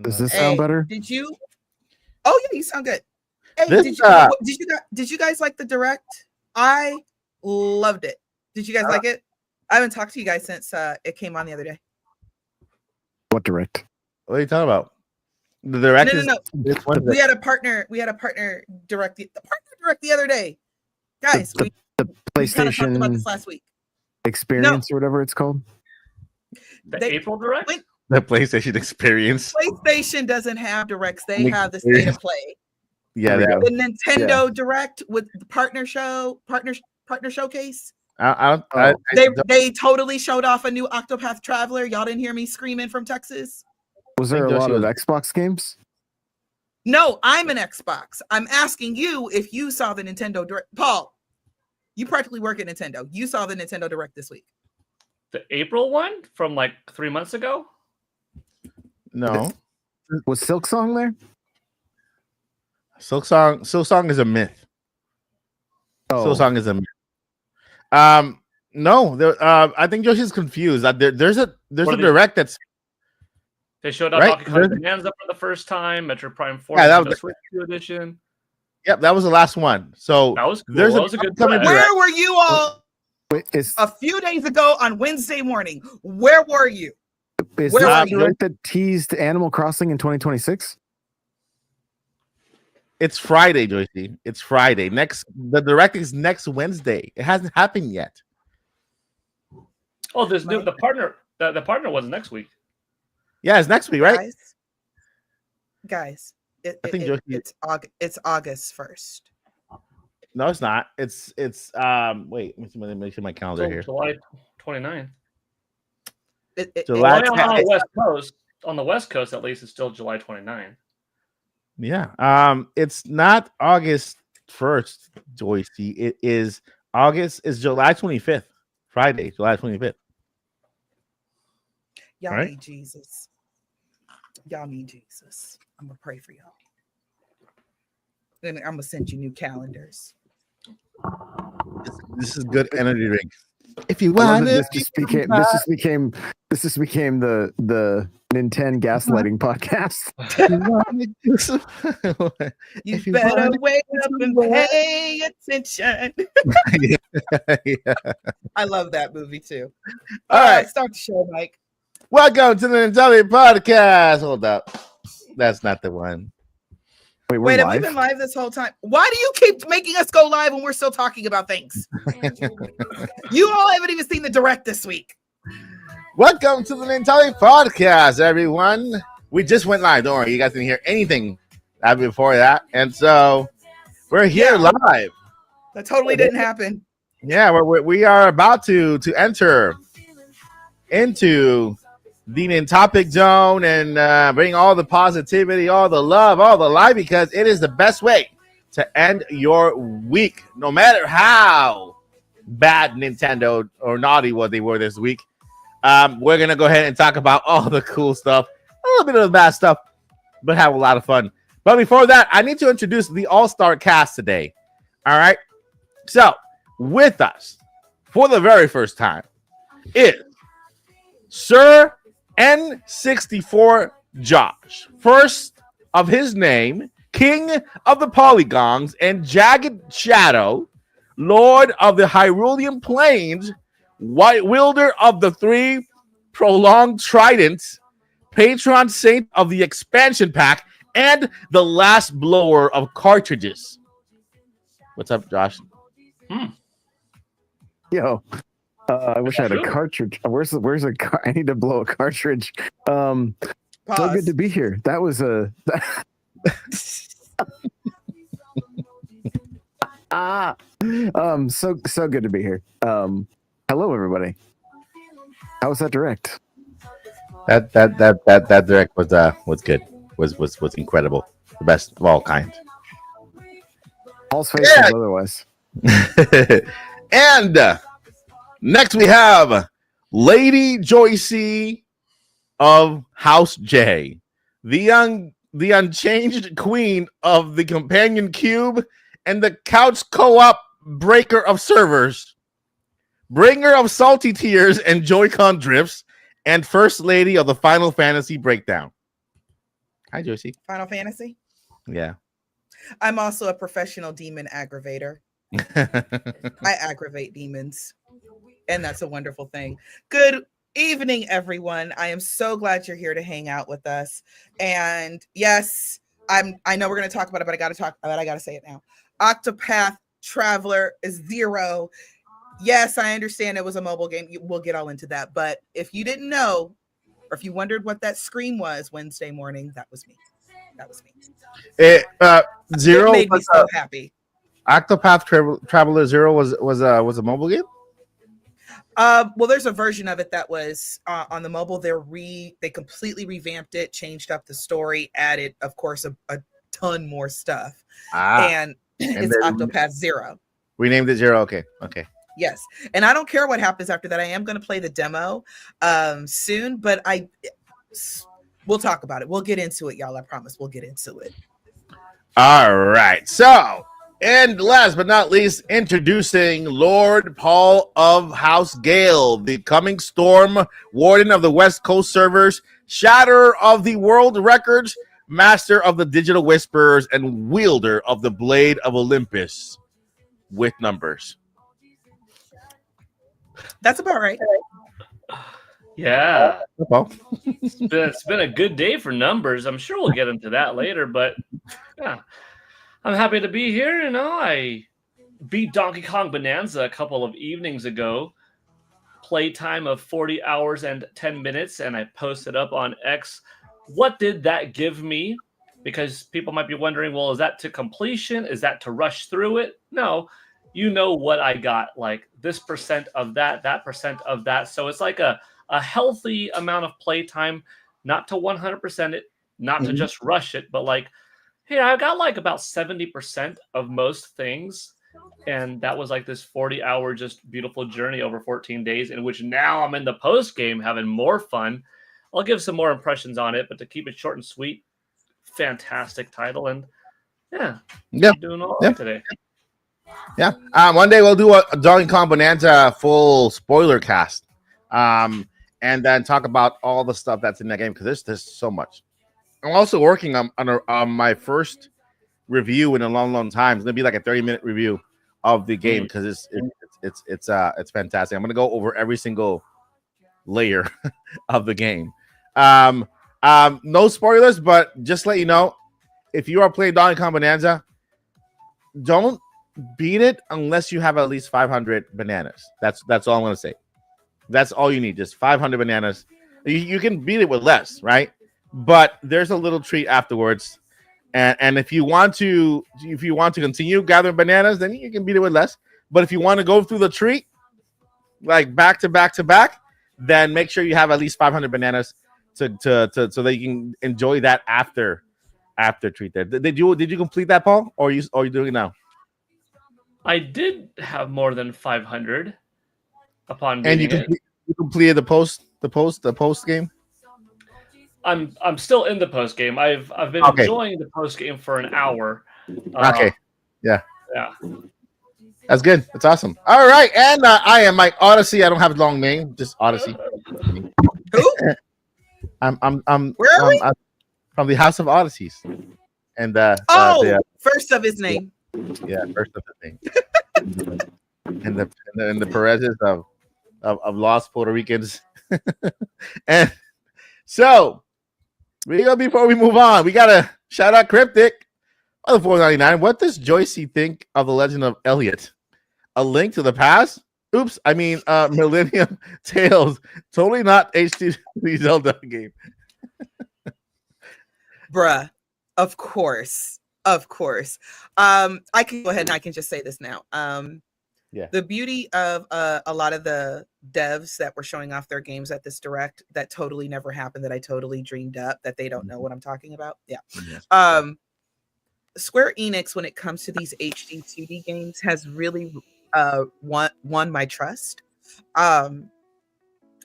Does this sound better? Did you? Oh yeah, you sound good. Hey, did you guys like the direct? I loved it. Did you guys like it? I haven't talked to you guys since it came on the other day. What direct? What are you talking about? The direct? No. We had a partner direct the other day. Guys, the PlayStation kind of talked about this last week. Experience or whatever it's called. April direct? The PlayStation Experience. PlayStation doesn't have directs. They have the State of Play. Yeah, the Nintendo Direct with the partner showcase. They totally showed off a new Octopath Traveler. Y'all didn't hear me screaming from Texas. Was there a lot of Xbox games? No, I'm an Xbox. I'm asking you if you saw the Nintendo Direct. Paul, you practically work at Nintendo. You saw the Nintendo Direct this week. The April one from like 3 months ago? No. Was Silksong there? Silksong is a myth. Oh. Silksong is a myth. No, I think Yoshi's confused. There's a direct that's. They showed off Donkey Kong Bonanza for the first time. Metro Prime 4. Yeah, that was the Switch 2 edition. Yep, that was the last one. So that was cool. There's that was a good direct. Where were you all a few days ago on Wednesday morning? Where were you? Is that direct that teased Animal Crossing in 2026? It's Friday, Joycey. It's Friday. The direct is next Wednesday. It hasn't happened yet. Oh, there's the partner. The partner was next week. Yeah, it's next week, right? Guys, I think it's August 1st. No, it's not. It's wait, let me make sure my calendar here. July 29th. July on the West Coast. On the West Coast, at least, it's still July 29th. Yeah. It's not August 1st, Joycey. It is July 25th. Friday, July 25th. Y'all need Jesus. Y'all need Jesus. I'm gonna pray for y'all. Then I'm gonna send you new calendars. This is good energy drink. If you want this just became the Nintendo gaslighting podcast. You better wake up and pay attention. Yeah. I love that movie too. All right, start the show, Mike. Welcome to the Nintendo podcast. Hold up, that's not the one. Wait, have we been live this whole time? Why do you keep making us go live when we're still talking about things? You all haven't even seen the direct this week. Welcome to the Nintendo podcast, everyone. We just went live. Don't worry, you guys didn't hear anything before that, and so we're here live. That totally didn't happen. Yeah, we are about to enter into the Nintopic zone and bring all the positivity, all the love, all the light, because it is the best way to end your week, no matter how bad Nintendo or naughty what they were this week. We're gonna go ahead and talk about all the cool stuff, a little bit of the bad stuff, but have a lot of fun. But before that, I need to introduce the all-star cast today. All right, so with us for the very first time is Sir N64 Josh, first of his name, King of the Polygons and Jagged Shadow, Lord of the Hyrulean Plains, White Wielder of the Three Prolonged Tridents, Patron Saint of the Expansion Pack, and the Last Blower of Cartridges. What's up, Josh? Yo. I wish I had a cartridge. Where's a car? I need to blow a cartridge. So good to be here. That was a so good to be here. Hello everybody. How was that direct? That direct was good. Was incredible. The best of all kind. All's faithful otherwise. And next we have Lady Joycey of House J, the unchanged queen of the companion cube and the couch co-op breaker of servers, bringer of salty tears and Joy-Con drifts, and first lady of the Final Fantasy breakdown. Hi, Josie. Final Fantasy. Yeah. I'm also a professional demon aggravator. I aggravate demons, and that's a wonderful thing. Good evening, everyone. I am so glad you're here to hang out with us. And yes, I know we're going to talk about it, but I got to say it now. Octopath Traveler 0. Yes, I understand it was a mobile game. We'll get all into that. But if you didn't know, or if you wondered what that scream was Wednesday morning, that was me. That was me. Zero It made me so happy. Octopath Traveler 0 was a mobile game. Well, there's a version of it that was on the mobile. They completely revamped it, changed up the story, added, of course, a ton more stuff, and it's Octopath 0. We named it 0. Okay. Yes, and I don't care what happens after that. I am going to play the demo soon, but we'll talk about it. We'll get into it, y'all. I promise. We'll get into it. All right. So. And last but not least, introducing Lord Paul of House Gale, the coming storm, warden of the West Coast servers, shatterer of the world records, master of the digital whispers, and wielder of the blade of Olympus with numbers. That's about right. Yeah. It's been a good day for numbers. I'm sure we'll get into that later, but yeah. I'm happy to be here. You know, I beat Donkey Kong Bonanza a couple of evenings ago. Playtime of 40 hours and 10 minutes, and I posted up on X. What did that give me? Because people might be wondering, well, is that to completion? Is that to rush through it? No, you know what I got. Like this percent of that percent of that. So it's like a healthy amount of playtime, not to 100% it, not to just rush it, but like, hey, I got like about 70% of most things. And that was like this 40-hour just beautiful journey over 14 days in which now I'm in the post game having more fun. I'll give some more impressions on it, but to keep it short and sweet, fantastic title. And yeah. Doing all right today. Yeah. One day we'll do a Donkey Kong Bonanza full spoiler cast. And then talk about all the stuff that's in that game because there's so much. I'm also working on my first review in a long time. It's gonna be like a 30-minute review of the game because it's fantastic. I'm gonna go over every single layer of the game. No spoilers, but just let you know, if you are playing Donkey Kong Bonanza, don't beat it unless you have at least 500 bananas. That's all I'm gonna say. That's all you need, just 500 bananas. You can beat it with less, right? But there's a little treat afterwards, and if you want to continue gathering bananas, then you can beat it with less. But if you want to go through the treat, like back to back, then make sure you have at least 500 bananas to so that you can enjoy that after treat. There, did you complete that, Paul, or are you doing it now? I did have more than 500 upon beating it. You completed the post game. I'm still in the post game. I've been enjoying the post game for an hour. Yeah. That's good. That's awesome. All right, and I am Mike Odyssey. I don't have a long name, just Odyssey. Who? I'm Where are we? I'm from the House of Odysseys, and first of his name. Yeah, first of his name. and the Perez's of lost Puerto Ricans, and so. Before we move on, we gotta shout out Cryptic on the $4.99. What does Joycey think of the Legend of Elliot? A Link to the Past? Oops, I mean Millennium Tales. Totally not HD Zelda game. Bruh, of course. I can go ahead and I can just say this now. The beauty of a lot of the devs that were showing off their games at this direct that totally never happened, that I totally dreamed up, that they don't know what I'm talking about. Square Enix, when it comes to these HD 2D games, has really won my trust. I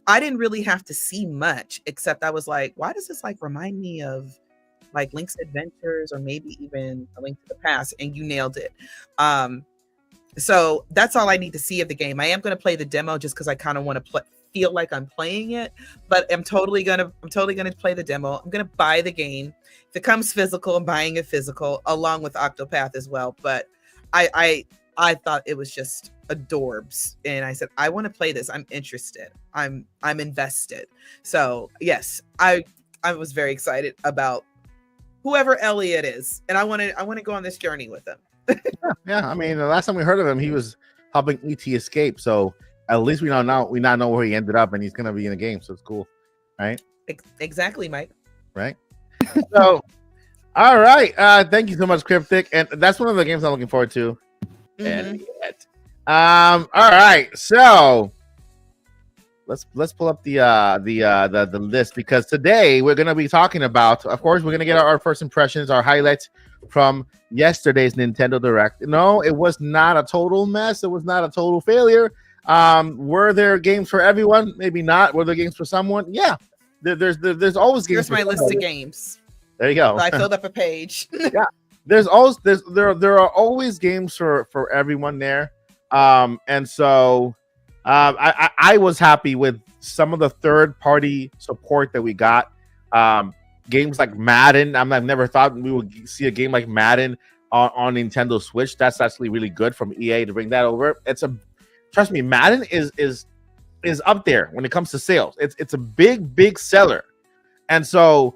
didn't really have to see much, except I was like, why does this like remind me of like Link's Adventures or maybe even A Link to the Past? And you nailed it. So that's all I need to see of the game. I am going to play the demo just because I kind of want to feel like I'm playing it, but I'm totally gonna play the demo. I'm gonna buy the game. If it comes physical, I'm buying it physical along with Octopath as well. But I thought it was just adorbs, and I said I want to play this. I'm interested. I'm invested. So yes, I was very excited about whoever Elliot is, and I want to go on this journey with him. Yeah. I mean, the last time we heard of him, he was helping ET escape. So at least we now know where he ended up, and he's gonna be in the game. So it's cool, right? Exactly, Mike. Right. So, all right. Thank you so much, Cryptic, and that's one of the games I'm looking forward to. Mhm. All right. So let's pull up the list, because today we're gonna be talking about, of course, we're gonna get our first impressions, our highlights from yesterday's Nintendo Direct. No, it was not a total mess. It was not a total failure. Were there games for everyone? Maybe not. Were there games for someone? Yeah. There's always games. Here's my list of games. There you go. I filled up a page. Yeah. There are always games for everyone there. And so I was happy with some of the third-party support that we got. Games like Madden. I've never thought we would see a game like Madden on Nintendo Switch. That's actually really good from EA to bring that over. Trust me, Madden is up there when it comes to sales. It's a big seller. And so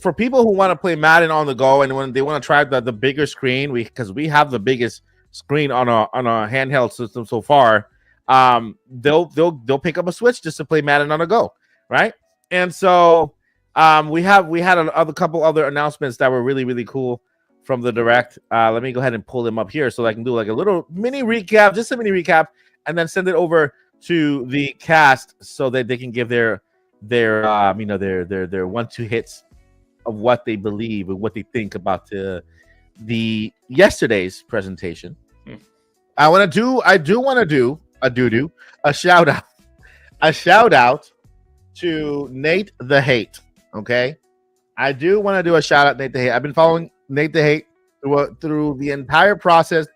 for people who want to play Madden on the go, and when they want to try the bigger screen, because we have the biggest screen on a handheld system so far, they'll pick up a Switch just to play Madden on the go, right? And so we had a couple other announcements that were really cool from the Direct. Let me go ahead and pull them up here so I can do like a little mini recap, just a mini recap, and then send it over to the cast so that they can give their 1-2 hits of what they believe and what they think about the yesterday's presentation. I do want to do a shout out to Nate the Hate. Okay, I do want to do a shout out to Nate the Hate. I've been following Nate the Hate through the entire process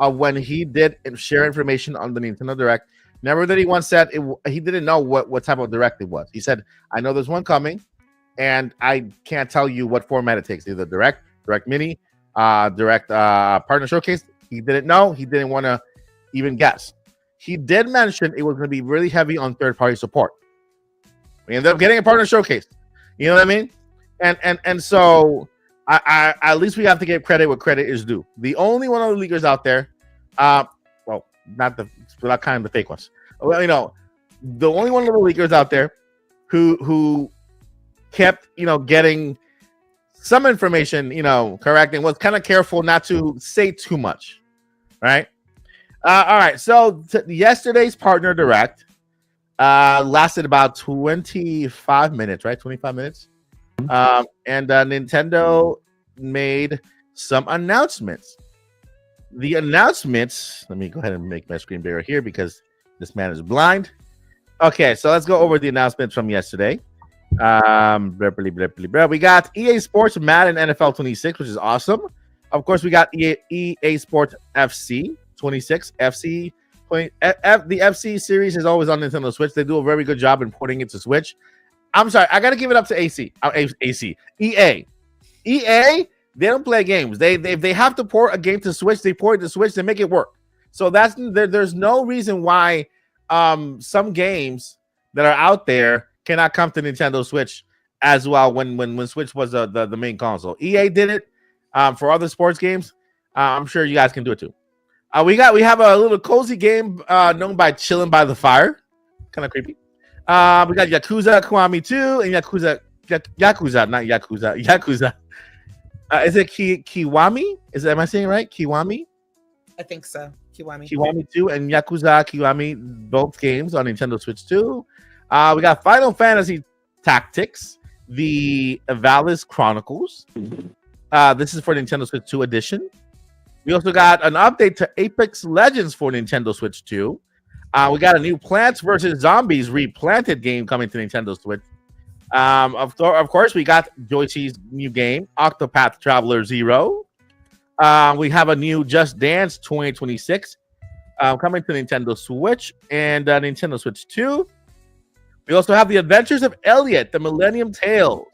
of when he did share information on the Nintendo Direct. Remember that he once said he didn't know what type of Direct it was. He said, I know there's one coming, and I can't tell you what format it takes, either Direct Mini, Direct Partner Showcase. He didn't know. He didn't want to even guess. He did mention it was going to be really heavy on third-party support. We ended up getting a Partner Showcase. You know what I mean? And so I at least we have to give credit where credit is due. The only one of the leakers out there, well, not kind of the fake ones. Well, the only one of the leakers out there who kept, getting some information, correct, and was kind of careful not to say too much, right? All right, so yesterday's Partner Direct lasted about 25 minutes, right? 25 minutes. And Nintendo made some announcements. The announcements, let me go ahead and make my screen bigger here because this man is blind. Okay, so let's go over the announcements from yesterday. We got EA Sports Madden NFL 26, which is awesome. Of course, we got EA Sports FC 26. The FC series is always on Nintendo Switch. They do a very good job in porting it to Switch. I'm sorry, I got to give it up to EA. EA, they don't play games. They have to port a game to Switch. They port it to Switch. They make it work. So there's no reason why some games that are out there cannot come to Nintendo Switch as well when Switch was the main console. EA did it for other sports games. I'm sure you guys can do it too. We have a little cozy game known by Chilling by the Fire. Kind of creepy. We got Yakuza Kiwami 2 and Yakuza, not Yakuza. Is it Kiwami? Am I saying it right? Kiwami? I think so. Kiwami 2 and Yakuza Kiwami, both games on Nintendo Switch 2. We got Final Fantasy Tactics, the Valis Chronicles. This is for Nintendo Switch 2 edition. We also got an update to Apex Legends for Nintendo Switch 2. We got a new Plants vs. Zombies Replanted game coming to Nintendo Switch. Of course, we got Joyce's new game, Octopath Traveler 0. We have a new Just Dance 2026 coming to Nintendo Switch and Nintendo Switch 2. We also have The Adventures of Elliot, The Millennium Tales,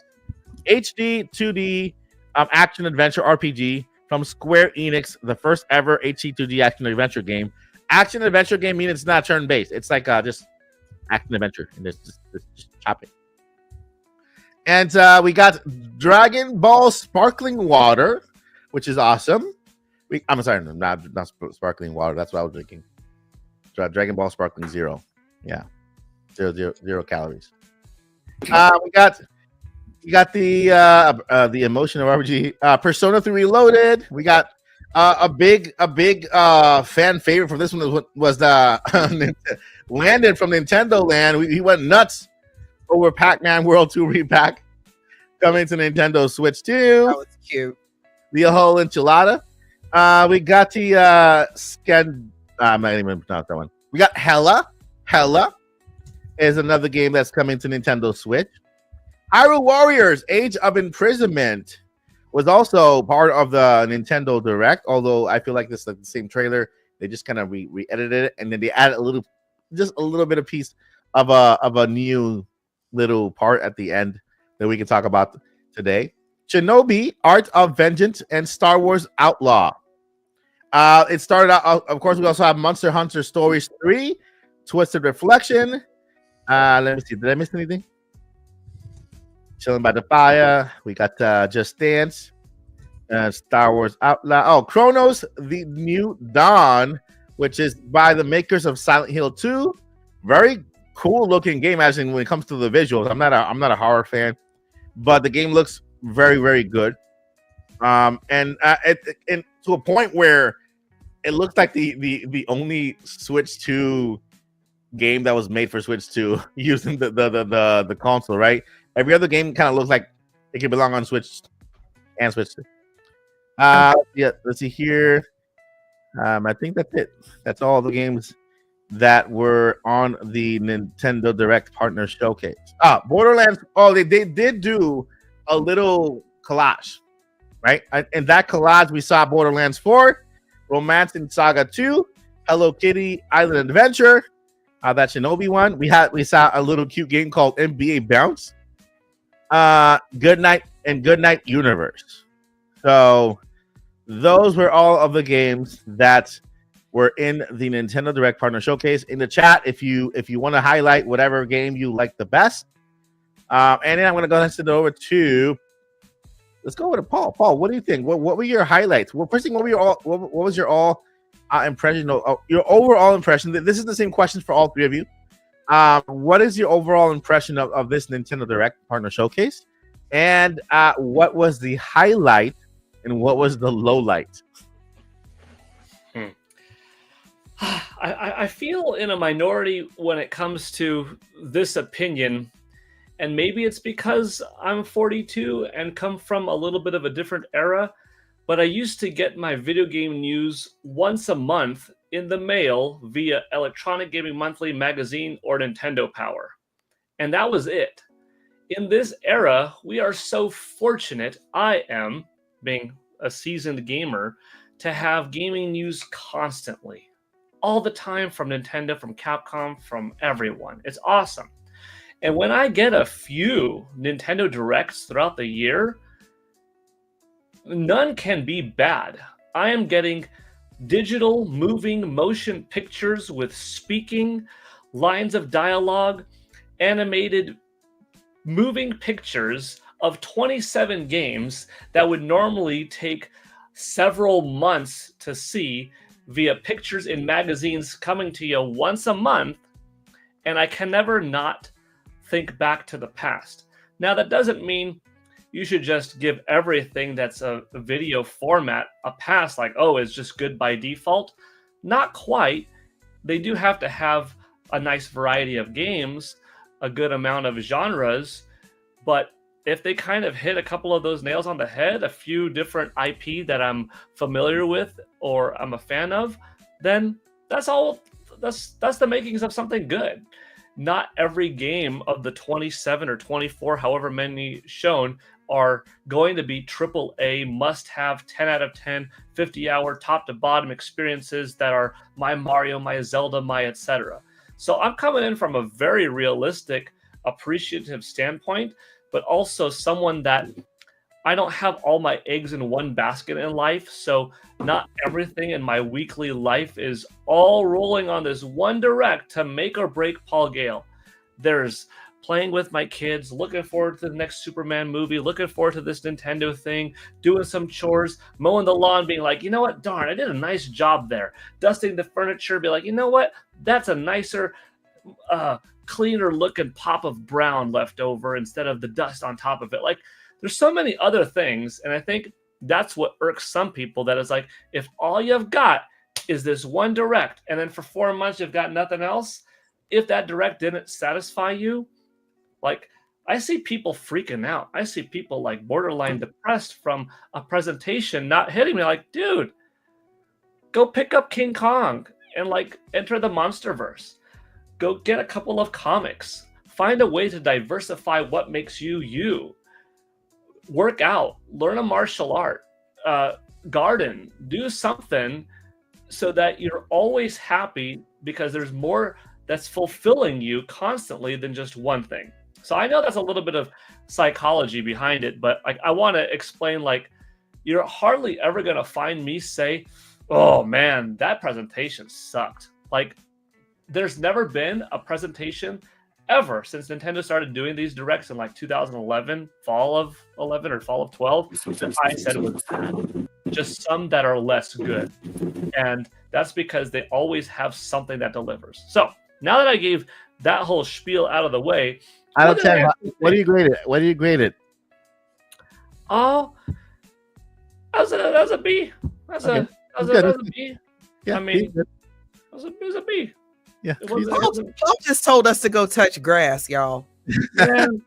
HD 2D action adventure RPG from Square Enix, the first ever HD 2D action adventure game. Action adventure game means it's not turn-based. It's like just action adventure, and just chopping. And we got Dragon Ball Sparkling Water, which is awesome. I'm sorry, not Sparkling Water. That's what I was drinking. Dragon Ball Sparkling Zero. Yeah. Zero calories. We got the emotional RPG Persona 3 Reloaded. We got a big fan favorite for this one was the Landon from Nintendo Land. He went nuts over Pac-Man World 2 repack coming to Nintendo Switch 2. That was cute. The whole enchilada. We got the I'm not even pronounce that one. We got Hella is another game that's coming to Nintendo Switch. Hyrule Warriors Age of Imprisonment was also part of the Nintendo Direct, although I feel like this is like the same trailer. They just kind of re-edited it, and then they added a little bit of piece of a new little part at the end that we can talk about today. Shinobi Art of Vengeance and Star Wars Outlaw. It started out, of course, we also have Monster Hunter Stories 3, Twisted Reflection. Let me see. Did I miss anything? Chilling by the Fire. We got Just Dance. Star Wars Outlaw. Oh, Chronos: The New Dawn, which is by the makers of Silent Hill 2. Very cool looking game, as in when it comes to the visuals. I'm not a horror fan, but the game looks very, very good. And to a point where it looks like the only Switch 2 game that was made for Switch 2 using the console, right? Every other game kind of looks like it could belong on Switch and Switch 2. Yeah, let's see here. I think that's it. That's all the games that were on the Nintendo Direct Partner Showcase. Borderlands. Oh, they did do a little collage, right? In that collage, we saw Borderlands 4, Romancing Saga 2, Hello Kitty Island Adventure, that Shinobi one. We saw a little cute game called NBA Bounce, Goodnight and Goodnight Universe. So those were all of the games that were in the Nintendo Direct Partner Showcase. In the chat, if you want to highlight whatever game you like the best, and then I'm going to go ahead and send it over to. Let's go over to Paul. Paul, what do you think? What were your highlights? Well, first thing, what was your impression? Your overall impression. This is the same question for all three of you. What is your overall impression of this Nintendo Direct Partner Showcase? And what was the highlight and what was the low light? I feel in a minority when it comes to this opinion. And maybe it's because I'm 42 and come from a little bit of a different era, but I used to get my video game news once a month in the mail via Electronic Gaming Monthly magazine or Nintendo Power. And that was it. In this era, we are so fortunate, I am, being a seasoned gamer, to have gaming news constantly. All the time from Nintendo, from Capcom, from everyone. It's awesome. And when I get a few Nintendo Directs throughout the year, none can be bad. I am getting digital moving motion pictures with speaking, lines of dialogue, animated moving pictures of 27 games that would normally take several months to see via pictures in magazines coming to you once a month. And I can never not think back to the past. Now, that doesn't mean you should just give everything that's a video format a pass, like, oh, it's just good by default. Not quite. They do have to have a nice variety of games, a good amount of genres, but if they kind of hit a couple of those nails on the head, a few different IP that I'm familiar with or I'm a fan of, then that's the makings of something good. Not every game of the 27 or 24, however many shown, are going to be AAA, must-have, 10 out of 10, 50-hour, top-to-bottom experiences that are my Mario, my Zelda, my etc. So I'm coming in from a very realistic appreciative standpoint, but also someone that I don't have all my eggs in one basket in life. So not everything in my weekly life is all rolling on this one direct to make or break Paul Gale. There's playing with my kids, looking forward to the next Superman movie, looking forward to this Nintendo thing, doing some chores, mowing the lawn, being like, you know what, darn, I did a nice job there. Dusting the furniture, be like, you know what, that's a nicer, cleaner looking pop of brown left over instead of the dust on top of it. Like, there's so many other things, and I think that's what irks some people, that is like, if all you've got is this one direct, and then for 4 months you've got nothing else, if that direct didn't satisfy you, like, I see people freaking out. I see people like borderline depressed from a presentation not hitting me. Like, dude, go pick up King Kong and like enter the Monsterverse. Go get a couple of comics. Find a way to diversify what makes you you. Work out. Learn a martial art. Garden. Do something so that you're always happy, because there's more that's fulfilling you constantly than just one thing. So I know that's a little bit of psychology behind it, but like, I want to explain, like, you're hardly ever going to find me say, oh man, that presentation sucked. Like, there's never been a presentation ever since Nintendo started doing these directs in like 2011, fall of 11 or fall of 12, that I said it was bad. Just some that are less good. And that's because they always have something that delivers. So now that I gave that whole spiel out of the way, out of 10, what do you grade it? What do you grade it? Oh, that's a B. That's a B. Yeah, I mean, it was a B. Yeah. Paul just told us to go touch grass, y'all. And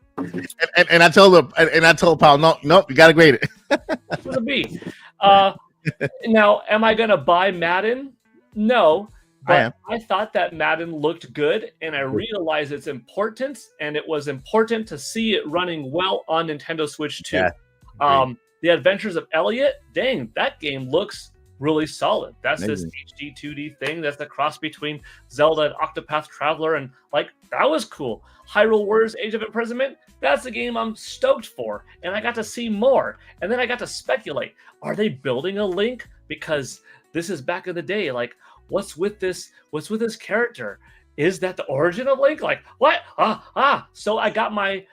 I told Paul, nope, you gotta grade it. it was a B. Now, am I gonna buy Madden? No. But I thought that Madden looked good, and I realized its importance, and it was important to see it running well on Nintendo Switch 2. Yeah, The Adventures of Elliot, dang, that game looks really solid. That's this HD 2D thing. That's the cross between Zelda and Octopath Traveler, and like, that was cool. Hyrule Warriors Age of Imprisonment, that's the game I'm stoked for, and I got to see more. And then I got to speculate, are they building a Link? Because this is back in the day, like, what's with this character? Is that the origin of Link? Like, what? So I got my,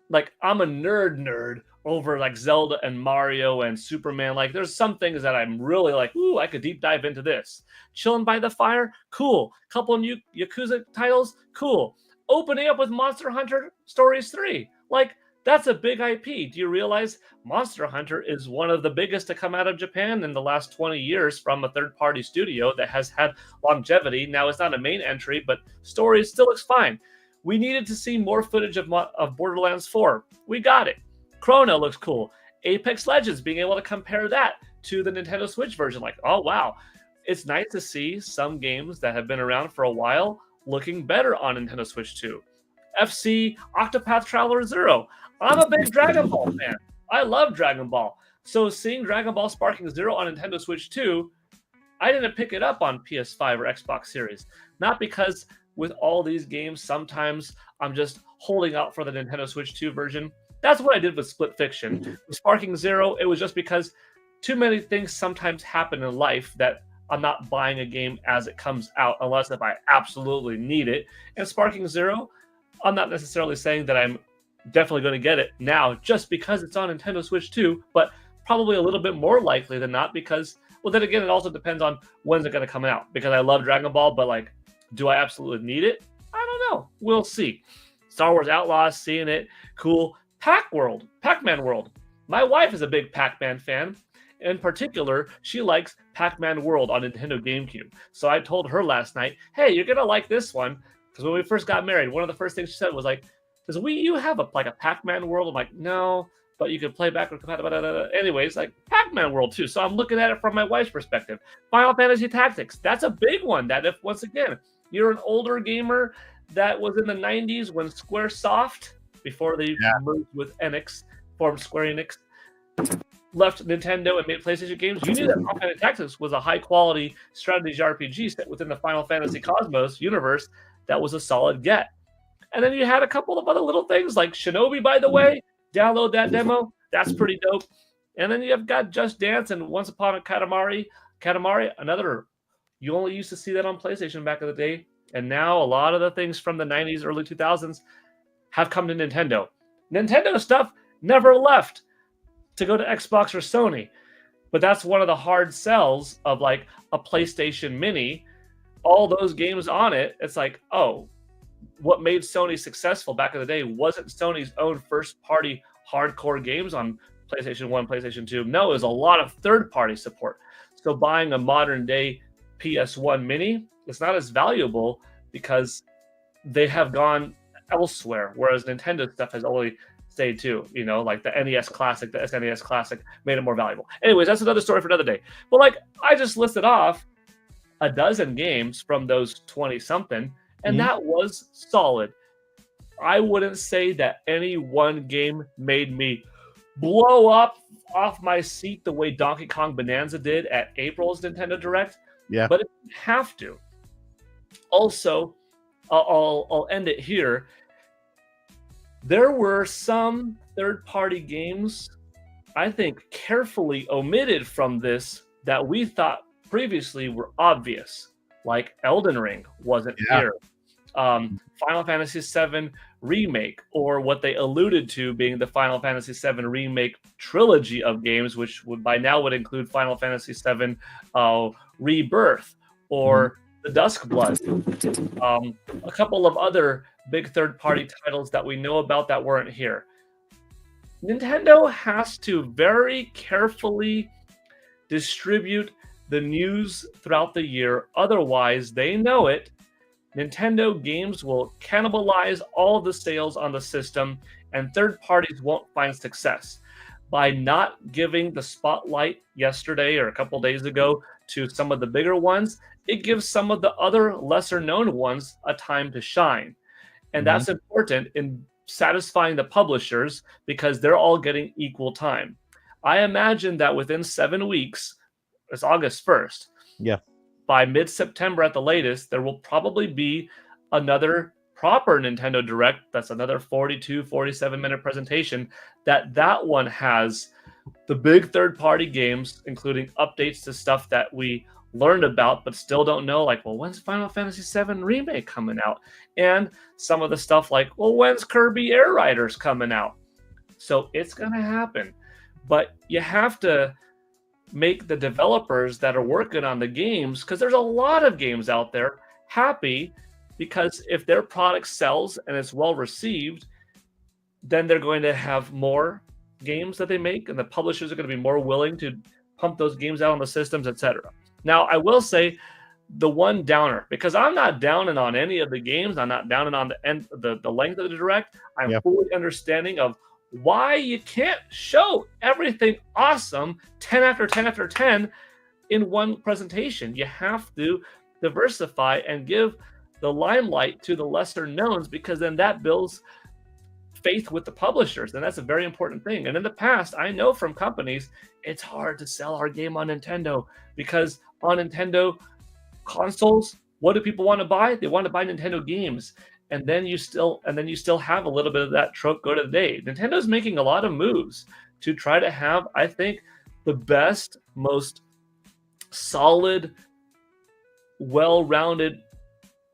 like, I'm a nerd over like Zelda and Mario and Superman. Like, there's some things that I'm really like, ooh, I could deep dive into this. Chilling by the Fire, cool. Couple of new Yakuza titles, cool. Opening up with Monster Hunter Stories 3. Like, that's a big IP. Do you realize Monster Hunter is one of the biggest to come out of Japan in the last 20 years from a third-party studio that has had longevity? Now, it's not a main entry, but story still looks fine. We needed to see more footage of Borderlands 4. We got it. Chrono looks cool. Apex Legends, being able to compare that to the Nintendo Switch version. Like, oh, wow. It's nice to see some games that have been around for a while looking better on Nintendo Switch 2. FC Octopath Traveler 0. I'm a big Dragon Ball fan. I love Dragon Ball. So seeing Dragon Ball Sparking Zero on Nintendo Switch 2, I didn't pick it up on PS5 or Xbox Series. Not because with all these games, sometimes I'm just holding out for the Nintendo Switch 2 version. That's what I did with Split Fiction. With Sparking Zero, it was just because too many things sometimes happen in life that I'm not buying a game as it comes out unless if I absolutely need it. And Sparking Zero, I'm not necessarily saying that I'm definitely going to get it now just because it's on Nintendo Switch 2, but probably a little bit more likely than not because, well, then again, it also depends on when's it going to come out, because I love Dragon Ball, but like, do I absolutely need it? I don't know. We'll see. Star Wars Outlaws, seeing it, cool. Pac-Man World. My wife is a big Pac-Man fan. In particular, she likes Pac-Man World on Nintendo GameCube. So I told her last night, hey, you're going to like this one. Because when we first got married, one of the first things she said was like, does Wii U have a Pac-Man World? I'm like, no, but you can play backward compatible. Anyways, like Pac-Man World too. So I'm looking at it from my wife's perspective. Final Fantasy Tactics. That's a big one. That if, once again, you're an older gamer that was in the 90s when Squaresoft, before they merged with Enix, formed Square Enix, left Nintendo and made PlayStation games, you knew that Final Fantasy Tactics was a high-quality strategy RPG set within the Final Fantasy Cosmos universe that was a solid get. And then you had a couple of other little things like Shinobi, by the way. Download that demo. That's pretty dope. And then you've got Just Dance and Once Upon a Katamari, another. You only used to see that on PlayStation back in the day. And now a lot of the things from the 90s, early 2000s have come to Nintendo. Nintendo stuff never left to go to Xbox or Sony. But that's one of the hard sells of like a PlayStation Mini. All those games on it, it's like, oh, what made Sony successful back in the day wasn't Sony's own first-party hardcore games on PlayStation 1, PlayStation 2. No, it was a lot of third-party support. So buying a modern-day PS1 Mini, it's not as valuable because they have gone elsewhere, whereas Nintendo stuff has only stayed too. Like the NES Classic, the SNES Classic made it more valuable. Anyways, that's another story for another day. But like I just listed off a dozen games from those 20-something, and that was solid. I wouldn't say that any one game made me blow up off my seat the way Donkey Kong Bonanza did at April's Nintendo Direct. Yeah. But it didn't have to. Also, I'll end it here. There were some third-party games, I think, carefully omitted from this that we thought previously were obvious, like Elden Ring wasn't here. Final Fantasy VII Remake, or what they alluded to being the Final Fantasy VII Remake trilogy of games, which by now would include Final Fantasy VII Rebirth, or the Duskblood, a couple of other big third-party titles that we know about that weren't here. Nintendo has to very carefully distribute the news throughout the year. Otherwise, they know it, Nintendo games will cannibalize all the sales on the system, and third parties won't find success. By not giving the spotlight yesterday or a couple days ago to some of the bigger ones, it gives some of the other lesser known ones a time to shine. And that's important in satisfying the publishers because they're all getting equal time. I imagine that within 7 weeks, it's August 1st. Yeah. By mid-September at the latest, there will probably be another proper Nintendo Direct. That's another 42, 47-minute presentation. That one has the big third-party games, including updates to stuff that we learned about but still don't know, like, well, when's Final Fantasy VII Remake coming out? And some of the stuff like, well, when's Kirby Air Riders coming out? So it's going to happen. But you have to make the developers that are working on the games, because there's a lot of games out there, happy, because if their product sells and it's well received, then they're going to have more games that they make, and the publishers are going to be more willing to pump those games out on the systems, etc. Now, I will say the one downer, because I'm not downing on any of the games, I'm not downing on the length of the Direct. I'm fully understanding of why you can't show everything awesome 10 after 10 after 10 in one presentation. You have to diversify and give the limelight to the lesser knowns, because then that builds faith with the publishers, and that's a very important thing. And in the past, I know from companies, it's hard to sell our game on Nintendo, because on Nintendo consoles, what do people want to buy? They want to buy Nintendo games. And then you still have a little bit of that trope go to the day. Nintendo's making a lot of moves to try to have, I think, the best, most solid, well-rounded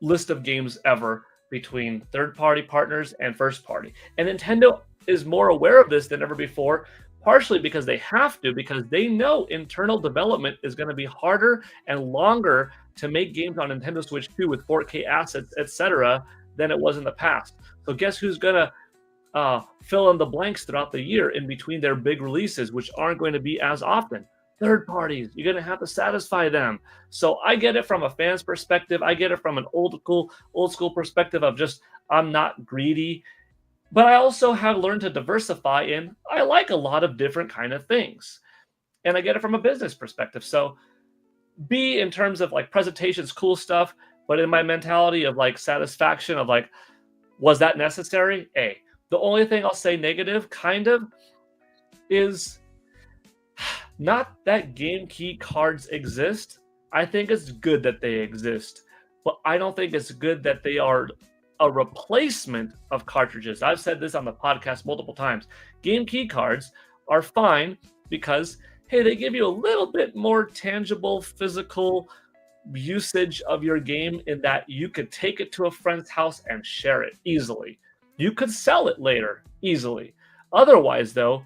list of games ever between third-party partners and first-party. And Nintendo is more aware of this than ever before, partially because they have to, because they know internal development is going to be harder and longer to make games on Nintendo Switch 2 with 4K assets, etc., than it was in the past. So guess who's going to fill in the blanks throughout the year in between their big releases, which aren't going to be as often? Third parties. You're going to have to satisfy them. So I get it from a fan's perspective. I get it from an old school perspective of just, I'm not greedy. But I also have learned to diversify in, I like a lot of different kind of things. And I get it from a business perspective. So B, in terms of like presentations, cool stuff, but in my mentality of like satisfaction of like, was that necessary? A. The only thing I'll say negative, kind of, is not that game key cards exist. I think it's good that they exist, but I don't think it's good that they are a replacement of cartridges. I've said this on the podcast multiple times. Game key cards are fine because, hey, they give you a little bit more tangible physical usage of your game in that you could take it to a friend's house and share it easily. You could sell it later easily. Otherwise, though,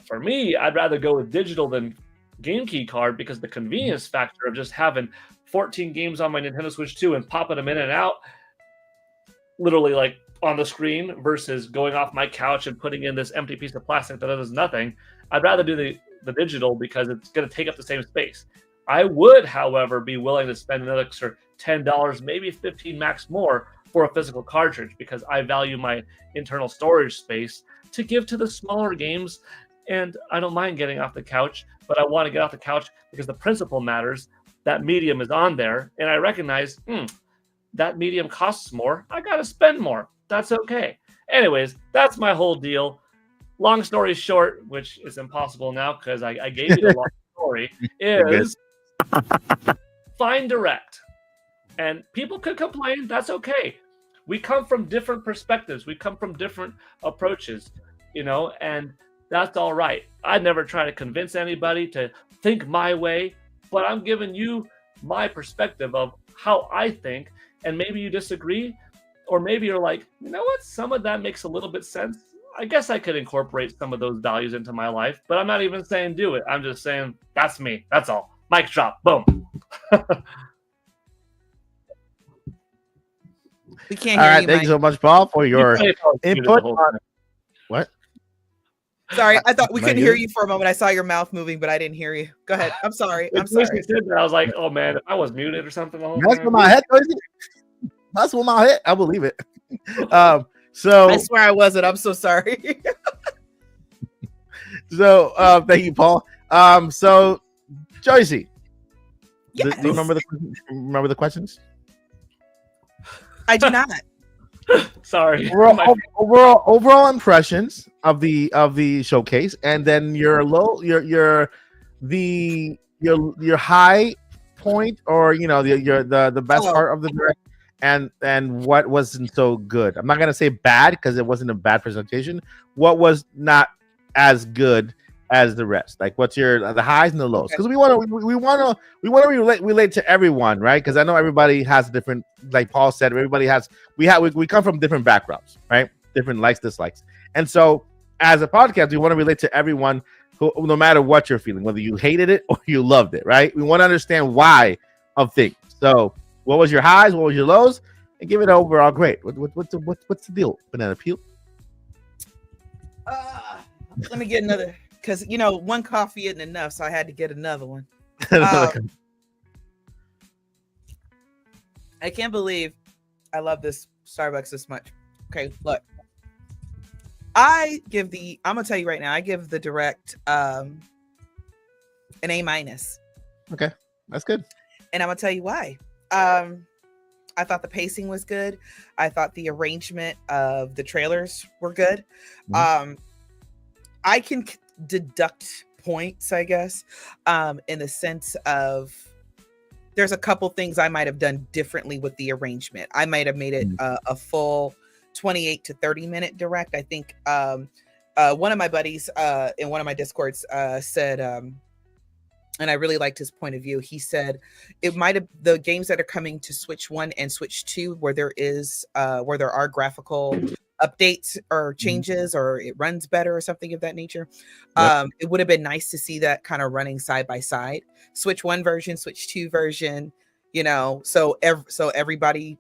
for me, I'd rather go with digital than game key card because the convenience factor of just having 14 games on my Nintendo Switch 2 and popping them in and out literally like on the screen versus going off my couch and putting in this empty piece of plastic that does nothing. I'd rather do the digital because it's going to take up the same space. I would, however, be willing to spend another extra $10, maybe $15 max more for a physical cartridge because I value my internal storage space to give to the smaller games. And I don't mind getting off the couch, but I want to get off the couch because the principle matters. That medium is on there, and I recognize that medium costs more. I got to spend more. That's okay. Anyways, that's my whole deal. Long story short, which is impossible now because I gave you the long story, is find direct. And people could complain. That's okay. We come from different perspectives. We come from different approaches, and that's all right. I never try to convince anybody to think my way, but I'm giving you my perspective of how I think, and maybe you disagree, or maybe you're like, you know what? Some of that makes a little bit sense. I guess I could incorporate some of those values into my life, but I'm not even saying do it. I'm just saying that's me. That's all. Mic drop. Boom. We can't All hear right, you, thank Mike. you so much, Paul, for your input. What? Sorry, I thought we Am I couldn't hear good? you for a moment. I saw your mouth moving, but I didn't hear you. Go ahead. I'm sorry. I'm As soon as sorry. you said that, I was like, oh man, if I was muted or something. The whole That's time. with my head. That's with my head. I believe it. I So swear I wasn't. I'm so sorry. thank you, Paul. So Joycey, Yes. do you remember the questions? I do not. Sorry. Overall impressions of the showcase, and then your high point, or the best Oh. part of the direct, and what wasn't so good. I'm not gonna say bad because it wasn't a bad presentation. What was not as good as the rest? Like, what's the highs and the lows? Because we want to relate to everyone, right? Because I know everybody has different, like Paul said, we come from different backgrounds, right? Different likes, dislikes, and so as a podcast, we want to relate to everyone, who, no matter what you're feeling, whether you hated it or you loved it, right? We want to understand why of things. So, what was your highs? What was your lows? And give it an overall grade. What's the deal? Banana peel. Let me get another, because one coffee isn't enough, so I had to get another one. I can't believe I love this Starbucks this much. Okay, look. I'm gonna tell you right now, I give the direct an A-. Okay, that's good. And I'm gonna tell you why. I thought the pacing was good. I thought the arrangement of the trailers were good. I can deduct points, I guess, in the sense of there's a couple things I might have done differently with the arrangement. I might have made it a full 28 to 30 minute direct. I think one of my buddies in one of my Discords said, and I really liked his point of view. He said it might have, the games that are coming to Switch 1 and Switch 2, where there are graphical updates or changes, or it runs better or something of that nature. It would have been nice to see that kind of running side by side. Switch 1 version, Switch 2 version, so everybody,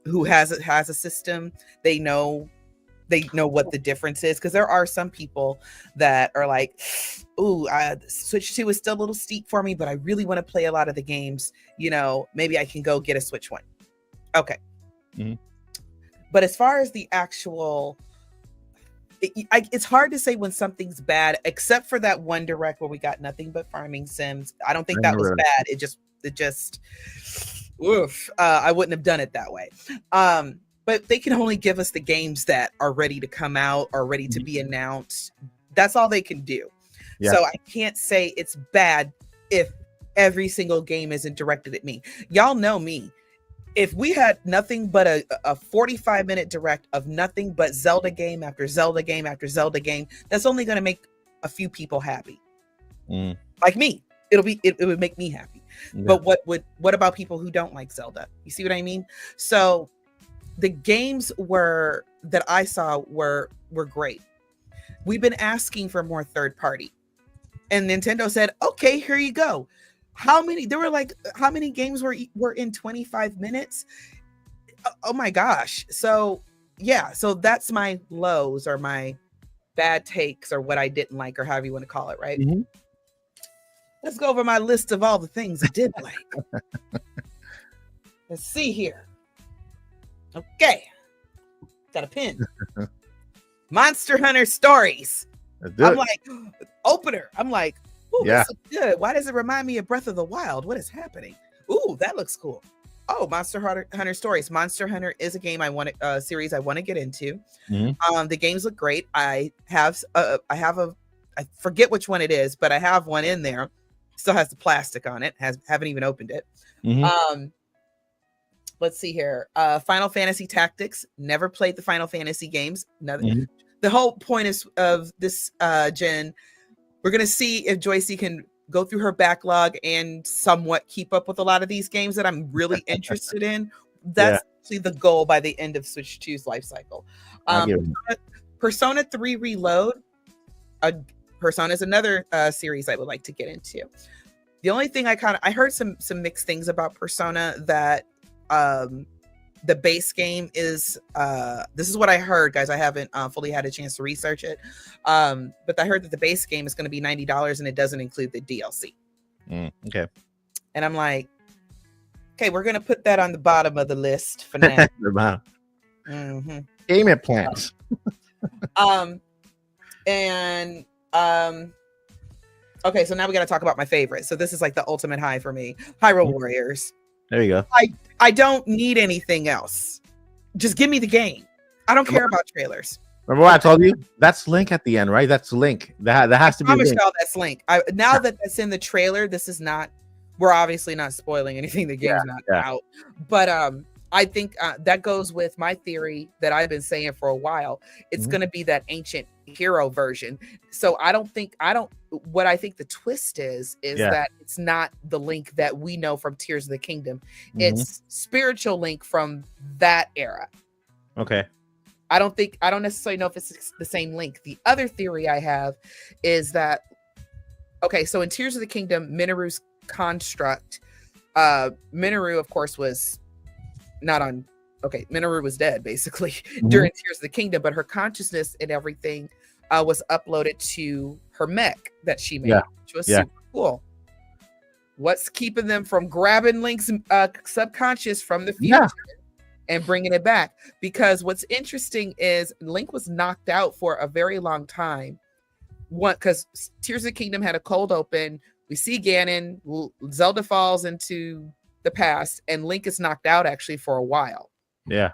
who has a system, they know what the difference is, because there are some people that are like, ooh, Switch 2 is still a little steep for me, but I really want to play a lot of the games. Maybe I can go get a Switch 1. Okay. Mm-hmm. But as far as the actual, it's hard to say when something's bad, except for that one direct where we got nothing but farming sims. I don't think that was bad. It just, oof. I wouldn't have done it that way. But they can only give us the games that are ready to come out or ready to be announced. That's all they can do. Yeah. So I can't say it's bad if every single game isn't directed at me. Y'all know me. if we had nothing but a 45-minute direct of nothing but Zelda game after Zelda game after Zelda game, that's only going to make a few people happy. Like me. It would make me happy. Yeah. But what about people who don't like Zelda? You see what I mean? So the games that I saw were great. We've been asking for more third party. And Nintendo said, "Okay, here you go." How many games were in 25 minutes? Oh my gosh. So yeah, so that's my lows or my bad takes or what I didn't like or however you want to call it, right? Mm-hmm. Let's go over my list of all the things I did like. Let's see here. Okay. Got a pin. Monster Hunter Stories. I'm like, opener. I'm like, ooh, yeah, this looks good. Why does it remind me of Breath of the Wild? What is happening? Ooh, that looks cool. Oh, Monster Hunter Stories. Monster Hunter is a game series I want to get into. Mm-hmm. The games look great. I forget which one it is, but I have one in there. Still has the plastic on it. Haven't even opened it. Mm-hmm. Let's see here. Final Fantasy Tactics. Never played the Final Fantasy games. Mm-hmm. The whole point of this gen, we're gonna see if Joycey can go through her backlog and somewhat keep up with a lot of these games that I'm really interested in. That's actually the goal by the end of Switch 2's life cycle. Persona 3 Reload. Persona is another series I would like to get into. The only thing I heard some mixed things about Persona, that the base game is this is what I heard, guys. I haven't fully had a chance to research it, but I heard that the base game is going to be $90 and it doesn't include the DLC. Okay. And I'm like, okay, we're going to put that on the bottom of the list for now. Mm-hmm. Payment plans. Okay, so now we got to talk about my favorite. So this is like the ultimate high for me. Hyrule Warriors. There you go. I don't need anything else. Just give me the game. I don't care about trailers. Remember what I told you? That's Link at the end, right? That's Link. That has to be Link. That's Link. Now that that's in the trailer, this is not. We're obviously not spoiling anything. The game's not out. But I think that goes with my theory that I've been saying for a while. It's going to be that ancient hero version. So what I think the twist is that it's not the Link that we know from Tears of the Kingdom. It's spiritual Link from that era. Okay. I don't necessarily know if it's the same Link. The other theory I have is that, okay, so in Tears of the Kingdom, Minoru's construct, Minoru, of course, was not on. Okay, Minoru was dead basically during Tears of the Kingdom, but her consciousness and everything was uploaded to her mech that she made, which was super cool. What's keeping them from grabbing Link's subconscious from the future and bringing it back? Because what's interesting is Link was knocked out for a very long time. Because Tears of the Kingdom had a cold open. We see Ganon, Zelda falls into the past, and Link is knocked out actually for a while. Yeah.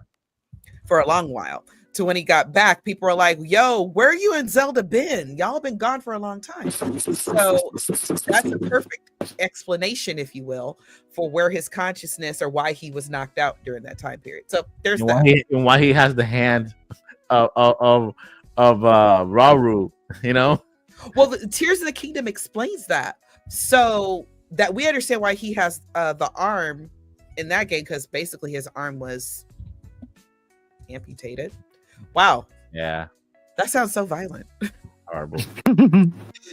For a long while. To when he got back, people were like, yo, where you and Zelda been? Y'all been gone for a long time. So that's a perfect explanation, if you will, for where his consciousness or why he was knocked out during that time period. So there's that. Why he has the hand of Rauru, you know? Well, the Tears of the Kingdom explains that. So that we understand why he has the arm in that game, because basically his arm was amputated. Wow. Yeah. That sounds so violent. Horrible.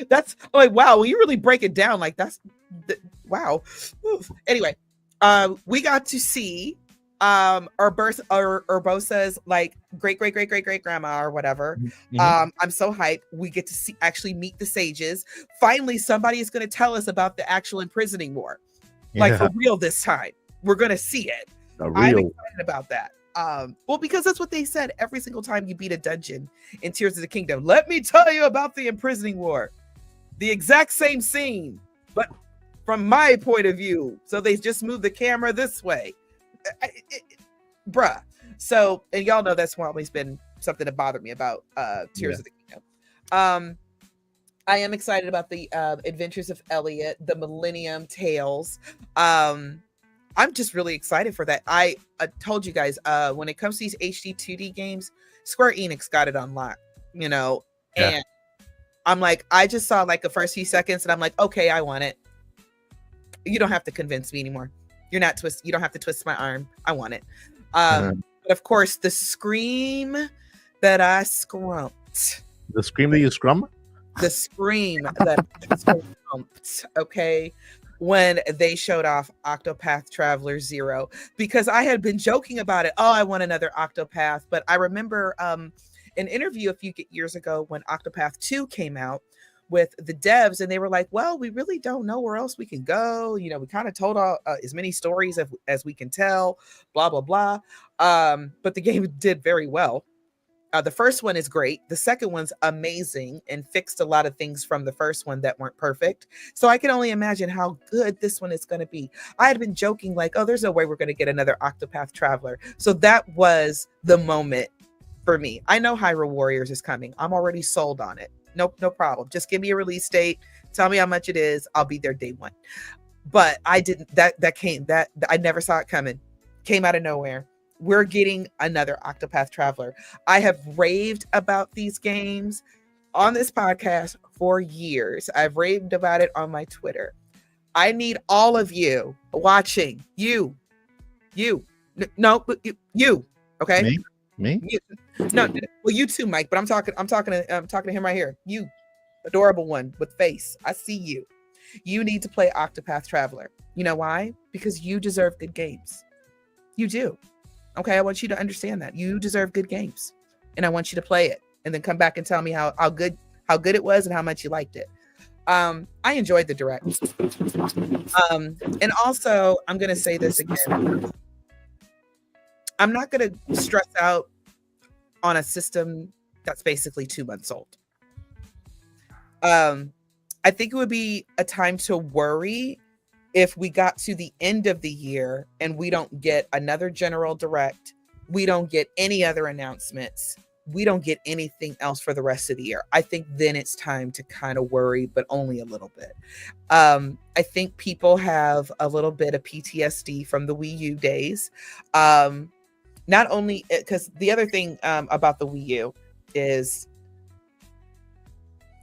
That's like, wow, when you really break it down, like wow. Oof. Anyway, we got to see Urbosa's like great grandma or whatever. I'm so hyped. We get to actually meet the sages. Finally, somebody is going to tell us about the actual imprisoning war, like for real this time. We're going to see it. I'm excited about that. Well, because that's what they said every single time you beat a dungeon in Tears of the Kingdom. Let me tell you about the imprisoning war. The exact same scene, but from my point of view. So they just moved the camera this way. Bruh. So, and y'all know that's always been something that bothered me about Tears of the Kingdom. I am excited about the Adventures of Elliot, the Millennium Tales. I'm just really excited for that. I told you guys, when it comes to these HD 2D games, Square Enix got it on lock, you know, and I'm like, I just saw like the first few seconds and I'm like, okay, I want it. You don't have to convince me anymore. You don't have to twist my arm. I want it. But of course, the scream that I scrumped. The scream that you scrum? The scream that I scrumped, okay, when they showed off Octopath Traveler 0, because I had been joking about it. Oh, I want another Octopath. But I remember an interview a few years ago when Octopath 2 came out with the devs, and they were like, well, we really don't know where else we can go. You know, we kind of told as many stories as we can tell, blah, blah, blah. But the game did very well. The first one is great. The second one's amazing and fixed a lot of things from the first one that weren't perfect. So I can only imagine how good this one is going to be. I had been joking like, oh, there's no way we're going to get another Octopath Traveler. So that was the moment for me. I know Hyrule Warriors is coming. I'm already sold on it. Nope, no problem. Just give me a release date. Tell me how much it is. I'll be there day one. But I didn't. I never saw it coming. Came out of nowhere. We're getting another Octopath Traveler. I have raved about these games on this podcast for years. I've raved about it on my Twitter. I need all of you watching. You. Okay. Me? You. No. Well, you too, Mike. But I'm talking to him right here. You, adorable one with face. I see you. You need to play Octopath Traveler. You know why? Because you deserve good games. You do. Okay, I want you to understand that you deserve good games, and I want you to play it, and then come back and tell me how good it was and how much you liked it. I enjoyed the direct, and also I'm gonna say this again. I'm not gonna stress out on a system that's basically 2 months old. I think it would be a time to worry if we got to the end of the year and we don't get another general direct, we don't get any other announcements, we don't get anything else for the rest of the year. I think then it's time to kind of worry, but only a little bit. I think people have a little bit of PTSD from the Wii U days. Not only because the other thing about the Wii U is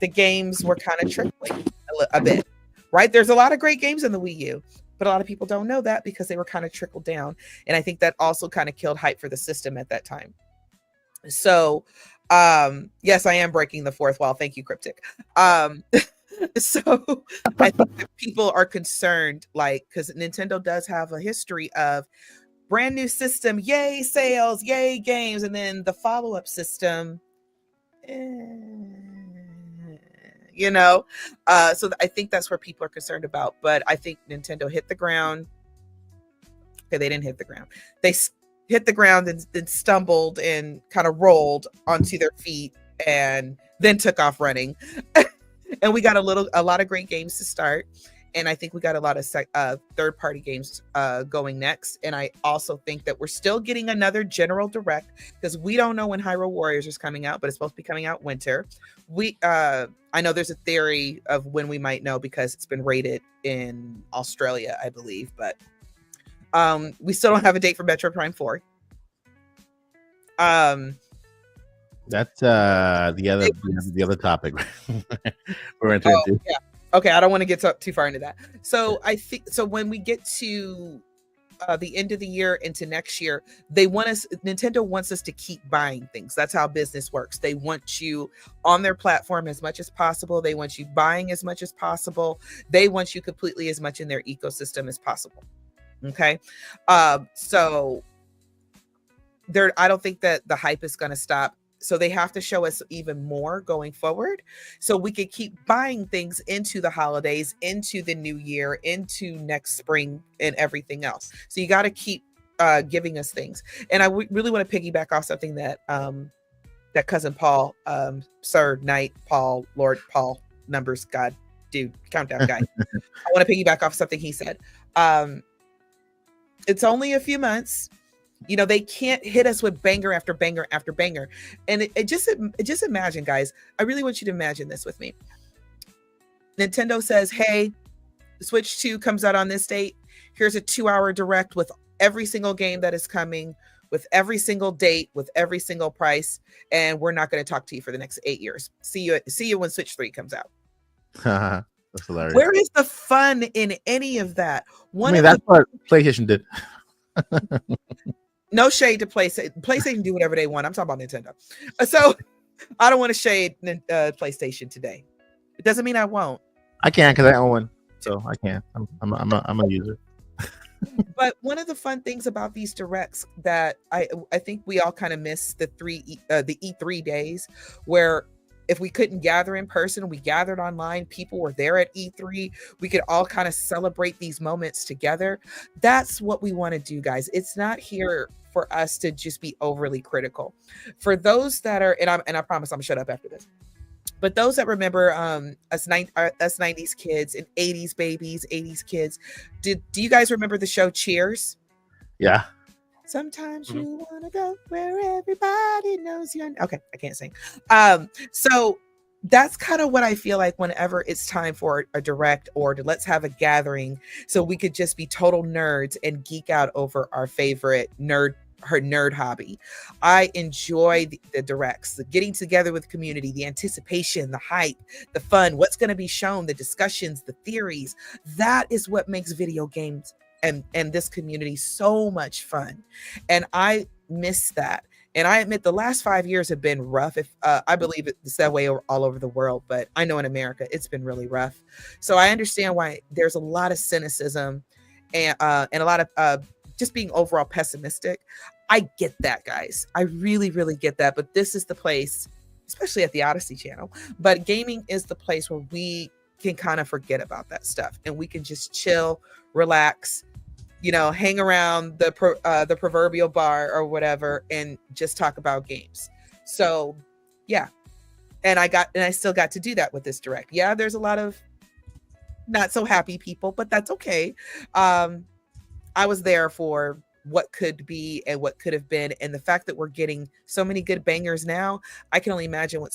the games were kind of trickling a bit. Right? There's a lot of great games in the Wii U, but a lot of people don't know that because they were kind of trickled down. And I think that also kind of killed hype for the system at that time. So, yes, I am breaking the fourth wall. Thank you, Cryptic. So I think that people are concerned, like, because Nintendo does have a history of brand new system, yay sales, yay games, and then the follow-up system, you know, so I think that's where people are concerned about. But I think Nintendo hit the ground. Okay, they didn't hit the ground. They hit the ground and then stumbled and kind of rolled onto their feet and then took off running. And we got a lot of great games to start. And I think we got a lot of third-party games going next. And I also think that we're still getting another general direct because we don't know when Hyrule Warriors is coming out, but it's supposed to be coming out winter. I know there's a theory of when we might know because it's been rated in Australia, I believe. But we still don't have a date for Metroid Prime 4. That's the other topic we're entering into. Yeah. Okay, I don't want to get too far into that. So I think when we get to the end of the year into next year, Nintendo wants us to keep buying things. That's how business works. They want you on their platform as much as possible. They want you buying as much as possible. They want you completely as much in their ecosystem as possible. Okay. So I don't think that the hype is going to stop. So they have to show us even more going forward so we can keep buying things into the holidays, into the new year, into next spring and everything else. So you got to keep giving us things. And I really want to piggyback off something that that cousin Paul, Sir Knight Paul, Lord Paul, numbers, God, dude, countdown guy. I want to piggyback off something he said. It's only a few months. You know, they can't hit us with banger after banger after banger. And just imagine, guys, I really want you to imagine this with me. Nintendo says, hey, Switch 2 comes out on this date. Here's a 2-hour direct with every single game that is coming, with every single date, with every single price, and we're not going to talk to you for the next 8 years. See you when Switch 3 comes out. That's hilarious. Where is the fun in any of that? That's what PlayStation did. No shade to PlayStation. PlayStation do whatever they want. I'm talking about Nintendo. So I don't want to shade PlayStation today. It doesn't mean I won't. I can because I own one, so I can. I'm a user. But one of the fun things about these directs that I think we all kind of miss the E3 days, where if we couldn't gather in person, we gathered online. People were there at E3. We could all kind of celebrate these moments together. That's what we want to do, guys. It's not here for us to just be overly critical. For those that are, and I promise I'm gonna shut up after this. But those that remember us 90s kids and 80s babies, 80s kids, do you guys remember the show Cheers? Yeah. Sometimes you want to go where everybody knows you. Okay, I can't sing. So that's kind of what I feel like whenever it's time for a direct or let's have a gathering so we could just be total nerds and geek out over our favorite nerd hobby. I enjoy the directs, the getting together with community, the anticipation, the hype, the fun, what's going to be shown, the discussions, the theories. That is what makes video games and this community so much fun. And I miss that. And I admit the last 5 years have been rough. If I believe it's that way all over the world, but I know in America it's been really rough. So I understand why there's a lot of cynicism and a lot of just being overall pessimistic. I get that, guys. I really, really get that. But this is the place, especially at the Odyssey channel, but gaming is the place where we can kind of forget about that stuff and we can just chill, relax, hang around the proverbial bar or whatever and just talk about games. So yeah. And I still got to do that with this direct. Yeah, there's a lot of not so happy people, but that's okay. I was there for what could be and what could have been. And the fact that we're getting so many good bangers now, I can only imagine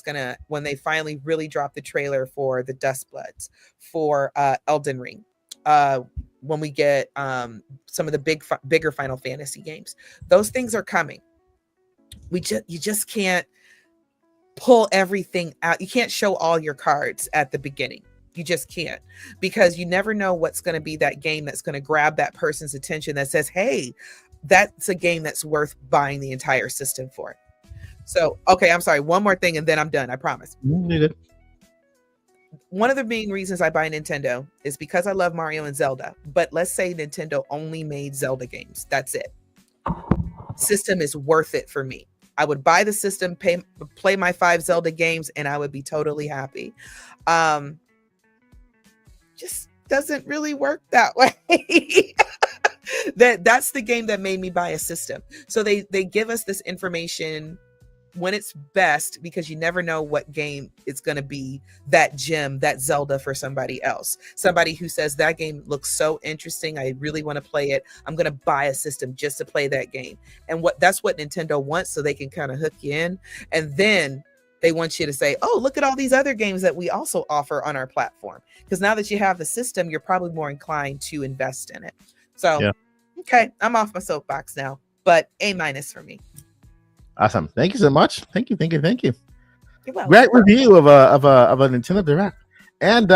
when they finally really drop the trailer for the Dustbloods, for Elden Ring, when we get some of the bigger Final Fantasy games. Those things are coming. You just can't pull everything out. You can't show all your cards at the beginning. You just can't, because you never know what's going to be that game that's going to grab that person's attention that says, hey, that's a game that's worth buying the entire system for. So, okay, I'm sorry. One more thing and then I'm done. I promise. One of the main reasons I buy Nintendo is because I love Mario and Zelda. But let's say Nintendo only made Zelda games. That's it. System is worth it for me. I would buy the system, play my 5 Zelda games, and I would be totally happy. Just doesn't really work that way. That's the game that made me buy a system. So they give us this information when it's best, because you never know what game it's going to be that gem, that Zelda for somebody else. Somebody who says that game looks so interesting, I really want to play it. I'm going to buy a system just to play that game. And that's what Nintendo wants, so they can kind of hook you in. And then they want you to say, oh, look at all these other games that we also offer on our platform. Because now that you have the system, you're probably more inclined to invest in it. So, yeah. Okay, I'm off my soapbox now, but A- for me. Awesome. Thank you so much. Thank you. You're welcome. Great review of a Nintendo Direct. And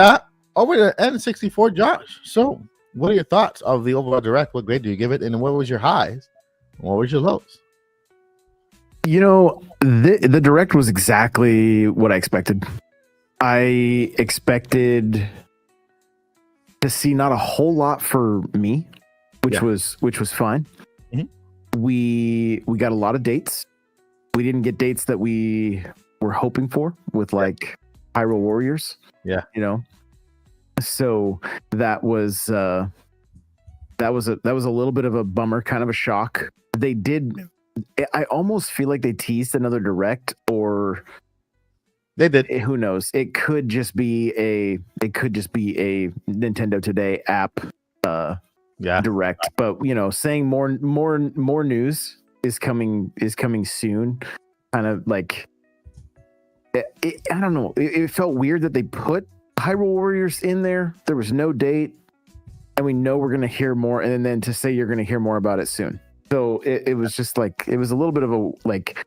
over to N64, Josh. So, what are your thoughts of the overall Direct? What grade do you give it? And what was your highs? And what was your lows? The Direct was exactly what I expected. I expected to see not a whole lot for me, which was fine. Mm-hmm. We got a lot of dates. We didn't get dates that we were hoping for with like Hyrule Warriors. Yeah. So that was a little bit of a bummer, kind of a shock. They did. I almost feel like they teased another Direct, or they did. Who knows? It could just be a Nintendo Today app Direct. But saying more news is coming soon. Kind of like I don't know. It felt weird that they put Hyrule Warriors in there. There was no date. and we know we're going to hear more, and then to say you're going to hear more about it soon. So it was just like, it was a little bit of a like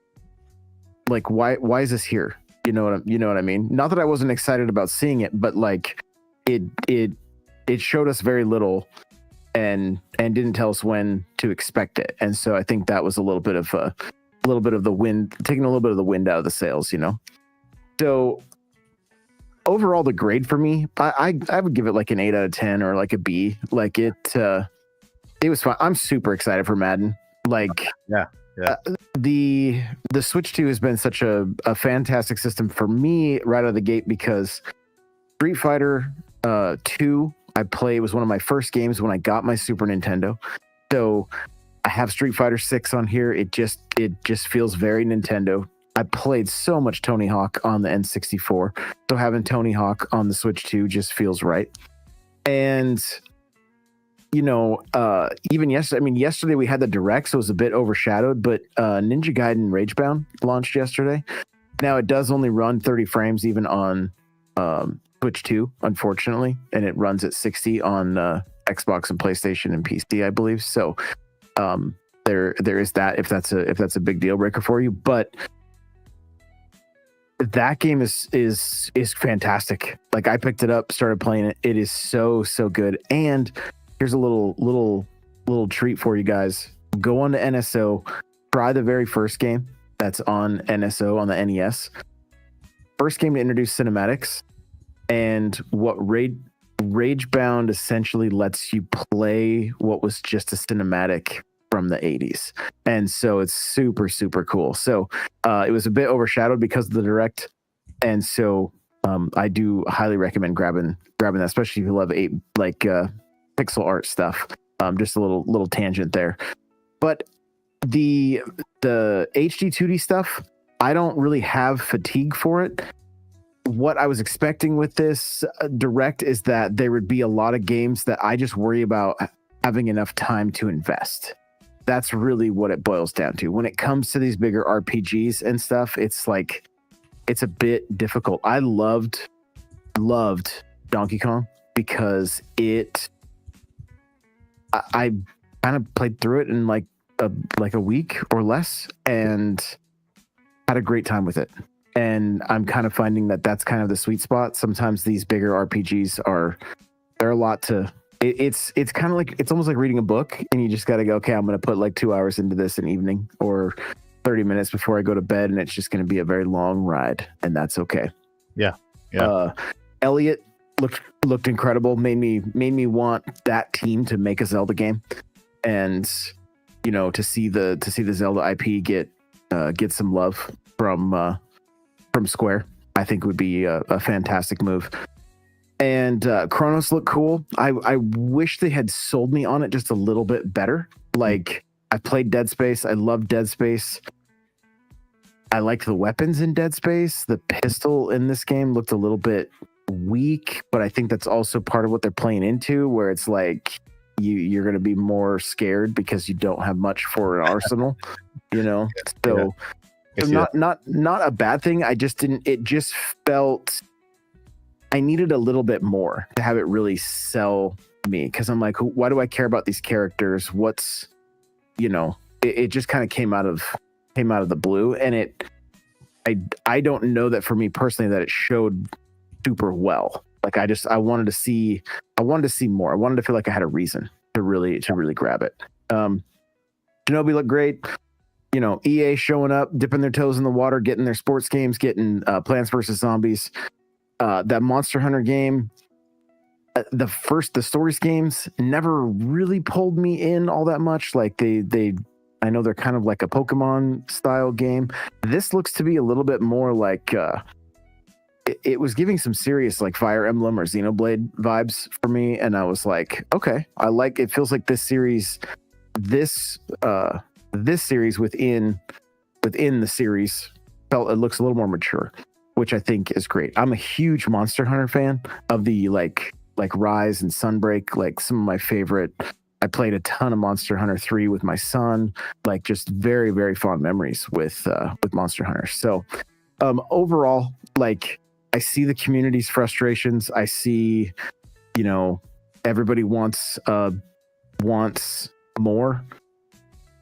why is this here? You know what I mean? Not that I wasn't excited about seeing it, but like it showed us very little and didn't tell us when to expect it. And so I think that was a little bit of the wind, taking a little bit of the wind out of the sails, you know? So overall, the grade for me, I would give it like an 8 out of 10 or like a B. Like it was fun. I'm super excited for Madden. Like, yeah. The Switch 2 has been such a fantastic system for me right out of the gate, because Street Fighter 2 it was one of my first games when I got my Super Nintendo. So I have Street Fighter 6 on here. It just feels very Nintendo. I played so much Tony Hawk on the N64, so having Tony Hawk on the Switch 2 just feels right. And you know, even yesterday we had the Direct, so it was a bit overshadowed, but Ninja Gaiden Ragebound launched yesterday. Now it does only run 30 frames even on Switch 2, unfortunately, and it runs at 60 on Xbox and PlayStation and PC, I believe. So there is that, if that's a big deal breaker for you. But that game is fantastic. Like, I picked it up, started playing it. It is so good. And here's a little treat for you guys. Go on to NSO, try the very first game that's on NSO on the NES. First game to introduce cinematics, and what Ragebound essentially lets you play what was just a cinematic from the 80s. And so it's super cool. So it was a bit overshadowed because of the Direct. And so I do highly recommend grabbing that, especially if you love pixel art stuff. Just a little tangent there. But the HD 2D stuff, I don't really have fatigue for it. What I was expecting with this Direct is that there would be a lot of games that I just worry about having enough time to invest. That's really what it boils down to. When it comes to these bigger RPGs and stuff, it's like, it's a bit difficult. I loved Donkey Kong because I kind of played through it in like a week or less and had a great time with it. And I'm kind of finding that that's kind of the sweet spot. Sometimes these bigger RPGs they're a lot to. It's kind of like, it's almost like reading a book, and you just got to go, okay, I'm going to put like 2 hours into this an evening or 30 minutes before I go to bed, and it's just going to be a very long ride, and that's okay. Yeah. Elliot looked incredible. Made me want that team to make a Zelda game, and you know, to see the Zelda IP get some love from Square, I think would be a fantastic move. And Chronos looked cool. I wish they had sold me on it just a little bit better. Like, I played Dead Space. I love Dead Space. I liked the weapons in Dead Space. The pistol in this game looked a little bit weak, but I think that's also part of what they're playing into, where it's like you're going to be more scared because you don't have much for an arsenal, you know? So, not a bad thing. I just didn't. It just felt. I needed a little bit more to have it really sell me, because I'm like, why do I care about these characters? What's, you know, it just kind of came out of the blue, and I don't know that for me personally that it showed super well. Like, I wanted to see more. I wanted to feel like I had a reason to really grab it. Shinobi looked great. You know, EA showing up, dipping their toes in the water, getting their sports games, getting Plants vs. Zombies. That Monster Hunter game, the Stories games never really pulled me in all that much. Like I know they're kind of like a Pokemon style game. This looks to be a little bit more like it was giving some serious like Fire Emblem or Xenoblade vibes for me, and I was like, okay, I like it. Feels like this series within the series it looks a little more mature, which I think is great. I'm a huge Monster Hunter fan of the like Rise and Sunbreak, like some of my favorite. I played a ton of Monster Hunter 3 with my son, like just very, very fond memories with Monster Hunter. So overall, like, I see the community's frustrations. I see, you know, everybody wants more.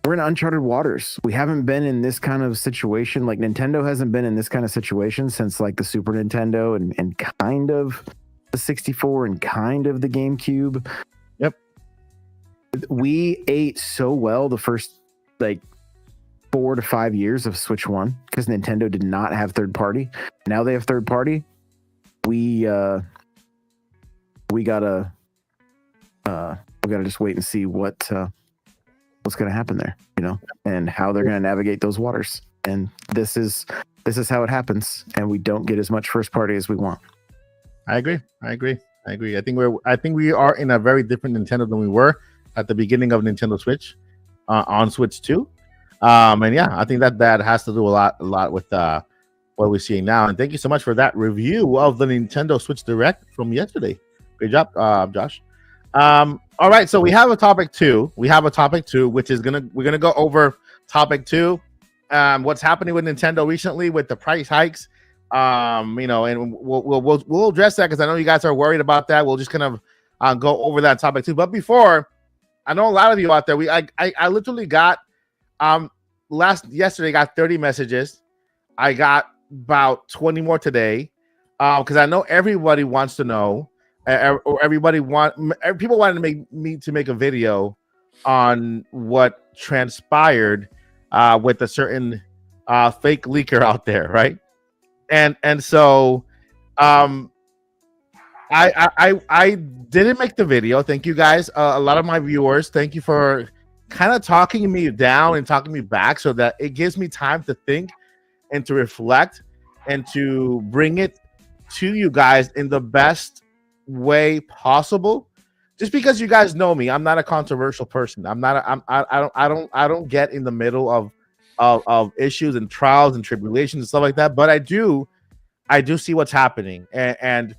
We're in uncharted waters. We haven't been in this kind of situation. Like Nintendo hasn't been in this kind of situation since like the Super Nintendo and kind of the 64 and kind of the GameCube. Yep. We ate so well the first like 4 to 5 years of Switch 1 because Nintendo did not have third party. Now they have third party. We gotta just wait and see what's going to happen there, you know, and how they're going to navigate those waters. And this is how it happens, and we don't get as much first party as we want. I agree. I think we are in a very different Nintendo than we were at the beginning of Nintendo Switch on Switch 2. And yeah, I think that has to do a lot with what we're seeing now. And thank you so much for that review of the Nintendo Switch Direct from yesterday. Great job, Josh. All right, so we have a topic 2. Which is we're gonna go over topic 2. What's happening with Nintendo recently with the price hikes. You know, and we'll address that because I know you guys are worried about that. We'll just kind of go over that topic 2. But before, I know a lot of you out there. I literally got yesterday got 30 messages. I got about 20 more today because I know everybody wants to know. Or people wanted to make a video on what transpired with a certain fake leaker out there, right? And so I didn't make the video. Thank you guys, a lot of my viewers. Thank you for kind of talking me down and talking me back, so that it gives me time to think and to reflect and to bring it to you guys in the best way possible. Just because you guys know me, I'm not a controversial person. I don't get in the middle of issues and trials and tribulations and stuff like that. But I do see what's happening, and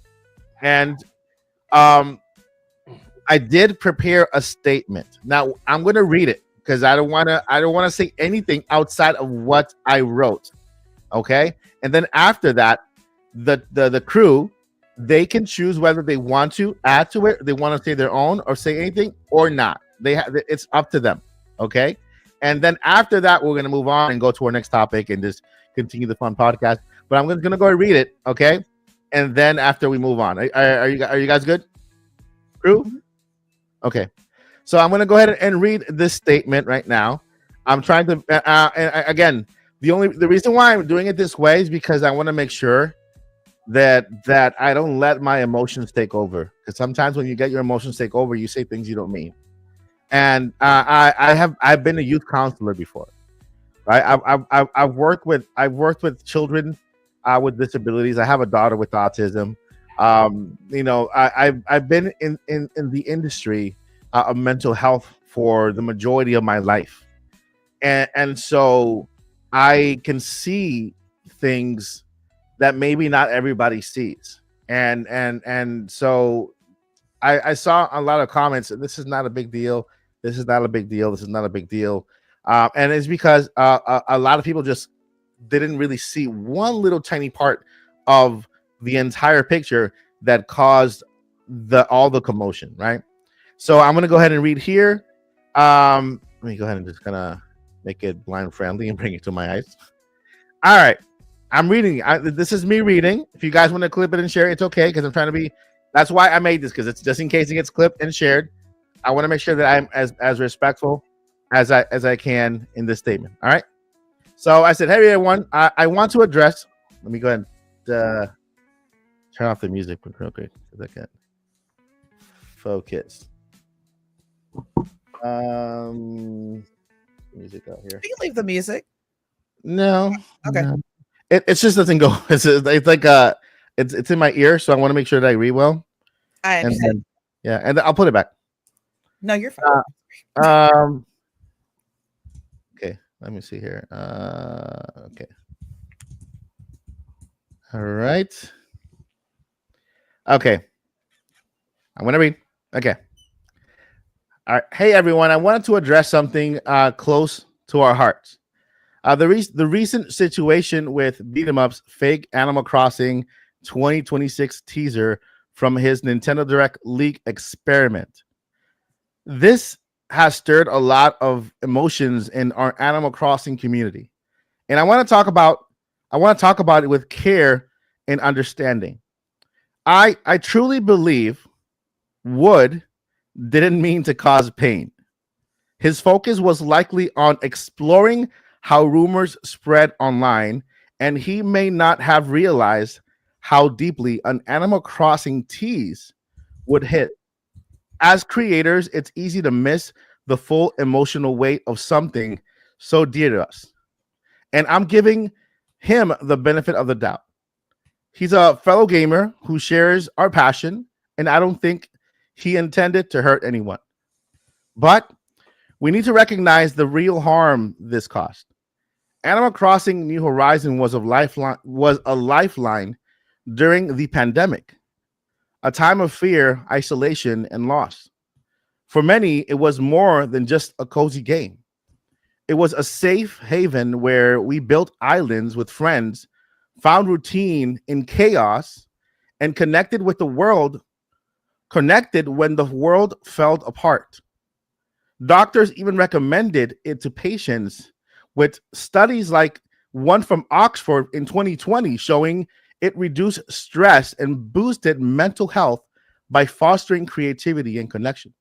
I did prepare a statement. Now I'm going to read it because I don't want to say anything outside of what I wrote. Okay, and then after that, the crew, they can choose whether they want to add to it, they want to say their own or say anything or not. It's up to them. Okay. And then after that, we're going to move on and go to our next topic and just continue the fun podcast. But I'm going to go and read it. Okay. And then after we move on, are you guys good? Crew? Okay. So I'm going to go ahead and read this statement right now. I'm trying to, and again, the reason why I'm doing it this way is because I want to make sure that I don't let my emotions take over, because sometimes when you get your emotions take over, you say things you don't mean. And I've been a youth counselor before, right? I've worked with children with disabilities. I have a daughter with autism. You know, I've been in the industry of mental health for the majority of my life, and so I can see things that maybe not everybody sees. And so I saw a lot of comments, this is not a big deal. This is not a big deal. This is not a big deal. And it's because a lot of people just didn't really see one little tiny part of the entire picture that caused all the commotion, right? So I'm going to go ahead and read here. Let me go ahead and just kind of make it blind friendly and bring it to my eyes. All right. I'm reading. This is me reading. If you guys want to clip it and share it, it's okay, because I'm trying to be. That's why I made this, because it's just in case it gets clipped and shared. I want to make sure that I'm as respectful as I can in this statement. All right. So I said, hey everyone, I want to address. Let me go ahead and turn off the music real quick because I can't focus. Music out here. You can leave the music. No. Okay. No. It just doesn't go. It's like it's in my ear, so I want to make sure that I read well. I understand. And then I'll put it back. No, you're fine. Okay, let me see here. Okay. All right. Okay. I'm gonna read. Okay. All right. Hey everyone, I wanted to address something close to our hearts. The recent situation with Beat 'em Up's fake Animal Crossing 2026 teaser from his Nintendo Direct League experiment. This has stirred a lot of emotions in our Animal Crossing community. And I want to talk about it with care and understanding. I truly believe Wood didn't mean to cause pain. His focus was likely on exploring how rumors spread online, and he may not have realized how deeply an Animal Crossing tease would hit. As creators, it's easy to miss the full emotional weight of something so dear to us. And I'm giving him the benefit of the doubt. He's a fellow gamer who shares our passion, and I don't think he intended to hurt anyone. But we need to recognize the real harm this caused. Animal Crossing New Horizon was a lifeline during the pandemic, a time of fear, isolation, and loss. For many, it was more than just a cozy game. It was a safe haven where we built islands with friends, found routine in chaos, and connected when the world fell apart. Doctors even recommended it to patients, with studies like one from Oxford in 2020 showing it reduced stress and boosted mental health by fostering creativity and connection.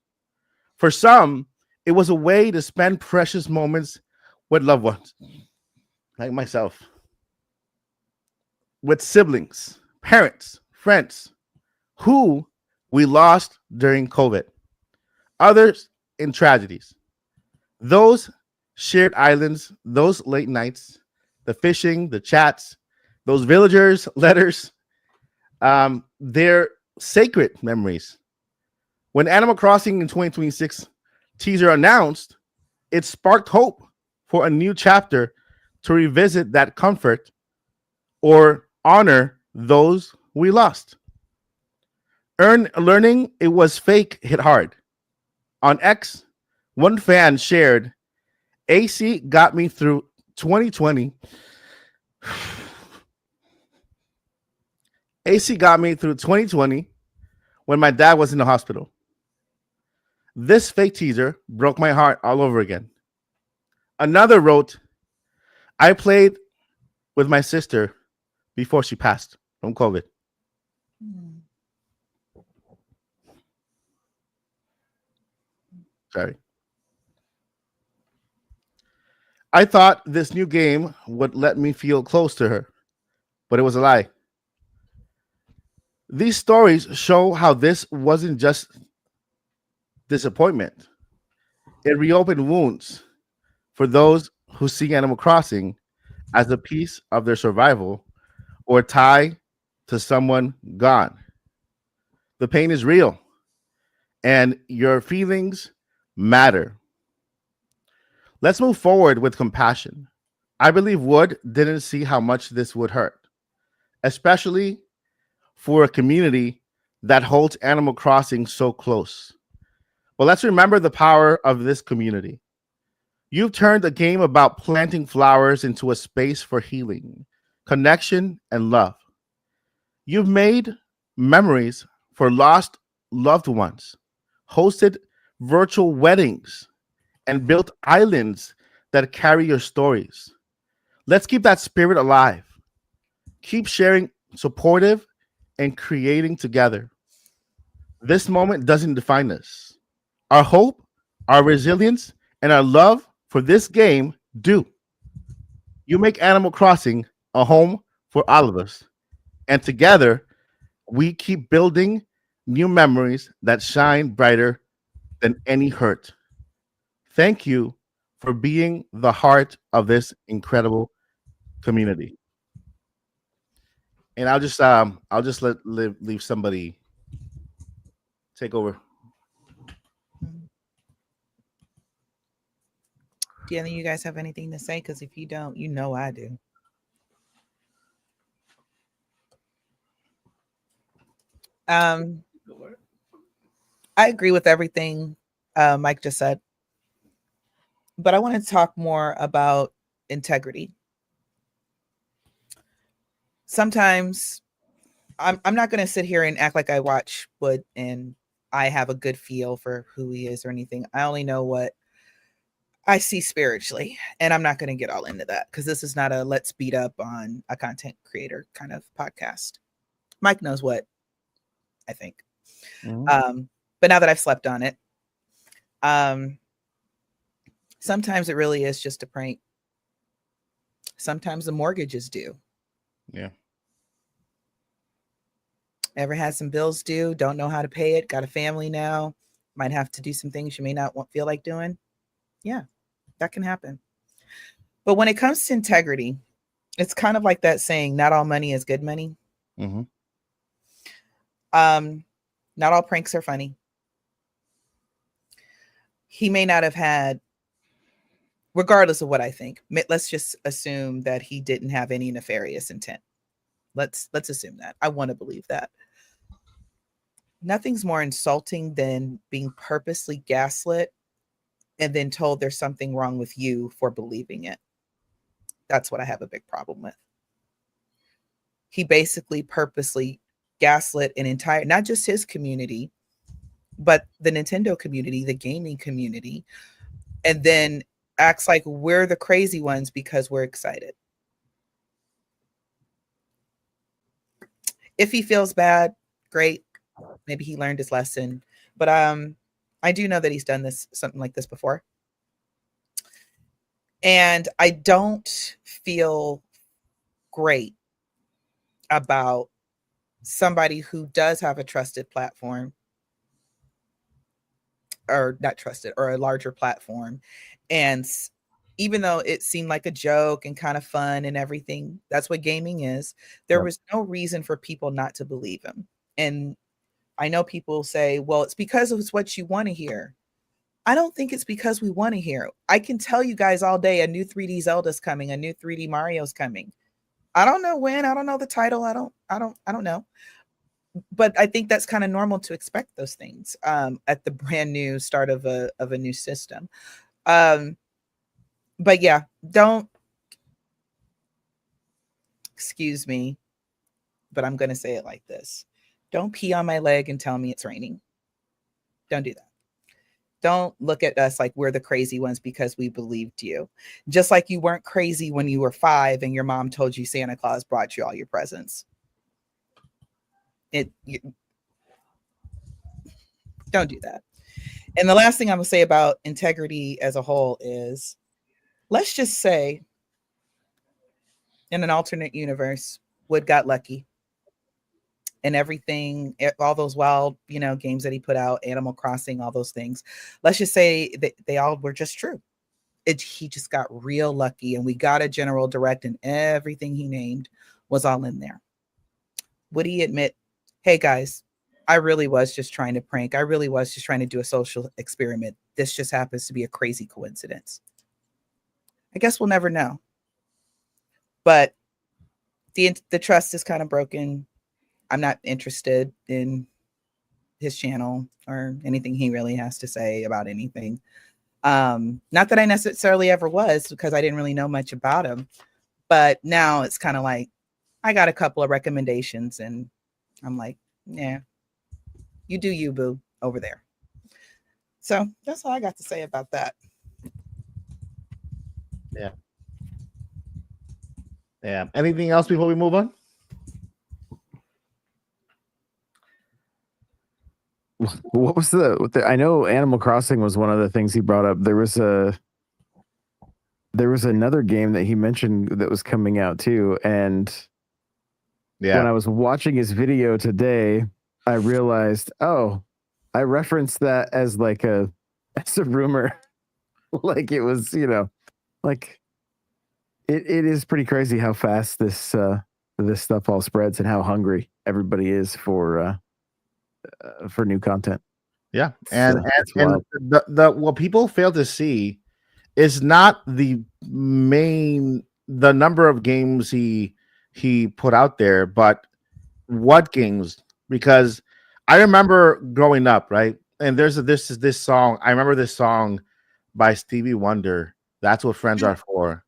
For some, it was a way to spend precious moments with loved ones, like myself, with siblings, parents, friends who we lost during COVID, others in tragedies. Those shared islands, those late nights, the fishing, the chats, those villagers' letters, they're sacred memories. When Animal Crossing in 2026 teaser announced, it sparked hope for a new chapter to revisit that comfort or honor those we lost. Learning it was fake hit hard. On X, one fan shared, AC got me through 2020. AC got me through 2020 when my dad was in the hospital. This fake teaser broke my heart all over again. Another wrote, I played with my sister before she passed from COVID. Sorry. I thought this new game would let me feel close to her, but it was a lie. These stories show how this wasn't just disappointment. It reopened wounds for those who see Animal Crossing as a piece of their survival or tie to someone gone. The pain is real, and your feelings matter. Let's move forward with compassion. I believe Wood didn't see how much this would hurt, especially for a community that holds Animal Crossing so close. But let's remember the power of this community. You've turned a game about planting flowers into a space for healing, connection, and love. You've made memories for lost loved ones, hosted virtual weddings, and built islands that carry your stories. Let's keep that spirit alive. Keep sharing, supportive, and creating together. This moment doesn't define us. Our hope, our resilience, and our love for this game do. You make Animal Crossing a home for all of us. And together, we keep building new memories that shine brighter than any hurt. Thank you for being the heart of this incredible community. And I'll just leave somebody take over. Do any of you guys have anything to say? Because if you don't, you know I do. I agree with everything Mike just said, but I want to talk more about integrity. Sometimes I'm not going to sit here and act like I watch Wood and I have a good feel for who he is or anything. I only know what I see spiritually, and I'm not going to get all into that because this is not a let's beat up on a content creator kind of podcast. Mike knows what I think. But now that I've slept on it, sometimes it really is just a prank. Sometimes the mortgage is due. Yeah. Ever had some bills due, don't know how to pay it, got a family now, might have to do some things you may not feel like doing. Yeah, that can happen. But when it comes to integrity, it's kind of like that saying, not all money is good money. Mm-hmm. Not all pranks are funny. He may not have had, regardless of what I think, let's just assume that he didn't have any nefarious intent. Let's assume that. I want to believe that. Nothing's more insulting than being purposely gaslit and then told there's something wrong with you for believing it. That's what I have a big problem with. He basically purposely gaslit an entire, not just his community, but the Nintendo community, the gaming community, and then acts like we're the crazy ones because we're excited. If he feels bad, great. Maybe he learned his lesson. But I do know that he's done something like this before. And I don't feel great about somebody who does have a trusted platform, or not trusted, or a larger platform. And even though it seemed like a joke and kind of fun and everything, that's what gaming is. There was no reason for people not to believe him. And I know people say, well, it's because it's what you want to hear. I don't think it's because we want to hear. I can tell you guys all day a new 3D Zelda's coming, a new 3D Mario's coming. I don't know when, I don't know the title. I don't know. But I think that's kind of normal to expect those things at the brand new start of a new system. But yeah, don't, excuse me, but I'm going to say it like this. Don't pee on my leg and tell me it's raining. Don't do that. Don't look at us like we're the crazy ones because we believed you. Just like you weren't crazy when you were 5 and your mom told you Santa Claus brought you all your presents. Don't do that. And the last thing I'm going to say about integrity as a whole is, let's just say in an alternate universe, Wood got lucky and everything, all those wild, games that he put out, Animal Crossing, all those things. Let's just say that they all were just true. He just got real lucky and we got a general direct and everything he named was all in there. Would he admit, hey guys, I really was just trying to prank. I really was just trying to do a social experiment. This just happens to be a crazy coincidence. I guess we'll never know. But the trust is kind of broken. I'm not interested in his channel or anything he really has to say about anything. Not that I necessarily ever was, because I didn't really know much about him. But now it's kind of like, I got a couple of recommendations and I'm like, yeah, you do you, boo, over there. So that's all I got to say about that. Yeah. Yeah. Anything else before we move on? What was I know Animal Crossing was one of the things he brought up. There was another game that he mentioned that was coming out too. And when I was watching his video today, I realized, I referenced that as like as a rumor. Like it was, like it is pretty crazy how fast this stuff all spreads and how hungry everybody is for new content. Yeah. And what people fail to see is not the number of games he put out there, but what games. Because I remember growing up, right? And there's this song. I remember this song by Stevie Wonder. That's what friends are for.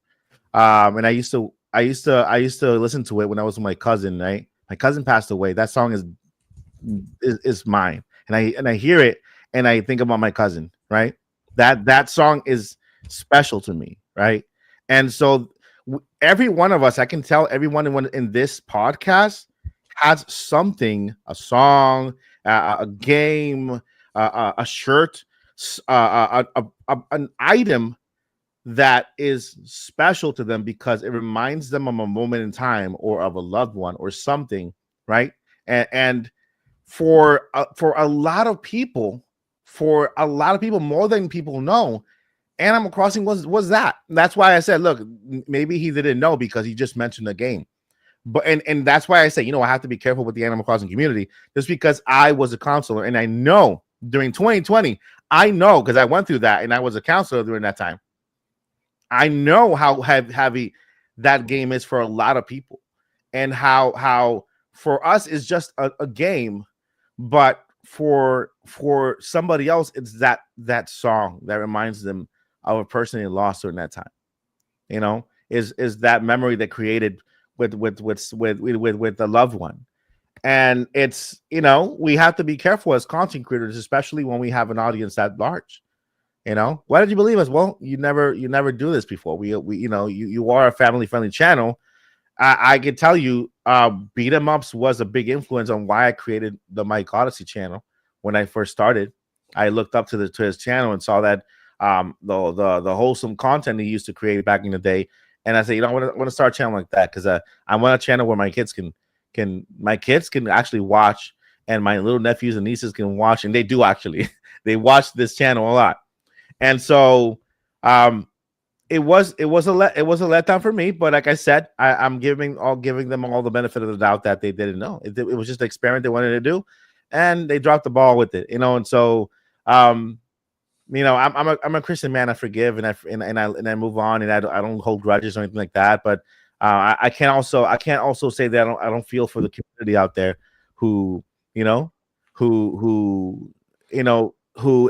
And I used to listen to it when I was with my cousin, right? My cousin passed away. That song is mine, and I hear it, and I think about my cousin. Right? That song is special to me. Right? And so every one of us, I can tell everyone in this podcast has something, a song, a game, a shirt, an item that is special to them because it reminds them of a moment in time or of a loved one or something, right? And for a lot of people, more than people know, Animal Crossing was that. That's why I said, look, maybe he didn't know because he just mentioned the game. But and that's why I say, I have to be careful with the Animal Crossing community, just because I was a counselor and I know during 2020, I know because I went through that and I was a counselor during that time. I know how heavy that game is for a lot of people, and how for us it's just a game, but for somebody else it's that song that reminds them of a person they lost during that time. Is that memory that created with the loved one. And it's, we have to be careful as content creators, especially when we have an audience that large. Why did you believe us? Well, you never do this before. We you are a family friendly channel. I can tell you, Beat 'em Ups was a big influence on why I created the Mike Odyssey channel. When I first started, I looked up to his channel and saw that the wholesome content he used to create back in the day. And I said, I want to start a channel like that because I want a channel where my kids can actually watch, and my little nephews and nieces can watch, and they do actually. They watch this channel a lot. And so it was a letdown for me, but like I said, I'm giving them all the benefit of the doubt that they didn't know. It was just an experiment they wanted to do, and they dropped the ball with it, and so I'm a Christian man. I forgive and I move on, and I don't hold grudges or anything like that. But I can't also say that I don't feel for the community out there who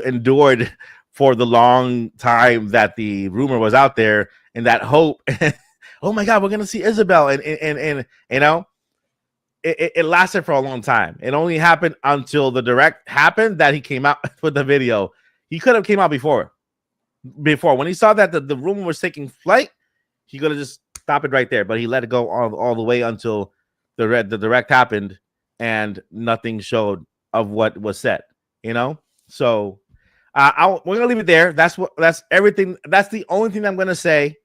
endured for the long time that the rumor was out there, and that hope. Oh my God, we're gonna see Isabel, and it lasted for a long time. It only happened until the direct happened that he came out with the video. He could have came out before when he saw that the rumor was taking flight. He could have just stopped it right there, but he let it go all the way until the direct happened and nothing showed of what was said. So we're gonna leave it there. That's everything. That's the only thing I'm gonna say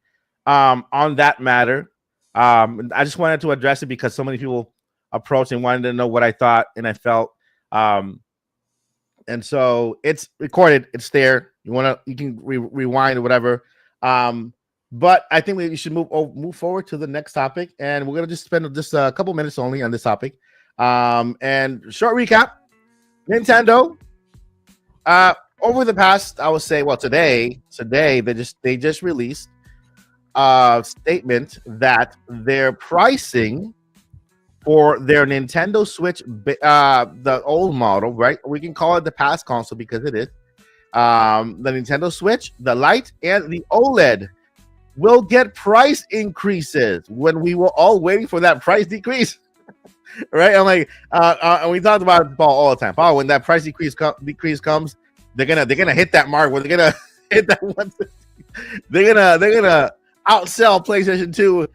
on that matter. I just wanted to address it because so many people approached and wanted to know what I thought and I felt. And so it's recorded. It's there. You can rewind or whatever. But I think we should move forward to the next topic, and we're gonna just spend just a couple minutes only on this topic. And short recap: Nintendo. Over the past, I would say, well, today they just released a statement that their pricing for their Nintendo Switch, the old model, right? We can call it the past console because it is. The Nintendo Switch, the Lite, and the OLED will get price increases when we were all waiting for that price decrease. Right? I'm like, and we talked about it, Paul, all the time. Paul, when that price decrease comes, they're gonna hit that mark where they're gonna hit that 150. They're gonna outsell PlayStation 2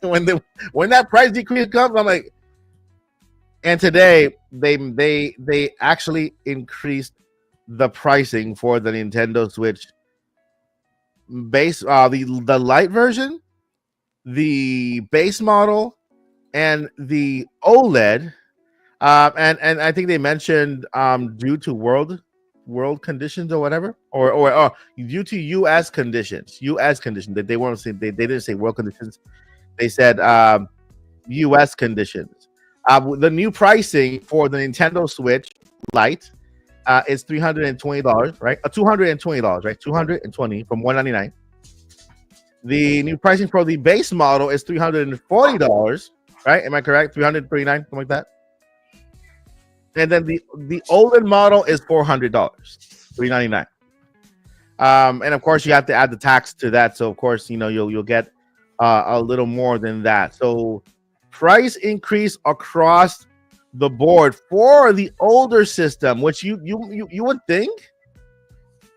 when that price decrease comes. I'm like, and today they actually increased the pricing for the Nintendo Switch base, the Lite version, the base model, and the OLED. And I think they mentioned due to world conditions or whatever, or due to U.S. conditions that they weren't saying. They didn't say world conditions. They said U.S. conditions. The new pricing for the Nintendo Switch Lite is $320, right? $220, right? $220 from $199. The new pricing for the base model is $340, right? Am I correct? $339, something like that. And then the OLED model is $400, $399. And of course you have to add the tax to that. So of course, you'll get a little more than that. So price increase across the board for the older system, which you would think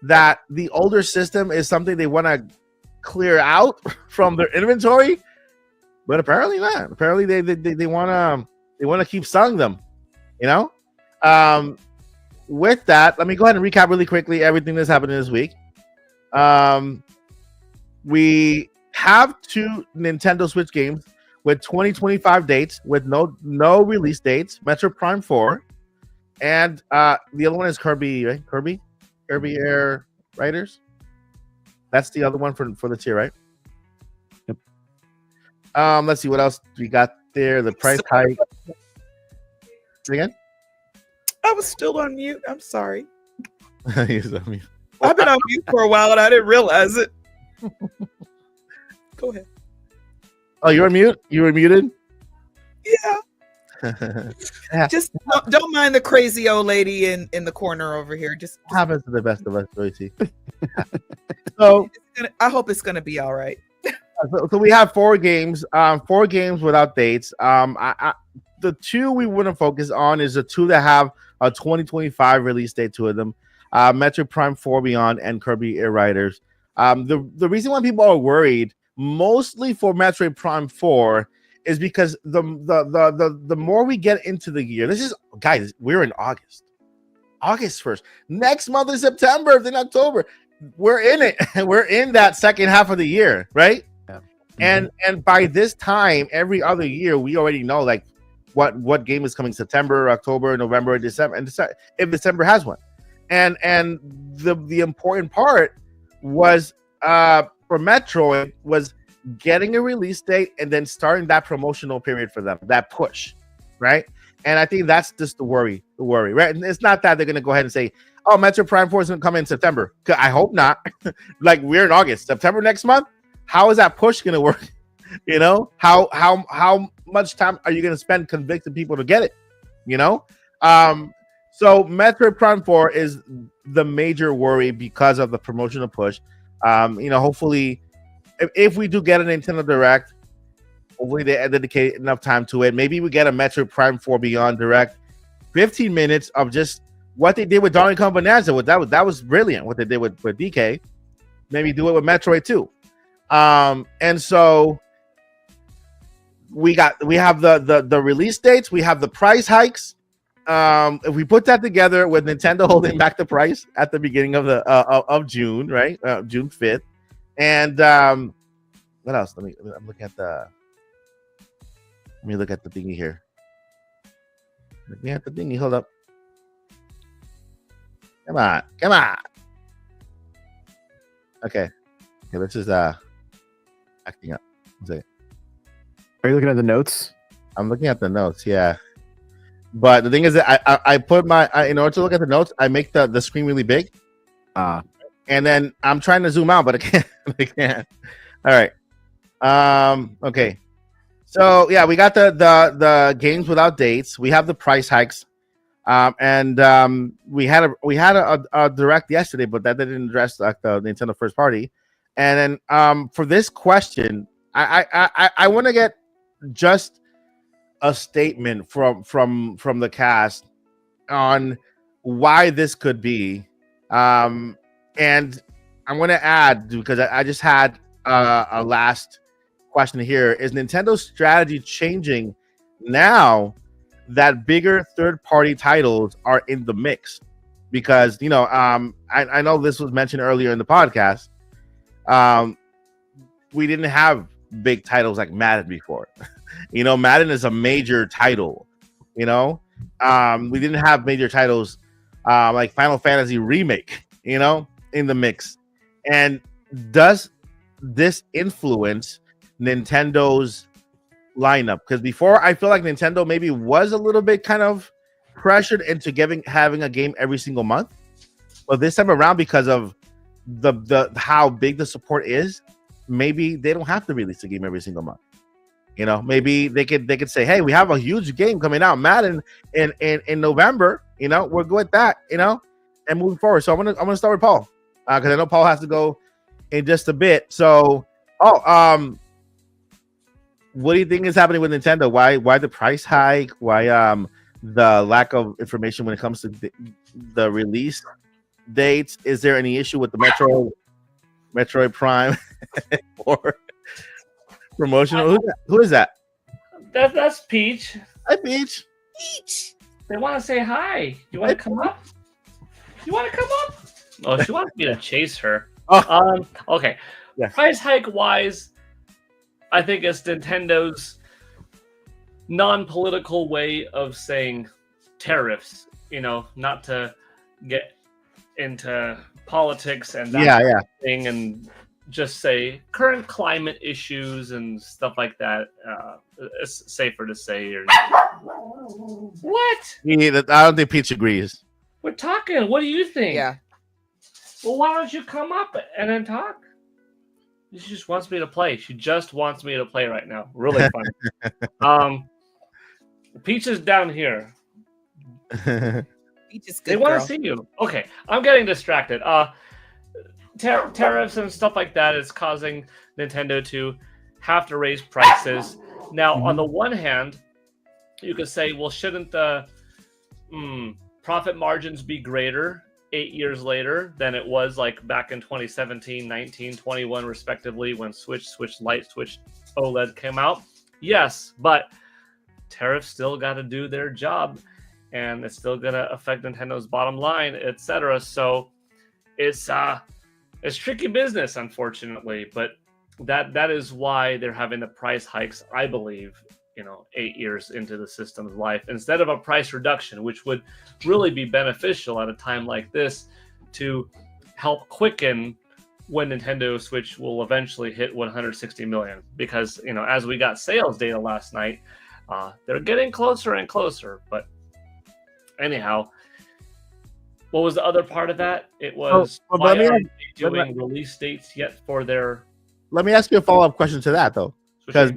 that the older system is something they want to clear out from their inventory, but apparently not. Apparently they want to keep selling them, you know. With that, let me go ahead and recap really quickly everything that's happening this week. We have 2 Nintendo Switch games with 2025 dates with no release dates. Metroid Prime 4, and the other one is Kirby, right? Kirby Air Riders. That's the other one for the tier, right? Yep. Let's see what else we got there. The price hike. Say again? I was still on mute. I'm sorry. He's on mute. I've been on mute for a while and I didn't realize it. Go ahead. Oh, you're on mute? You were muted? Yeah. Just don't mind the crazy old lady in the corner over here. Just happens to the best of us, Joycey. So I hope it's gonna be all right. So we have 4 games, 4 games without dates. The 2 we want to focus on is the 2 that have a 2025 release date, 2 of them, Metroid Prime 4 Beyond and Kirby Air Riders. The reason why people are worried, mostly for Metroid Prime 4, is because the more we get into the year, this is, guys, we're in August 1st. Next month is September, then October. We're in it. We're in that second half of the year, right? Yeah. And by this time, every other year, we already know like what game is coming September, October, November, December, and if December has one. And the important part was for Metroid was getting a release date and then starting that promotional period for them, that push, right? And I think that's just the worry, right? And it's not that they're going to go ahead and say, oh, Metroid Prime 4 is going to come in September. I hope not. Like, we're in August. September next month? How is that push going to work? You know? How much time are you going to spend convincing people to get it? You know? So Metroid Prime 4 is the major worry because of the promotional push. Hopefully, if we do get a Nintendo Direct, hopefully they dedicate enough time to it. Maybe we get a Metroid Prime 4 Beyond Direct. 15 minutes of just what they did with Donkey Kong Bonanza. That was brilliant, what they did with DK. Maybe do it with Metroid too. And so we have the release dates, we have the price hikes. If we put that together with Nintendo holding back the price at the beginning of of June, right? June 5th. And what else? Let me look at the thingy here. Let me at the thingy. Hold up. Come on. Okay, this is acting up. Are you looking at the notes? I'm looking at the notes, yeah. But the thing is that I put in order to look at the notes, I make the screen really big. And then I'm trying to zoom out, but I can't. All right. Okay. So yeah, we got the games without dates. We have the price hikes. And we had a direct yesterday, but that didn't address like the Nintendo first party. And then for this question, I want to get just a statement from the cast on why this could be. And I'm going to add, because I just had a last question here. Is Nintendo's strategy changing now that bigger third-party titles are in the mix? Because, I know this was mentioned earlier in the podcast. We didn't have big titles like Madden before. Madden is a major title. We didn't have major titles like Final Fantasy Remake, in the mix. And does this influence Nintendo's lineup? Because before, I feel like Nintendo maybe was a little bit kind of pressured into having a game every single month, but this time around, because of the how big the support is, maybe they don't have to release a game every single month. Maybe they could say, hey, we have a huge game coming out, Madden, in November. We're good with that. And moving forward. So I'm gonna start with Paul, because I know Paul has to go in just a bit. So what do you think is happening with Nintendo? Why the price hike? Why the lack of information when it comes to the release dates? Is there any issue with the Metroid Prime or promotional? Who is that? That's Peach. Hi, Peach. Peach. They want to say hi. You want to come up? You want to come up? Oh, she wants me to chase her. Oh. Okay. Yeah. Price hike wise, I think it's Nintendo's non-political way of saying tariffs. You know, not to get into politics and that thing, and just say current climate issues and stuff like that. It's safer to say. What? I don't think Peach agrees. We're talking. What do you think? Yeah. Well, why don't you come up and then talk? She just wants me to play. She just wants me to play right now. Really fun. Peach is down here. Peach is good. They want girl. to see you. Okay, I'm getting distracted. Tariffs and stuff like that is causing Nintendo to have to raise prices. Now, on the one hand, you could say, well, shouldn't the profit margins be greater 8 years later than it was like back in 2017, 19, 21, respectively, when Switch Lite, Switch OLED came out? Yes, but tariffs still got to do their job, and it's still going to affect Nintendo's bottom line, etc. So it's tricky business, unfortunately, but that is why they're having the price hikes, I believe, 8 years into the system's life, instead of a price reduction, which would really be beneficial at a time like this to help quicken when Nintendo Switch will eventually hit 160 million. Because, as we got sales data last night, they're getting closer and closer. But anyhow, what was the other part of that? It was why aren't they doing release dates yet for their... Let me ask you a follow-up question to that, though. Because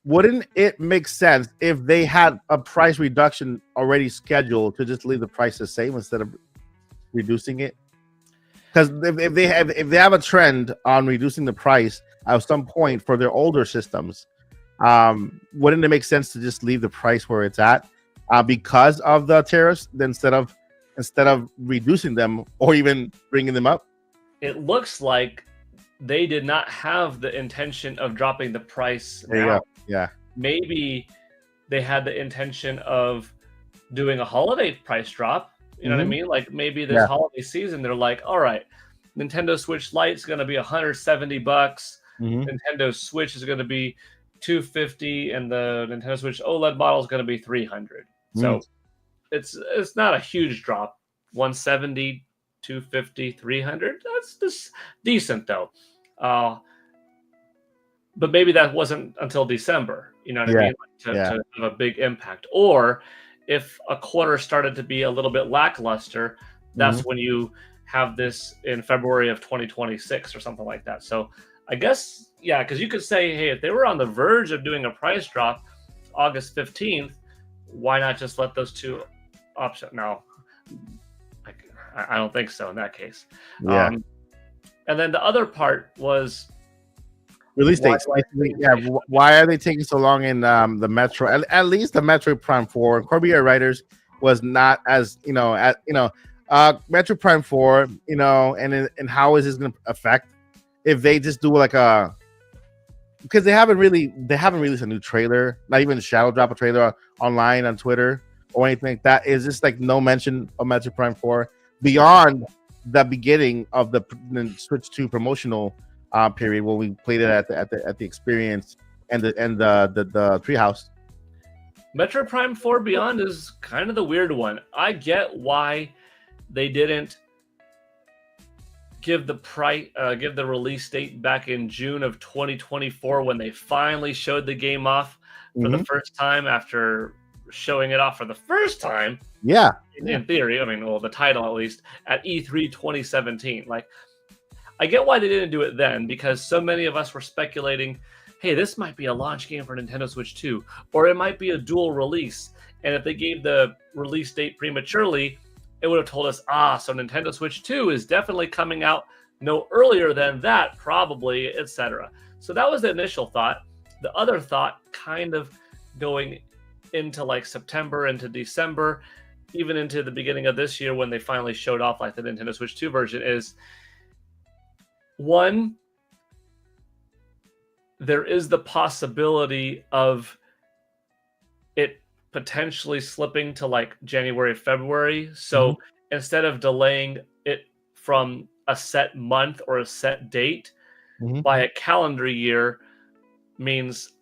wouldn't it make sense if they had a price reduction already scheduled to just leave the price the same instead of reducing it? Because if they have a trend on reducing the price at some point for their older systems, wouldn't it make sense to just leave the price where it's at because of the tariffs, instead of reducing them or even bringing them up? It looks like they did not have the intention of dropping the price. There you go. Yeah. Maybe they had the intention of doing a holiday price drop. You know what I mean? Like maybe this holiday season, they're like, all right, Nintendo Switch Lite is going to be $170. Nintendo Switch is going to be $250, and the Nintendo Switch OLED model is going to be $300. So it's not a huge drop. 170, 250, 300. That's just decent though. But maybe that wasn't until December, you know what I mean? To have a big impact. Or if a quarter started to be a little bit lackluster, that's when you have this in February of 2026 or something like that. So I guess, because you could say, hey, if they were on the verge of doing a price drop August 15th, why not just let those two options? No, I don't think so in that case. Yeah. And then the other part was release dates. Why are they taking so long in the Metro? At least the Metroid Prime 4. Corby Writers was not as Metroid Prime 4. And how is this going to affect if they just do like a? Because they haven't released a new trailer, not even a shadow drop a trailer online on Twitter or anything like that. Is just like no mention of Metroid Prime 4 beyond the beginning of the Switch 2 promotional period when we played it at the experience and the treehouse. Metroid Prime 4 Beyond is kind of the weird one. I get why they didn't give the release date back in June of 2024 when they finally showed the game off for the first time after showing it off for the first time. Yeah. In theory, the title at least at E3 2017. Like, I get why they didn't do it then, because so many of us were speculating, hey, this might be a launch game for Nintendo Switch 2, or it might be a dual release. And if they gave the release date prematurely, it would have told us, so Nintendo Switch 2 is definitely coming out no earlier than that, probably, etc. So that was the initial thought. the other thought, kind of going into like September, into December, even into the beginning of this year when they finally showed off like the Nintendo Switch 2 version, is one, there is the possibility of it potentially slipping to like January, February. So instead of delaying it from a set month or a set date by a calendar year, means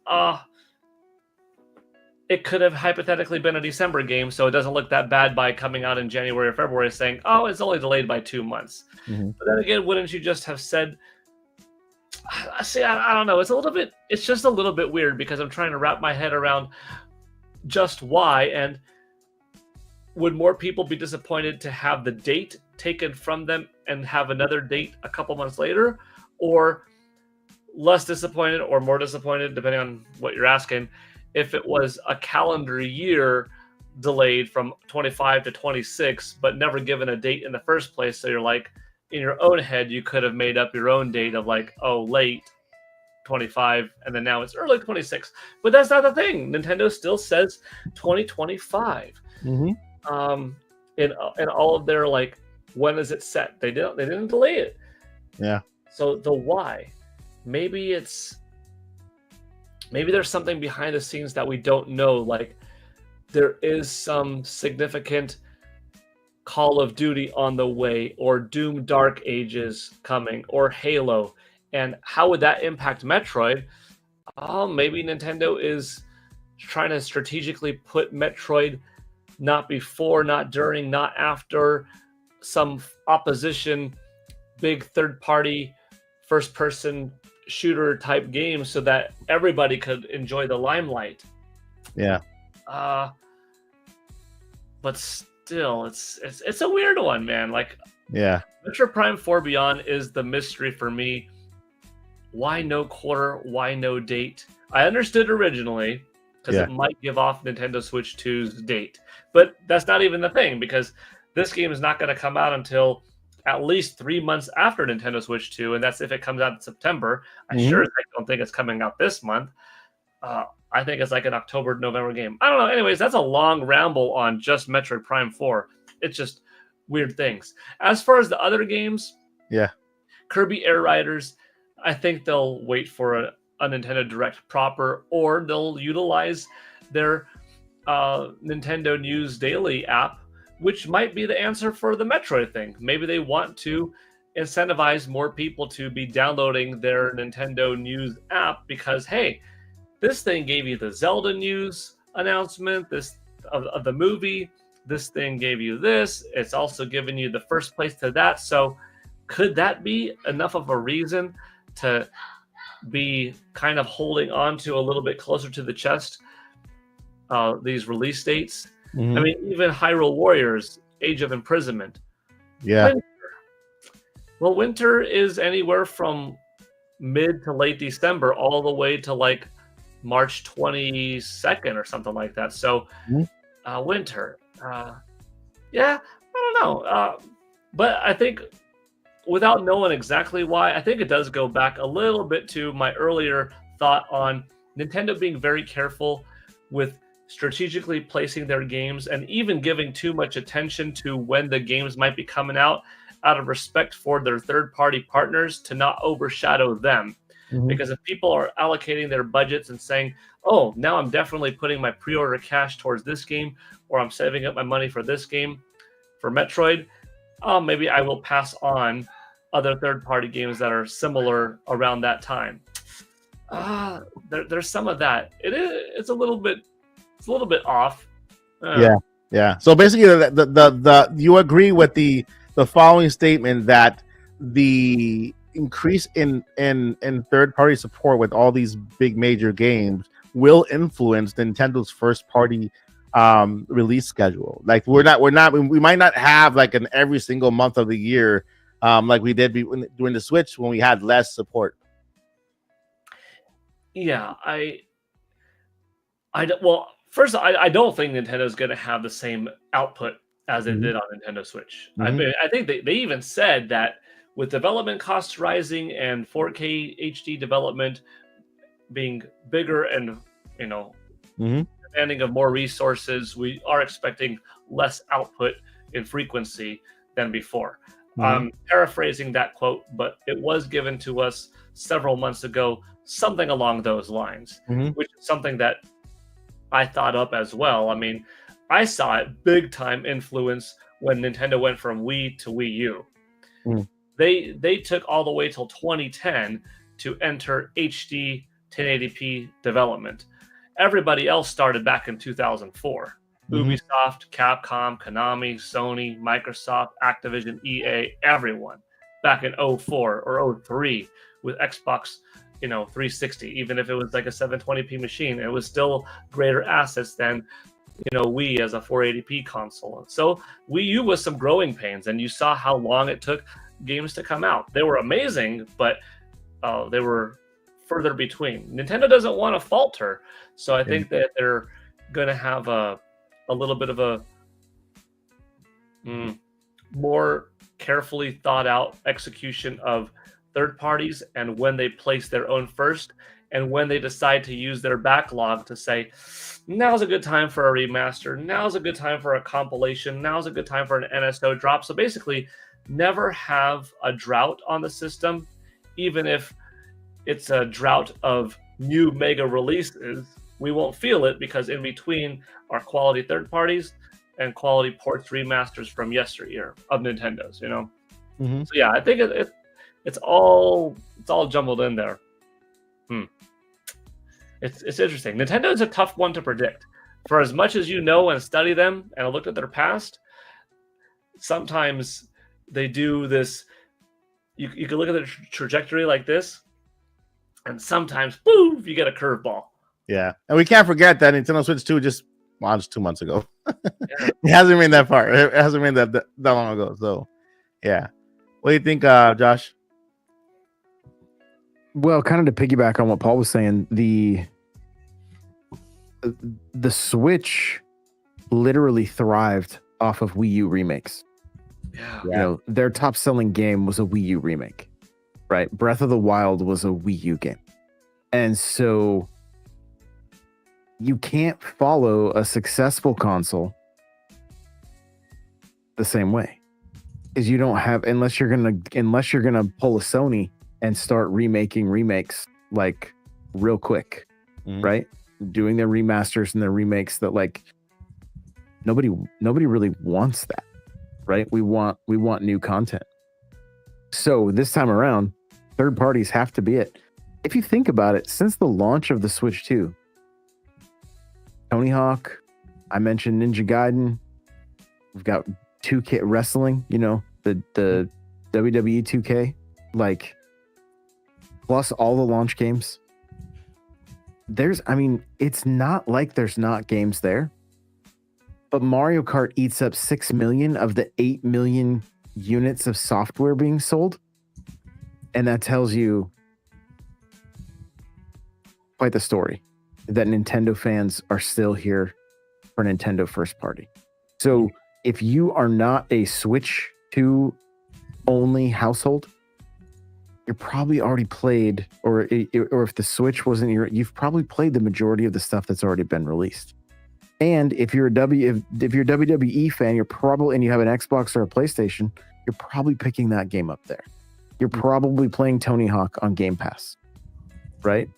it could have hypothetically been a December game, so it doesn't look that bad by coming out in January or February saying, oh, it's only delayed by 2 months. But then again, wouldn't you just have said, see, I don't know. It's just a little bit weird because I'm trying to wrap my head around just why. And would more people be disappointed to have the date taken from them and have another date a couple months later, or less disappointed or more disappointed, depending on what you're asking, if it was a calendar year delayed from 25 to 26, but never given a date in the first place? So you're like, in your own head, you could have made up your own date of like, oh, late 25, and then now it's early 26. But that's not the thing. Nintendo still says 2025. In all of their like, when is it set? They didn't delay it. Yeah. So the why, maybe there's something behind the scenes that we don't know. Like there is some significant Call of Duty on the way, or Doom Dark Ages coming, or Halo. And how would that impact Metroid? Maybe Nintendo is trying to strategically put Metroid not before, not during, not after some opposition, big third-party, first-person shooter type game so that everybody could enjoy the limelight. Yeah. But still, it's a weird one, man. Like, yeah, Metroid Prime 4 Beyond is the mystery for me. Why no quarter? Why no date? I understood originally because it might give off Nintendo Switch 2's date, but that's not even the thing, because this game is not going to come out until at least 3 months after Nintendo Switch 2, and that's if it comes out in September. I sure don't think it's coming out this month. I think it's like an October, November game. I don't know. Anyways, that's a long ramble on just Metroid Prime 4. It's just weird things. As far as the other games, Kirby Air Riders, I think they'll wait for a Nintendo Direct proper, or they'll utilize their Nintendo News Daily app, which might be the answer for the Metroid thing. Maybe they want to incentivize more people to be downloading their Nintendo News app because, hey, this thing gave you the Zelda news announcement, this of the movie. This thing gave you this. It's also giving you the first place to that. So could that be enough of a reason to be kind of holding on to a little bit closer to the chest these release dates? I mean, even Hyrule Warriors, Age of Imprisonment. Yeah. Winter is anywhere from mid to late December all the way to like March 22nd or something like that. So winter. I don't know. But I think without knowing exactly why, I think it does go back a little bit to my earlier thought on Nintendo being very careful with strategically placing their games and even giving too much attention to when the games might be coming out of respect for their third-party partners to not overshadow them. Because if people are allocating their budgets and saying, oh, now I'm definitely putting my pre-order cash towards this game, or I'm saving up my money for this game, for Metroid, maybe I will pass on other third-party games that are similar around that time. There's some of that. It's a little bit off. Yeah. So basically, the you agree with the following statement that the increase in third-party support with all these big major games will influence Nintendo's first-party release schedule. Like we might not have like an every single month of the year like we did during the Switch when we had less support. Yeah, first, I don't think Nintendo's going to have the same output as it did on Nintendo Switch. I think they even said that with development costs rising and 4K HD development being bigger and Mhm. demanding of more resources, we are expecting less output in frequency than before. I'm paraphrasing that quote, but it was given to us several months ago, something along those lines, Mhm. which is something that I thought up as well. I mean, I saw it big time influence when Nintendo went from Wii to Wii U. Mm. They took all the way till 2010 to enter HD 1080p development. Everybody else started back in 2004. Ubisoft, Capcom, Konami, Sony, Microsoft, Activision, EA, everyone back in 04 or 03 with Xbox, 360. Even if it was like a 720p machine, it was still greater assets than Wii as a 480p console. So Wii U was some growing pains, and you saw how long it took games to come out. They were amazing, but they were further between. Nintendo doesn't want to falter, so I think that they're going to have a little bit of a more carefully thought out execution of third parties, and when they place their own first, and when they decide to use their backlog to say, now's a good time for a remaster, now's a good time for a compilation, now's a good time for an NSO drop. So basically, never have a drought on the system, even if it's a drought of new mega releases. We won't feel it because in between are quality third parties and quality ports, remasters from yesteryear of Nintendo's. So yeah, I think it's all jumbled in there. It's interesting. Nintendo is a tough one to predict. For as much as you know and study them and looked at their past, sometimes they do this. You can look at the trajectory like this, and sometimes, boom, you get a curveball. Yeah, and we can't forget that Nintendo Switch 2 just 2 months ago. It hasn't been that far. It hasn't been that long ago. So, yeah. What do you think, Josh? Well, kind of to piggyback on what Paul was saying, the Switch literally thrived off of Wii U remakes. Yeah. Their top selling game was a Wii U remake, right? Breath of the Wild was a Wii U game. And so you can't follow a successful console the same way, because you don't have, unless you're gonna pull a Sony and start remaking remakes like real quick, right? Doing their remasters and their remakes that like nobody really wants that, right? We want new content. So this time around, third parties have to be it. If you think about it, since the launch of the Switch 2, Tony Hawk, I mentioned Ninja Gaiden, we've got 2K wrestling, the WWE 2K, like, plus all the launch games. It's not like there's not games there, but Mario Kart eats up 6 million of the 8 million units of software being sold. And that tells you quite the story that Nintendo fans are still here for Nintendo first party. So if you are not a Switch 2 only household, you're probably already played, or if the Switch wasn't you've probably played the majority of the stuff that's already been released. And if you're a WWE fan, you're probably, and you have an Xbox or a PlayStation, you're probably picking that game up there. You're probably playing Tony Hawk on Game Pass, right?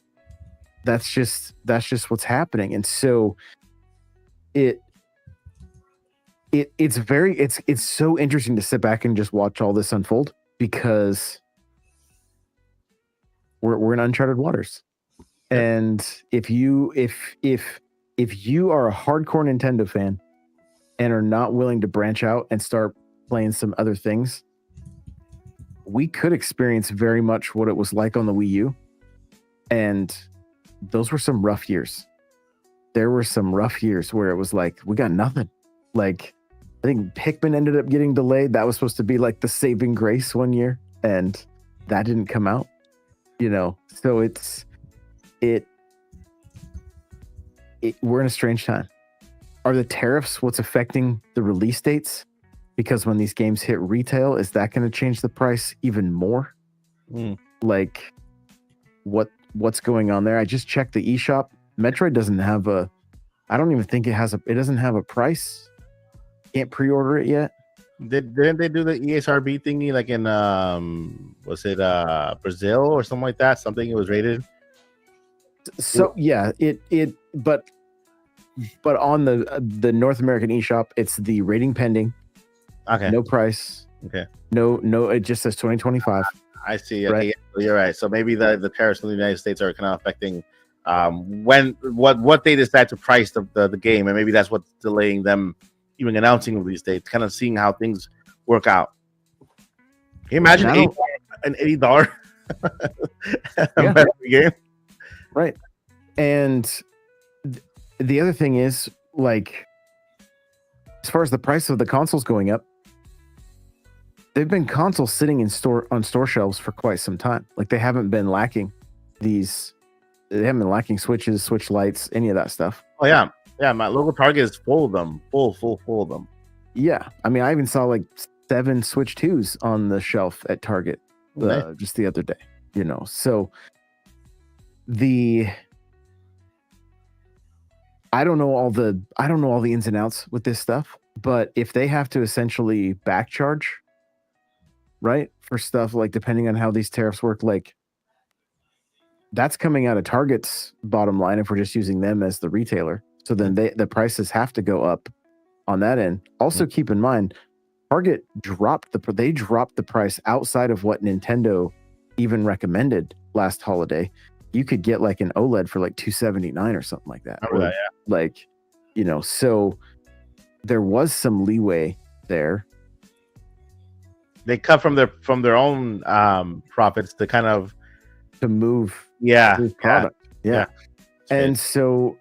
That's just what's happening. And so it's so interesting to sit back and just watch all this unfold, because we're in uncharted waters. And if you are a hardcore Nintendo fan and are not willing to branch out and start playing some other things, we could experience very much what it was like on the Wii U. And those were some rough years. There were some rough years where it was like, we got nothing. Like, I think Pikmin ended up getting delayed. That was supposed to be like the saving grace one year, and that didn't come out. So we're in a strange time. Are the tariffs what's affecting the release dates? Because when these games hit retail, is that going to change the price even more? Like, what what's going on there. I just checked the eShop. Metroid doesn't have a. I don't even think it has a. It doesn't have a price. Can't pre-order it yet. Didn't they do the ESRB thingy like in was it Brazil or something like that? Something it was rated. So yeah, but on the North American eShop, it's the rating pending. Okay. No price. Okay. No. It just says 2025. I see. Okay, Right. yeah, you're right. So maybe the tariffs in the United States are kind of affecting when what they decide to price the game, and maybe that's what's delaying them even announcing release dates. Kind of seeing how things work out. Can you imagine an $80 Yeah. game? Right. And the other thing is, like, as far as the price of the consoles going up, they've been consoles sitting on store shelves for quite some time. Like, they haven't been lacking Switches, Switch Lights, any of that stuff. Oh yeah. Yeah, my local Target is full of them. Full of them. Yeah. I mean, I even saw like 7 Switch 2s on the shelf at Target Nice. just the other day, So I don't know all the ins and outs with this stuff, but if they have to essentially back charge, right, for stuff like, depending on how these tariffs work, like, that's coming out of Target's bottom line if we're just using them as the retailer. So then the prices have to go up on that end. Also, keep in mind, Target dropped the price outside of what Nintendo even recommended last holiday. You could get like an OLED for like $279 or something like that. Like, so there was some leeway there. They cut from their own profits to kind of move product. Yeah. And so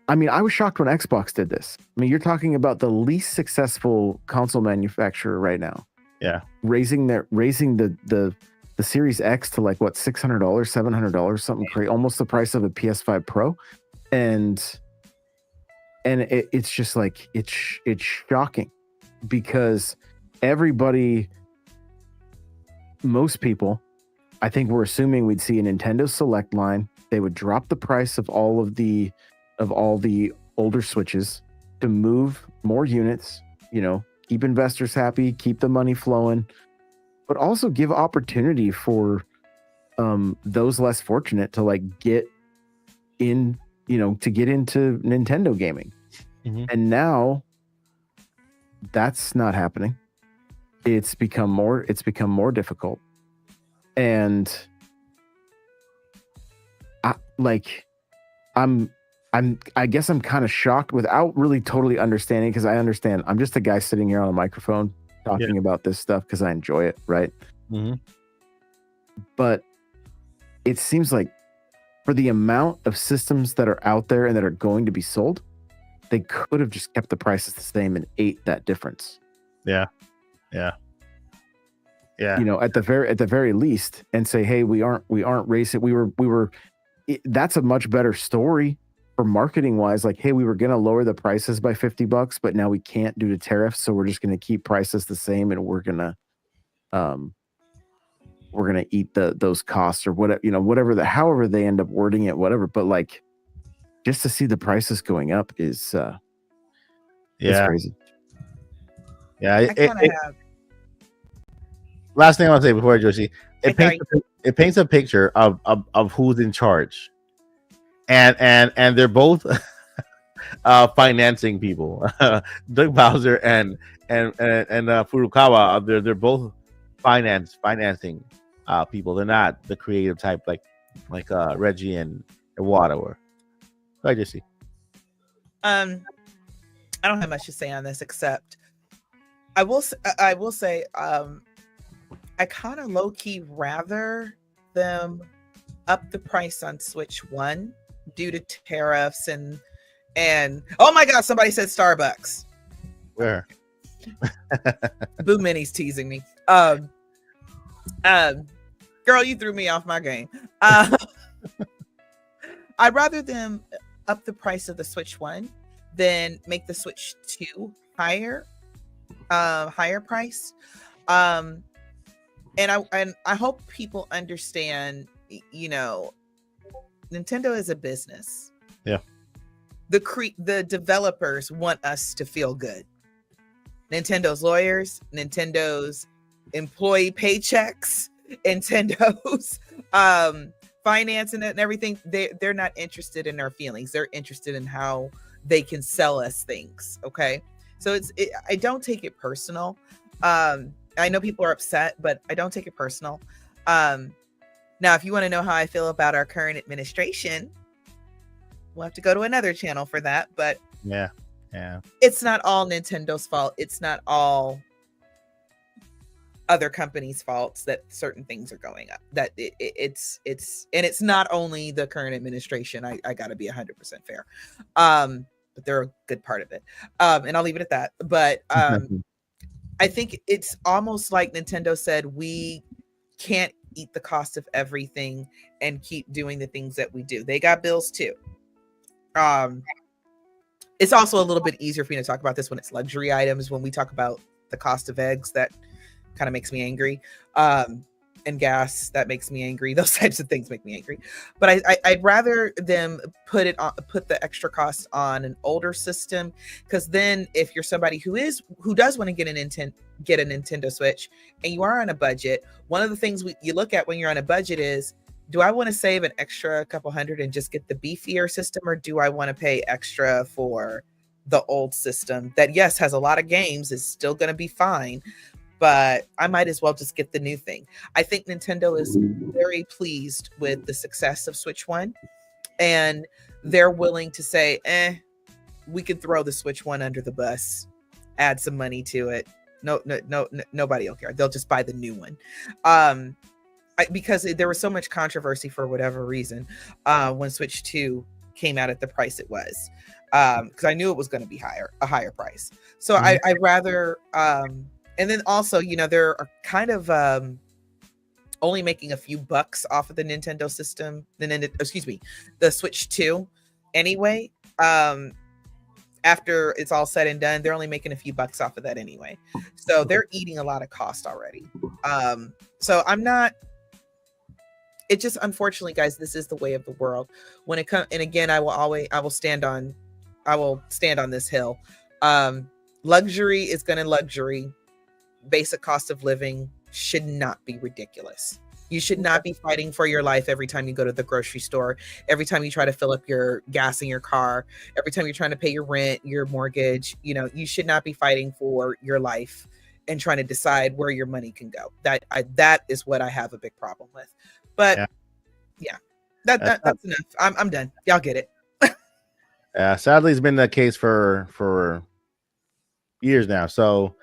I was shocked when Xbox did this. I mean, you're talking about the least successful console manufacturer right now. Yeah. Raising the Series X to like what, $600, $700, something crazy, almost the price of a PS5 Pro. And it's just like, it's shocking because most people, I think, were assuming we'd see a Nintendo Select line. They would drop the price of all the older Switches to move more units, keep investors happy, keep the money flowing, but also give opportunity for those less fortunate to like get into Nintendo gaming. Mm-hmm. And now that's not happening. It's become more difficult. And I guess I'm kind of shocked without really totally understanding, because I understand I'm just a guy sitting here on a microphone talking about this stuff because I enjoy it, right? Mm-hmm. But it seems like for the amount of systems that are out there and that are going to be sold, they could have just kept the prices the same and ate that difference. Yeah. At the very least, and say, hey, we aren't racing. We were. That's a much better story for marketing wise. Like, hey, we were gonna lower the prices by $50, but now we can't due to tariffs, so we're just gonna keep prices the same, and we're gonna eat those costs or whatever, however they end up wording it, whatever. But like, just to see the prices going up is it's crazy. Yeah, I kind of have. Last thing I want to say before Josie, it paints a picture of who's in charge, and they're both financing people. Doug Bowser and Furukawa, they're both financing people. They're not the creative type like Reggie and Iwata were. Go ahead, Josie. I don't have much to say on this except I will say I kind of low-key rather them up the price on Switch 1 due to tariffs and oh my god, somebody said Starbucks. Where? Boo Minnie's teasing me. Girl, you threw me off my game. I'd rather them up the price of the Switch 1 than make the Switch 2 higher price. I hope people understand, you know, Nintendo is a business. Yeah. The developers want us to feel good. Nintendo's lawyers, Nintendo's employee paychecks, Nintendo's finance and everything, they're not interested in our feelings. They're interested in how they can sell us things. Okay. So I don't take it personal. I know people are upset, but I don't take it personal. Now, if you want to know how I feel about our current administration, we'll have to go to another channel for that. But yeah, it's not all Nintendo's fault. It's not all other companies' faults that certain things are going up. That it's not only the current administration. I got to be 100% fair, but they're a good part of it. And I'll leave it at that. But I think it's almost like Nintendo said, we can't eat the cost of everything and keep doing the things that we do. They got bills too. It's also a little bit easier for me to talk about this when it's luxury items. When we talk about the cost of eggs, that kind of makes me angry. And gas, that makes me angry. Those types of things make me angry. But I'd rather them put the extra cost on an older system, because then if you're somebody who does want to get a Nintendo Switch and you are on a budget, one of the things you look at when you're on a budget is, do I want to save an extra couple hundred and just get the beefier system, or do I want to pay extra for the old system that, yes, has a lot of games, is still going to be fine, but I might as well just get the new thing. I think Nintendo is very pleased with the success of Switch 1, and they're willing to say, we can throw the Switch 1 under the bus, add some money to it. No, nobody will care. They'll just buy the new one. Because there was so much controversy for whatever reason when Switch 2 came out at the price it was, because I knew it was going to be a higher price. So I'd rather... and then also, you know, they're kind of only making a few bucks off of the Nintendo system, the Switch 2 anyway. After it's all said and done, they're only making a few bucks off of that anyway. So they're eating a lot of cost already. So I'm not... It just, unfortunately, guys, this is the way of the world. When it comes, and again, I will stand on this hill. Luxury is going to luxury. Basic cost of living should not be ridiculous. You should not be fighting for your life every time you go to the grocery store, every time you try to fill up your gas in your car, every time you're trying to pay your rent, your mortgage. You know, you should not be fighting for your life and trying to decide where your money can go. That is what I have a big problem with. But yeah, that's enough. I'm done. Y'all get it. Sadly, it's been the case for years now. So,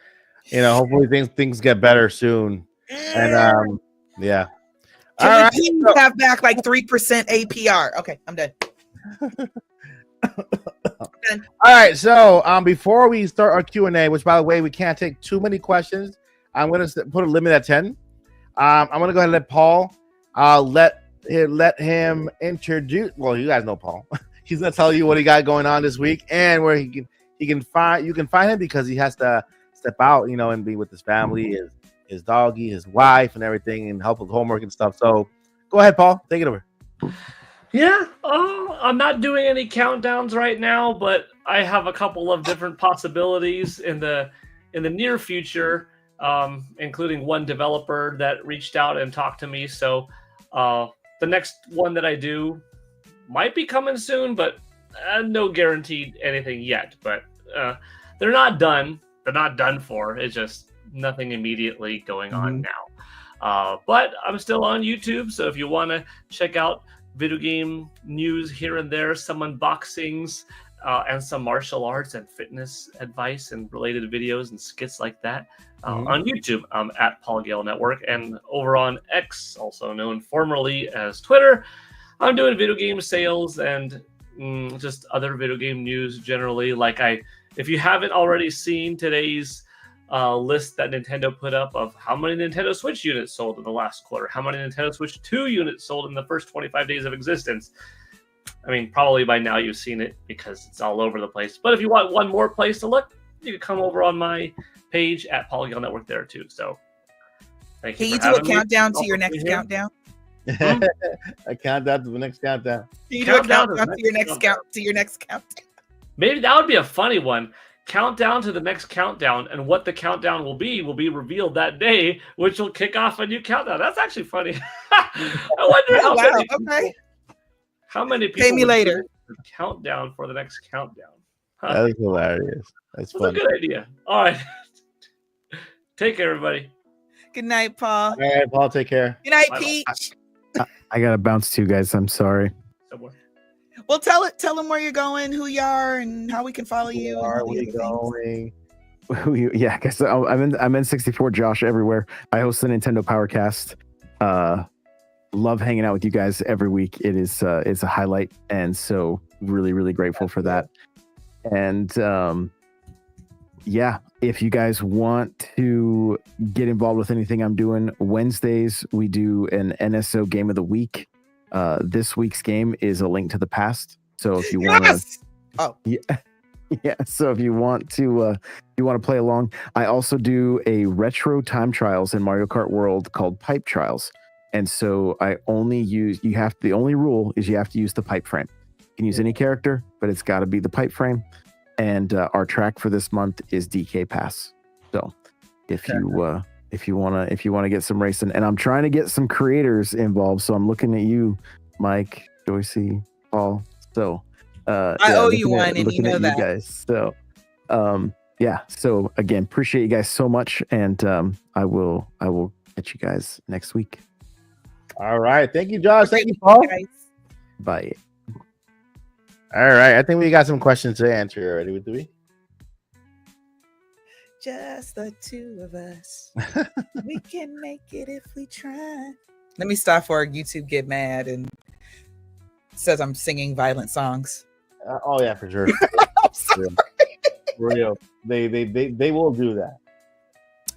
you know, hopefully things get better soon. And yeah. Can we please have back like 3% APR? Okay, I'm done. All right. So before we start our Q&A, which by the way, we can't take too many questions, I'm going to put a limit at 10. I'm going to go ahead and let Paul let him introduce. Well, you guys know Paul. He's going to tell you what he got going on this week and where you can find him, because he has to step out, you know, and be with his family, his doggy, his wife, and everything, and help with homework and stuff. So go ahead, Paul, take it over. Yeah, I'm not doing any countdowns right now, but I have a couple of different possibilities in the near future, including one developer that reached out and talked to me. So the next one that I do might be coming soon, but no guaranteed anything yet. But they're not done. They're not done for. It's just nothing immediately going on now. But I'm still on YouTube, so if you want to check out video game news here and there, some unboxings, and some martial arts and fitness advice and related videos and skits like that, on YouTube, at Paul Gale Network, and over on X, also known formerly as Twitter, I'm doing video game sales and just other video game news generally. If you haven't already seen today's list that Nintendo put up of how many Nintendo Switch units sold in the last quarter, how many Nintendo Switch 2 units sold in the first 25 days of existence. I mean, probably by now you've seen it because it's all over the place. But if you want one more place to look, you can come over on my page at Polygon Network there too. So Thank Can you you for do a having me. countdown to Welcome your next here. countdown? A countdown to the next countdown. Can you do a Countdown to the countdown to your next next count to your next countdown? Maybe that would be a funny one. Countdown to the next countdown, and what the countdown will be revealed that day, which will kick off a new countdown. That's actually funny. I wonder Oh, wow. Okay. how many people Pay me would do later. the countdown for the next countdown. That is hilarious. That's That's a funny. good idea. All right. Take care, everybody. Good night, Paul. All right, Paul, take care. Good night, Bye-bye. Peach. I gotta bounce too, guys. I'm sorry. Somewhere. Well, tell them where you're going, who you are, and how we can follow you. and Where all are the we other things. going? Yeah, I guess I'm in N64 Josh everywhere. I host the Nintendo Powercast. Love hanging out with you guys every week. It's a highlight, and so really grateful for that. And yeah, if you guys want to get involved with anything I'm doing, Wednesdays we do an NSO Game of the Week. This week's game is A Link to the Past. So if you want to, Yes! Oh, yeah. So if you want to play along, I also do a retro time trials in Mario Kart World called Pipe Trials. And so I only use the only rule is you have to use the pipe frame. You can use any character, but it's got to be the pipe frame. And our track for this month is DK Pass. So if you want to get some racing, and I'm trying to get some creators involved, so I'm looking at you, Mike, Joycey, Paul. So I owe you one, and you looking know at that. guys. So yeah. So again, appreciate you guys so much, and I will catch you guys next week. All right. Thank you, Josh. Thank you, Paul. Guys. Bye. All right. I think we got some questions to answer already. Do we? Just the two of us. We can make it if we try. Let me stop for YouTube get mad and says I'm singing violent songs. Oh yeah, for sure. I'm sorry. For real. They will do that.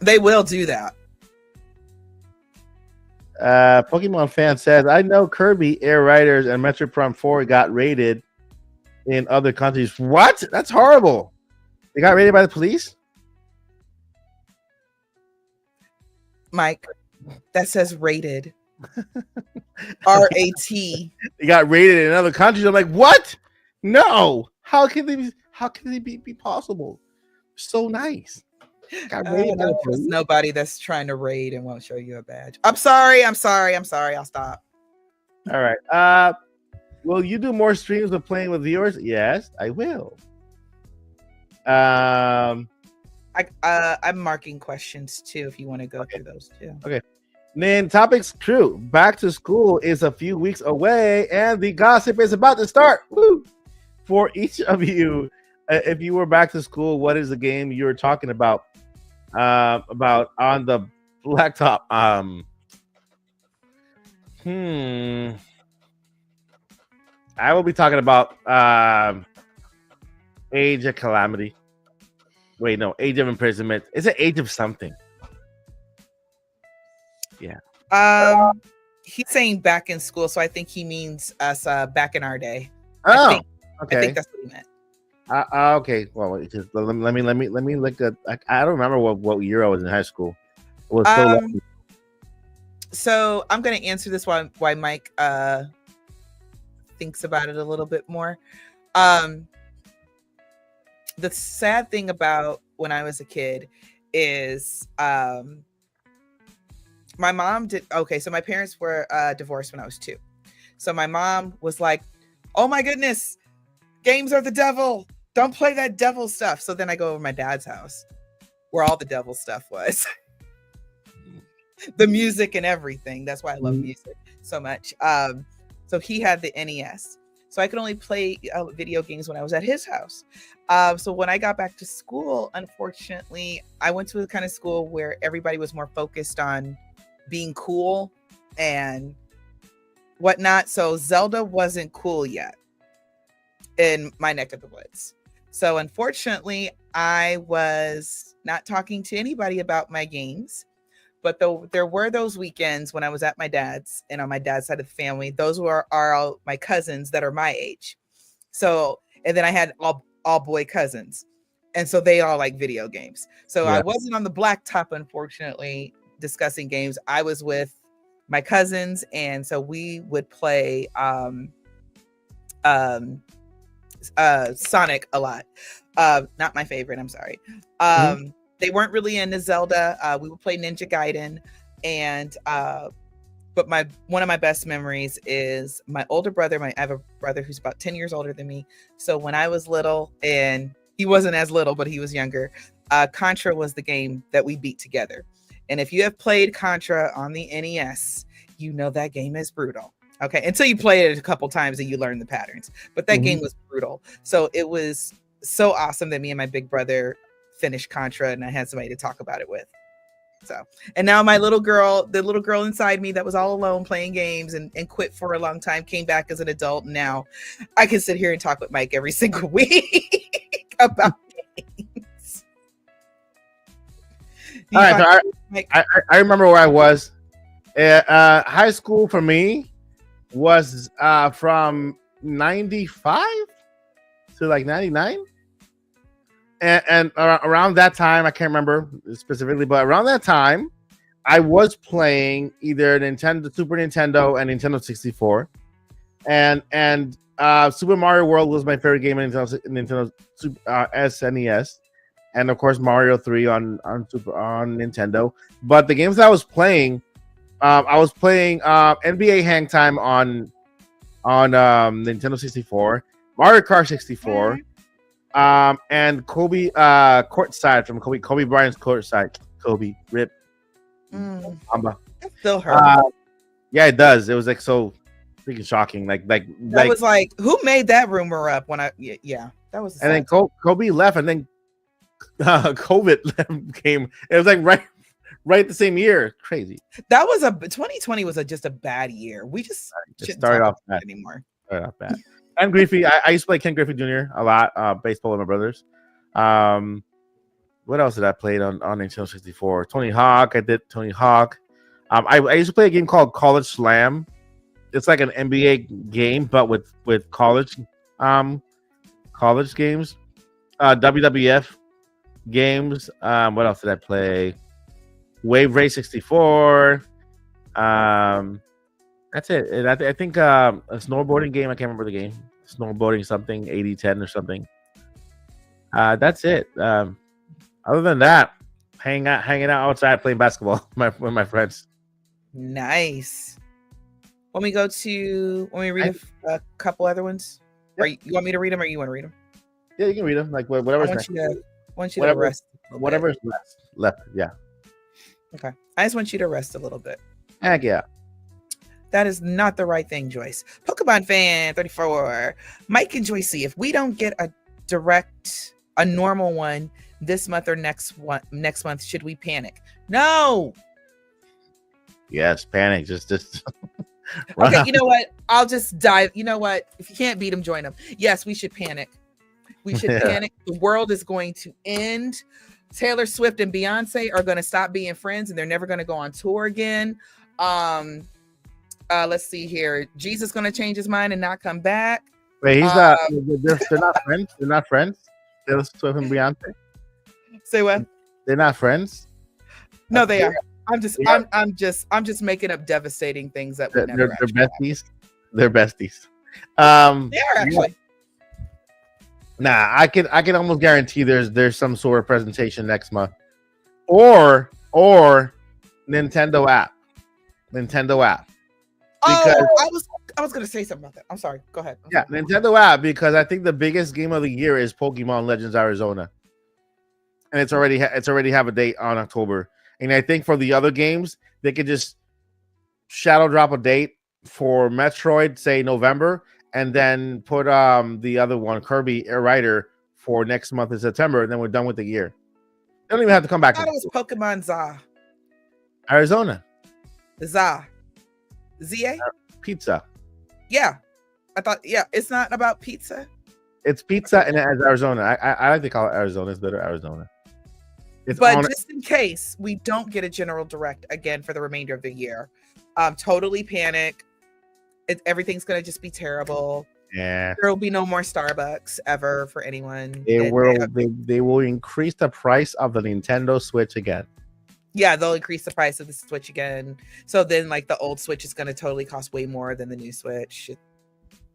They will do that. Pokemon fan says, I know Kirby, Air Riders, and Metroid Prime 4 got raided in other countries. What? That's horrible. They got raided by the police? Mike, that says rated. R-A-T. They got raided in other countries. I'm like, what? No. How can they be possible? So nice. Got raided by the There's police? nobody that's trying to raid and won't show you a badge. I'm sorry. I'll stop. All right. Will you do more streams of playing with viewers? Yes, I will. I'm marking questions too if you want to go through those too. Then topics true. Back to school is a few weeks away, and the gossip is about to start. Woo! For each of you, if you were back to school, what is the game you're talking about? About on the blacktop. I will be talking about Age of Calamity. Wait, no, Age of Imprisonment. Is it Age of something? Yeah. He's saying back in school, so I think he means us back in our day. Oh, I okay. think that's what he meant. Okay. Well, just let me look at. I don't remember what year I was in high school. It was so long. So I'm going to answer this while Mike thinks about it a little bit more. The sad thing about when I was a kid is my mom did. Okay, so my parents were divorced when I was 2. So my mom was like, "Oh my goodness, games are the devil. Don't play that devil stuff." So then I go over to my dad's house where all the devil stuff was. The music and everything. That's why I love music so much. So he had the NES. So I could only play video games when I was at his house. So when I got back to school, unfortunately, I went to a kind of school where everybody was more focused on being cool and whatnot. So Zelda wasn't cool yet in my neck of the woods. So unfortunately, I was not talking to anybody about my games. But there were those weekends when I was at my dad's and on my dad's side of the family, those are all my cousins that are my age. So, and then I had all boy cousins. And so they all like video games. So yeah. I wasn't on the blacktop, unfortunately, discussing games, I was with my cousins, and so we would play Sonic a lot. Not my favorite, I'm sorry. They weren't really into Zelda. We would play Ninja Gaiden, and but one of my best memories is my older brother. I have a brother who's about 10 years older than me. So when I was little, and he wasn't as little, but he was younger, Contra was the game that we beat together. And if you have played Contra on the NES, you know that game is brutal. Okay, until you play it a couple times and you learn the patterns. But that game was brutal. So it was so awesome that me and my big brother finished Contra, and I had somebody to talk about it with. So, and now my little girl, the little girl inside me that was all alone playing games and quit for a long time, came back as an adult. And now I can sit here and talk with Mike every single week about games. All right, so I remember where I was. High school for me was from 95 to like 99. And around that time, I can't remember specifically, but around that time, I was playing either Nintendo, Super Nintendo, and Nintendo 64, and Super Mario World was my favorite game in Nintendo SNES, and of course Mario 3 on Nintendo. But the games that I was playing NBA Hang Time on Nintendo 64, Mario Kart 64. And Kobe courtside from Kobe Bryant's courtside. Kobe rip. That still hurt. Yeah, it does. It was like so freaking shocking. Like was like, who made that rumor up when that was. And then Kobe left, and then COVID came. It was like right the same year. Crazy. That was 2020 was just a bad year. We just started off bad anymore. Started off bad. Ken Griffey, I used to play Ken Griffey Jr. a lot, baseball with my brothers. What else did I play on Nintendo 64? Tony Hawk. I did Tony Hawk. I used to play a game called College Slam. It's like an NBA game, but with college games. WWF games. What else did I play? Wave Race 64. That's it. And I think a snowboarding game. I can't remember the game. Snowboarding something, 80-10 or something. That's it. Other than that, hanging out outside playing basketball with my friends. Nice. When we read a couple other ones? Yeah. Or you want me to read them, or you want to read them? Yeah, you can read them. Like whatever's I want you to rest. Whatever's left. Yeah. Okay. I just want you to rest a little bit. Heck yeah. That is not the right thing, Joyce. Pokemon fan 34. Mike and Joycey, if we don't get a normal one this month or next month, should we panic? No. Yes, panic. Just okay, you know what? I'll just dive. You know what? If you can't beat them, join them. Yes, we should panic. We should panic. The world is going to end. Taylor Swift and Beyonce are going to stop being friends, and they're never going to go on tour again. Let's see here. Jesus going to change his mind and not come back. Wait, he's not. They're not friends. They're not friends. Taylor Swift and Beyonce. Say what? They're not friends. No, they are. I'm just making up devastating things that would never. They're besties. They're besties. They are actually. Nah, I can almost guarantee there's some sort of presentation next month, or Nintendo app. Because I was gonna say something about that. I'm sorry. Go ahead. Nintendo app, because I think the biggest game of the year is Pokemon Legends Arizona, and it's already have a date on October. And I think for the other games, they could just shadow drop a date for Metroid, say November, and then put the other one, Kirby Air Rider, for next month in September, and then we're done with the year. They don't even have to come back. I thought it was Pokemon ZA. Arizona. ZA. ZA? Pizza. Yeah. I thought, it's not about pizza. It's pizza and it has Arizona. I like to call it Arizona. It's better Arizona. But just in case we don't get a general direct again for the remainder of the year, totally panic. Everything's going to just be terrible. Yeah. There will be no more Starbucks ever for anyone. They will increase the price of the Nintendo Switch again. Yeah, they'll increase the price of the Switch again. So then, like, the old Switch is going to totally cost way more than the new Switch.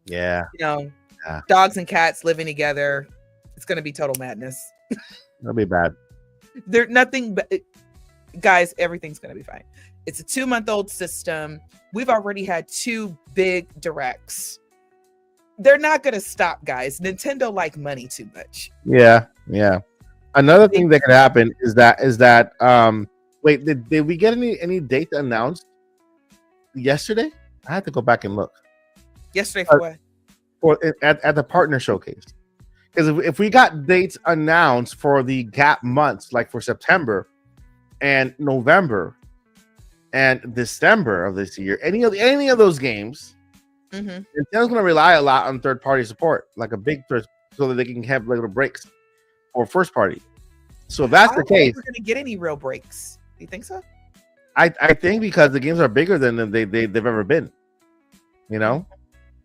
Yeah. You know, Yeah. dogs and cats living together. It's going to be total madness. That'll be bad. There's nothing but, guys, everything's going to be fine. It's a 2-month-old system. We've already had 2 big directs. They're not going to stop, guys. Nintendo like money too much. Yeah. Yeah. Another thing that could happen is that wait, did we get any date announced yesterday? I had to go back and look. Yesterday for what? For at the partner showcase. Because if we got dates announced for the gap months, like for September and November and December of this year, any of those games, Nintendo's going to rely a lot on third-party support, like a big so that they can have little breaks for first party. So if that's the case, we're going to get any real breaks. Do you think so? I think because the games are bigger than they've ever been. You know,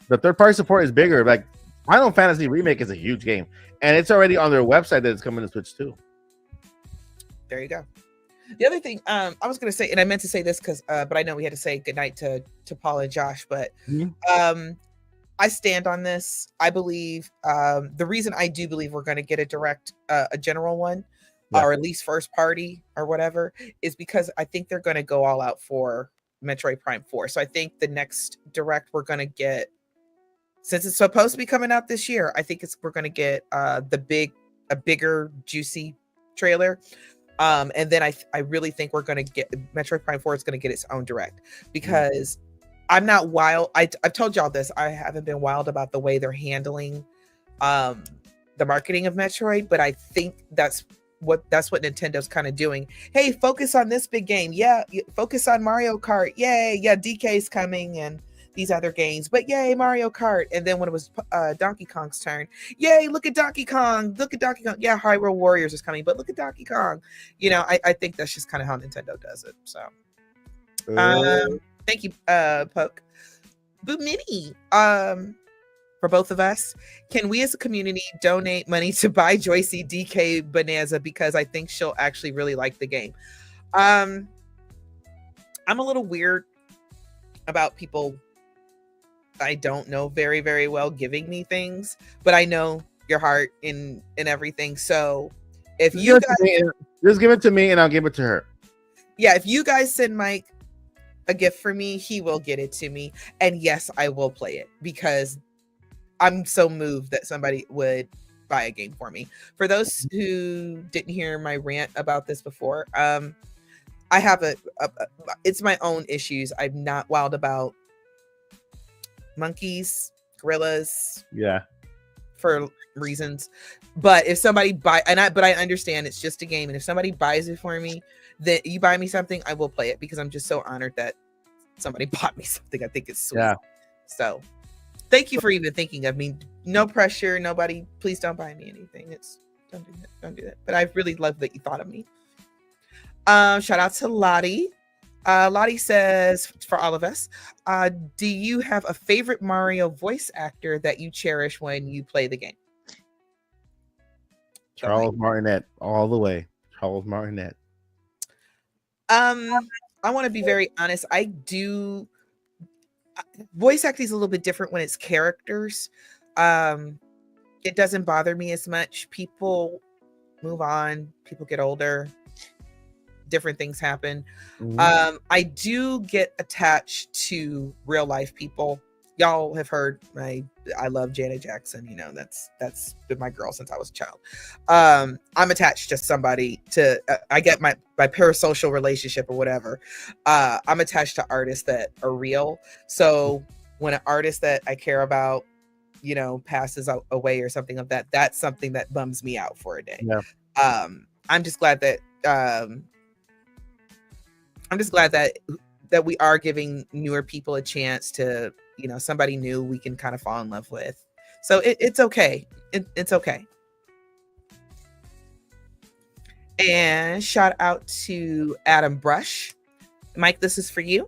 the third-party support is bigger. Like Final Fantasy Remake is a huge game, and it's already on their website that it's coming to Switch too. There you go. The other thing I was going to say, and I meant to say this but I know we had to say goodnight to Paul and Josh, but I stand on this. I believe the reason I do believe we're going to get a direct, a general one, or at least first party or whatever, is because I think they're going to go all out for Metroid Prime 4. So I think the next direct we're going to get, since it's supposed to be coming out this year, I think we're going to get a bigger, juicy trailer. And then I really think we're going to get Metroid Prime 4 is going to get its own direct, because I'm not wild. I've told y'all this. I haven't been wild about the way they're handling the marketing of Metroid, but I think that's what Nintendo's kind of doing. Hey, focus on this big game. Yeah, focus on Mario Kart. Yay, yeah, DK's coming and these other games, but yay, Mario Kart. And then when it was Donkey Kong's turn, yay, look at Donkey Kong. Look at Donkey Kong. Yeah, Hyrule Warriors is coming, but look at Donkey Kong. You know, I think that's just kind of how Nintendo does it. So thank you, Poke. Boo Mini, for both of us, can we as a community donate money to buy Joycey DK Bonanza, because I think she'll actually really like the game. I'm a little weird about people I don't know very, very well giving me things, but I know your heart in everything. So if you guys just give it to me and I'll give it to her. Yeah, if you guys send Mike a gift for me, he will get it to me. And yes, I will play it, because I'm so moved that somebody would buy a game for me. For those who didn't hear my rant about this before, I have it's my own issues. I'm not wild about monkeys, gorillas, for reasons. But if somebody but I understand it's just a game, and if somebody buys it for me, that you buy me something, I will play it, because I'm just so honored that somebody bought me something. I think it's sweet. So thank you for even thinking of me. No pressure, nobody, please don't buy me anything. Don't do that. But I really love that you thought of me. Shout out to Lottie. Lottie says, for all of us, do you have a favorite Mario voice actor that you cherish when you play the game? Charles Martinet, all the way. Charles Martinet. I want to be very honest. I do. Voice acting is a little bit different when it's characters. It doesn't bother me as much. People move on. People get older. Different things happen. I do get attached to real life people. Y'all have heard I love Janet Jackson. You know, that's been my girl since I was a child. I'm attached to somebody I get my parasocial relationship or whatever. I'm attached to artists that are real. So when an artist that I care about, you know, passes away or something of that, that's something that bums me out for a day. I'm just glad that that we are giving newer people a chance to, you know, somebody new we can kind of fall in love with. So it's okay. It's okay. And shout out to Adam Brush. Mike, this is for you.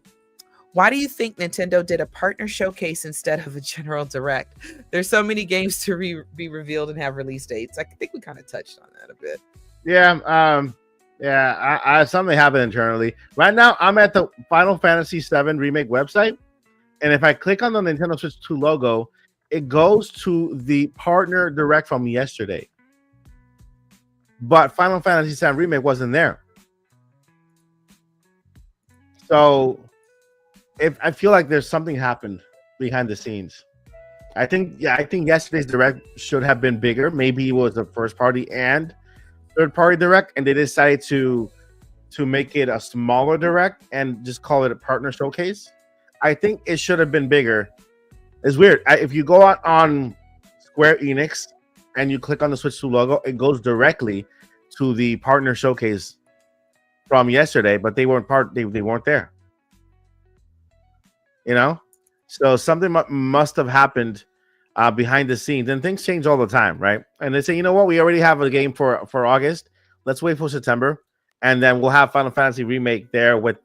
Why do you think Nintendo did a partner showcase instead of a general direct? There's so many games to be revealed and have release dates. I think we kind of touched on that a bit. Yeah. Yeah, I something happened internally. Right now, I'm at the Final Fantasy VII Remake website, and if I click on the Nintendo Switch 2 logo, it goes to the partner direct from yesterday. But Final Fantasy VII Remake wasn't there. So if I feel like there's something happened behind the scenes. I think yesterday's direct should have been bigger. Maybe it was a first party and third party direct, and they decided to make it a smaller direct and just call it a partner showcase. I think it should have been bigger. It's weird. If you go out on Square Enix and you click on the Switch 2 logo, it goes directly to the partner showcase from yesterday, but they weren't they weren't there. You know, so something must have happened behind the scenes, and things change all the time, right? And they say, you know what, we already have a game for August. Let's wait for September, and then we'll have Final Fantasy Remake there with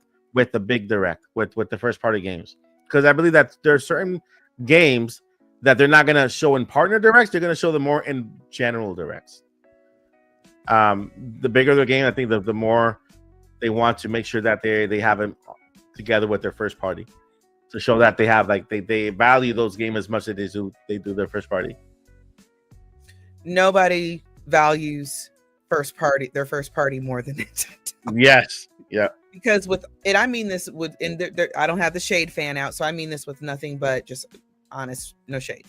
the big direct with the first party games, because I believe that there are certain games that they're not going to show in partner directs. They're going to show them more in general directs. The bigger the game, I think the more they want to make sure that they have it together with their first party, to show that they have they value those games as much as they do their first party. Nobody values their first party more than Nintendo. Yes, yeah. Because with it, I mean this with I don't have the shade fan out, so I mean this with nothing but just honest, no shade.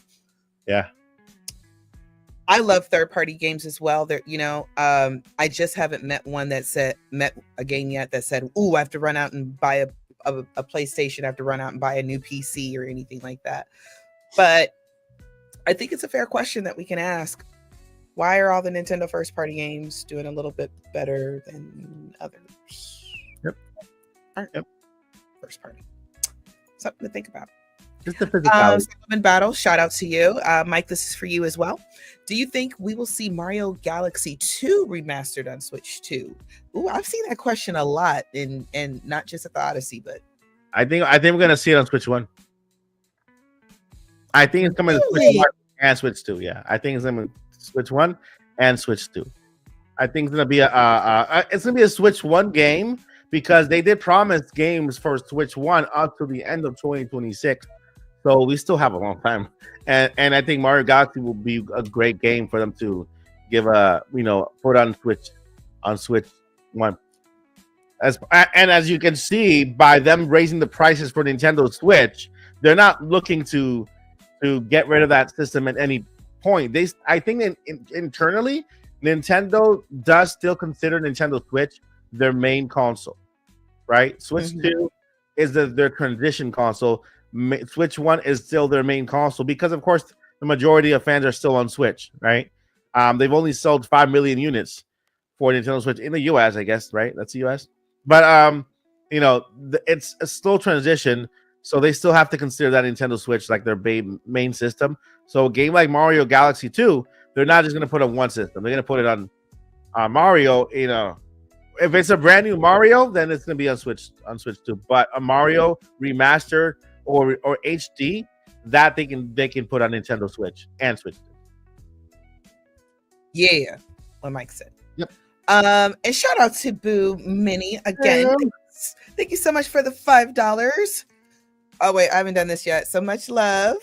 Yeah. I love third-party games as well. There, I just haven't met a game yet that said, "Ooh, I have to run out and buy a PlayStation. I have to run out and buy a new PC or anything like that." But I think it's a fair question that we can ask: why are all the Nintendo first-party games doing a little bit better than others? Yep. First-party. Something to think about. Just the physicality. Solomon Battle, shout out to you. Mike, this is for you as well. Do you think we will see Mario Galaxy 2 remastered on Switch 2? Ooh, I've seen that question a lot, and not just at the Odyssey, but I think we're gonna see it on Switch 1. I think it's coming to Switch 1 and Switch 2. Yeah, I think it's coming to Switch 1 and Switch 2. I think it's gonna be a Switch 1 game, because they did promise games for Switch 1 up to the end of 2026. So we still have a long time, and I think Mario Galaxy will be a great game for them to give put on Switch 1. As you can see by them raising the prices for Nintendo Switch, they're not looking to get rid of that system at any point. I think internally, Nintendo does still consider Nintendo Switch their main console, right? Switch 2 is their transition console. Switch 1 is still their main console, because of course the majority of fans are still on Switch, right? They've only sold 5 million units for Nintendo Switch in the US, I guess, right? That's the US. But it's a slow transition, so they still have to consider that Nintendo Switch like their main system. So a game like Mario Galaxy 2, they're not just going to put on one system. They're going to put it on Mario. If it's a brand new Mario, then it's going to be on Switch 2. But a Mario remastered or HD, that they can put on Nintendo Switch and Switch 2. Yeah, what Mike said. Yep. And shout out to Boo Mini again. Thank you so much for the $5. Oh wait, I haven't done this yet. So much love.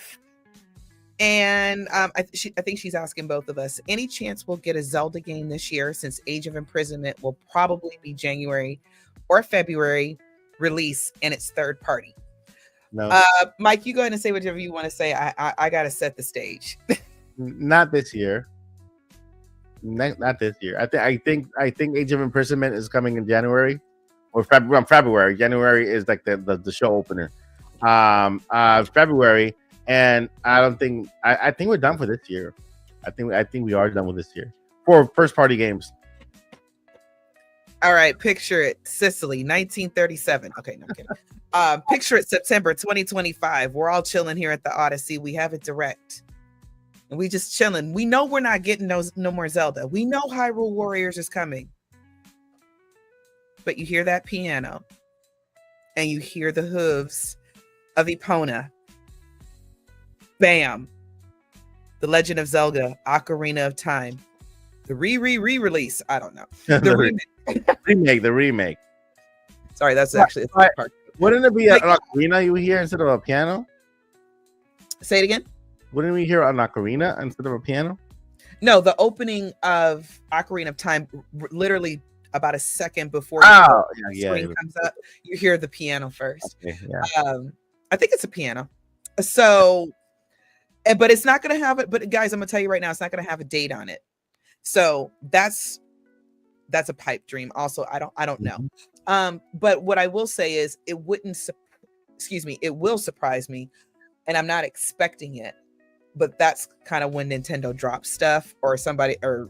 And I think she's asking both of us, any chance we'll get a Zelda game this year, since Age of Imprisonment will probably be January or February release, and it's third party. No. Mike, you go ahead and say whatever you want to say. I gotta set the stage. Not this year. Not this year. I think Age of Imprisonment is coming in January or February. January is like the show opener. February, and I think we're done for this year. I think we are done with this year for first party games. All right, picture it, Sicily, 1937. Okay, no I'm kidding. Picture it, September 2025. We're all chilling here at the Odyssey. We have it direct. And we just chilling. We know we're not getting no more Zelda. We know Hyrule Warriors is coming. But you hear that piano, and you hear the hooves of Epona. Bam. The Legend of Zelda, Ocarina of Time. The re-release. I don't know. The remix. The remake. Sorry, that's actually a Right. part. Wouldn't it be an Like- ocarina you hear instead of a piano? Say it again. Wouldn't we hear an ocarina instead of a piano? No, the opening of Ocarina of Time, literally about a second before Oh, the yeah. screen comes up, you hear the piano first. Okay, yeah. I think it's a piano. So, but it's not going to have it. But guys, I'm going to tell you right now, it's not going to have a date on it. So that's a pipe dream. Also, I don't know. But what I will say is, it will surprise me, and I'm not expecting it. But that's kind of when Nintendo drops stuff, or somebody, or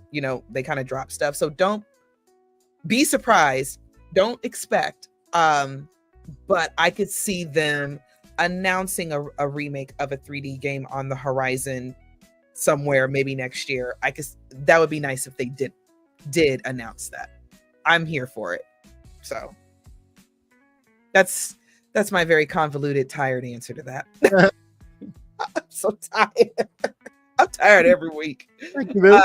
they kind of drop stuff. So don't be surprised. Don't expect. But I could see them announcing a remake of a 3D game on the horizon somewhere, maybe next year. That would be nice if they did announce that. I'm here for it. So that's my very convoluted, tired answer to that. I'm so tired. I'm tired every week. Thank you, Boo.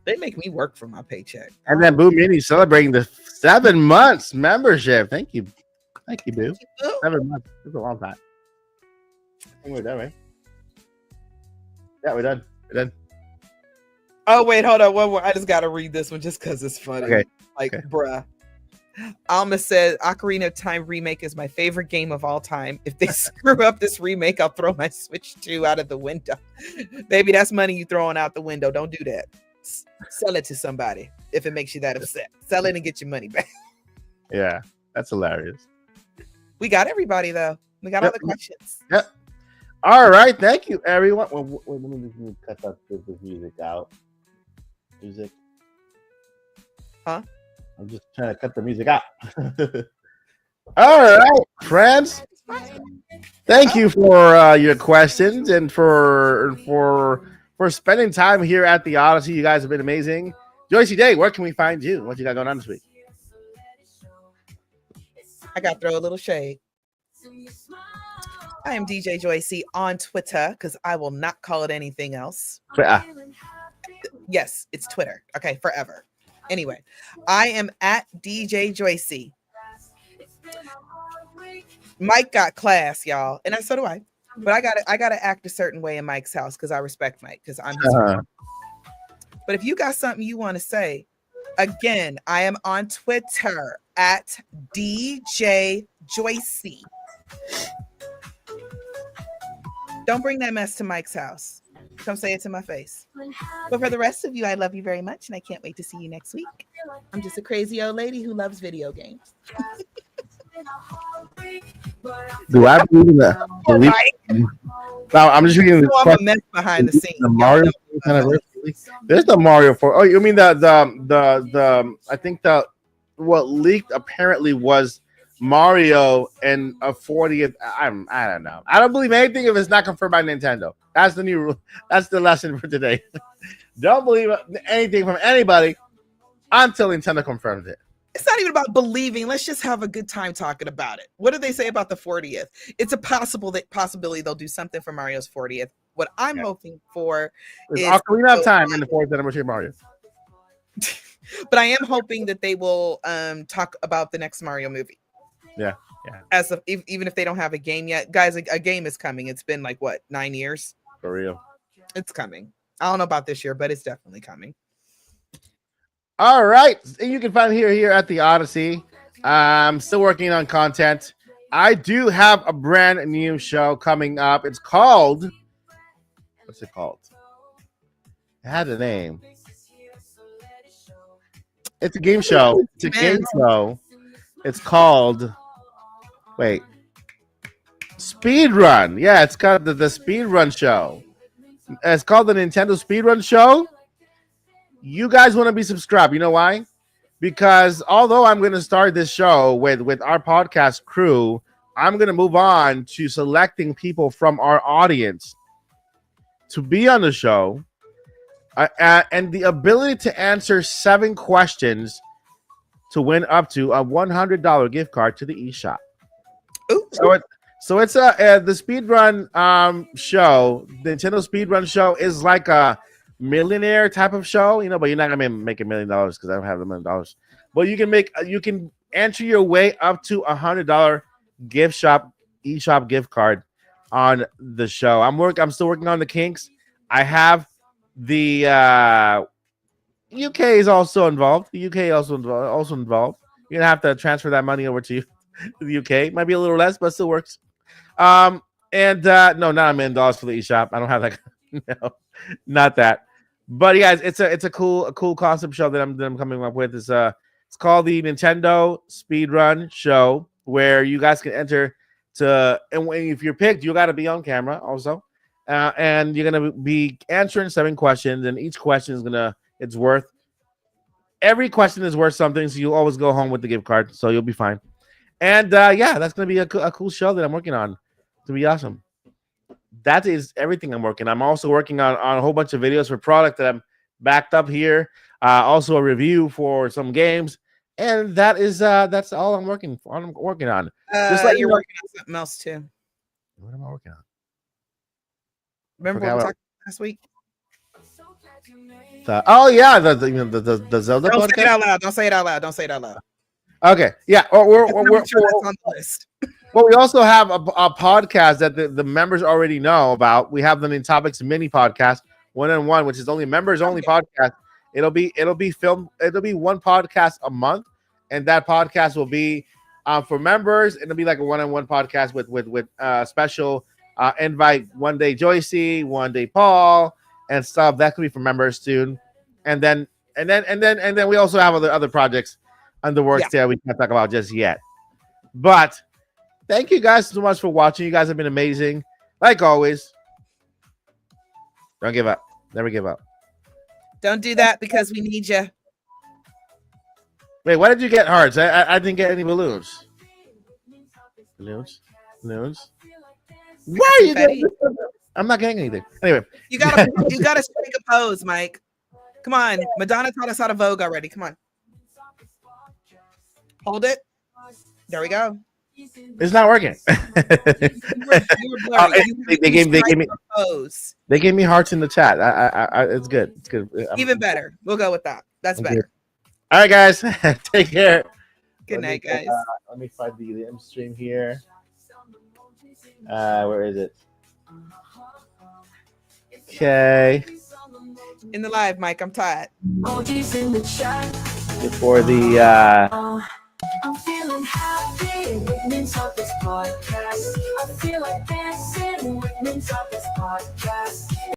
They make me work for my paycheck. And then Boo Mini celebrating the 7 months membership. Thank you, Boo. 7 months. That's a long time. I think we're done, right? Yeah, we're done. Oh wait, hold on. One more. I just gotta read this one just because it's funny. Okay. Like, bruh. Alma said, Ocarina of Time remake is my favorite game of all time. If they screw up this remake, I'll throw my Switch 2 out of the window. Baby, that's money you throwing out the window. Don't do that. Sell it to somebody if it makes you that upset. Sell it and get your money back. Yeah, that's hilarious. We got everybody though. We got all the questions. Yep. All right, thank you, everyone. Wait, let me just cut this music out. Music. Huh? I'm just trying to cut the music out. All right, friends. Thank you for your questions and for spending time here at the Odyssey. You guys have been amazing. Joycey Day, where can we find you? What you got going on this week? I got to throw a little shade. I am DJ Joycey on Twitter because I will not call it anything else. Yes, it's Twitter. Okay, forever. Anyway, I am at DJ Joycey. Mike got class, y'all, and so do I. But I gotta act a certain way in Mike's house because I respect Mike because I'm his friend. But if you got something you want to say, again, I am on Twitter at DJ Joycey. Don't bring that mess to Mike's house. Come say it to my face. But for the rest of you, I love you very much, and I can't wait to see you next week. I'm just a crazy old lady who loves video games. Do I believe that? Now I'm just reading I'm a mess behind the scenes. The Mario anniversary. There's the Mario 4. Oh, you mean the I think what leaked apparently was Mario and a 40th. I don't know. I don't believe anything if it's not confirmed by Nintendo. That's the new rule. That's the lesson for today. Don't believe anything from anybody until Nintendo confirms it. It's not even about believing. Let's just have a good time talking about it. What do they say about the 40th? It's a possibility they'll do something for Mario's 40th. What I'm hoping for is Ocarina of Time in the 4th anniversary of Mario. But I am hoping that they will talk about the next Mario movie. Yeah. Even if they don't have a game yet, guys, a game is coming. It's been like 9 years for real. It's coming. I don't know about this year, but it's definitely coming. All right, you can find me here at the Odyssey. I'm still working on content. I do have a brand new show coming up. It's called, what's it called? It had a name. It's a game show. It's a game show. It's called, Speedrun. Yeah, it's called the Speedrun Show. It's called the Nintendo Speedrun Show. You guys want to be subscribed. You know why? Because although I'm going to start this show with our podcast crew, I'm going to move on to selecting people from our audience to be on the show and the ability to answer 7 questions to win up to a $100 gift card to the eShop. Ooh. So it's the Speedrun show. The Nintendo Speedrun Show is like a millionaire type of show, but you're not gonna make $1 million because I don't have $1 million. but you can enter your way up to $100 eShop gift card on the show. I'm still working on the kinks. I have the UK is also involved. The UK also involved. You're gonna have to transfer that money over to the UK. Might be a little less, but still works. No, not $1 million for the eShop. I don't have that. No, not that. But guys, it's a cool concept show that I'm coming up with. It's called the Nintendo Speedrun Show, where you guys can enter to, and if you're picked, you got to be on camera also, and you're gonna be answering 7 questions, and each question is every question is worth something, so you'll always go home with the gift card, so you'll be fine. And that's gonna be a cool show that I'm working on. To be awesome. That is everything I'm working. I'm also working on a whole bunch of videos for product that I'm backed up here. Also a review for some games, and that's all I'm working on. Just like you're working on something else too. What am I working on? Remember what we talked about last week? The Zelda Don't podcast? say it out loud. Don't say it out loud. Don't say it out loud. Okay, yeah. We're That's on the list. well, we also have a podcast that the members already know about. We have the Main Topics mini podcast, 1-on-1, which is only members only podcast. It'll be filmed. It'll be one podcast a month, and that podcast will be for members. It'll be like a 1-on-1 podcast with special invite one day Joycey, one day Paul, and stuff. That could be for members soon. And then we also have other projects on the works there we can't talk about just yet. But thank you guys so much for watching. You guys have been amazing. Like always. Don't give up. Never give up. Don't do that because we need you. Wait, why did you get hearts? I didn't get any balloons. Balloons? Why are you getting? I'm not getting anything. Anyway. You gotta strike a pose, Mike. Come on. Madonna taught us how to Vogue already. Come on. Hold it. There we go. It's not working. They gave me hearts in the chat. It's good. It's good. Even better. We'll go with that. That's better. All right, guys. Take care. Good night, guys. Let me find the M stream here. Where is it? Okay. In the live, Mike. I'm tired. Before the I'm feeling happy with Main Topics podcast. I feel like dancing with Main Topics podcast.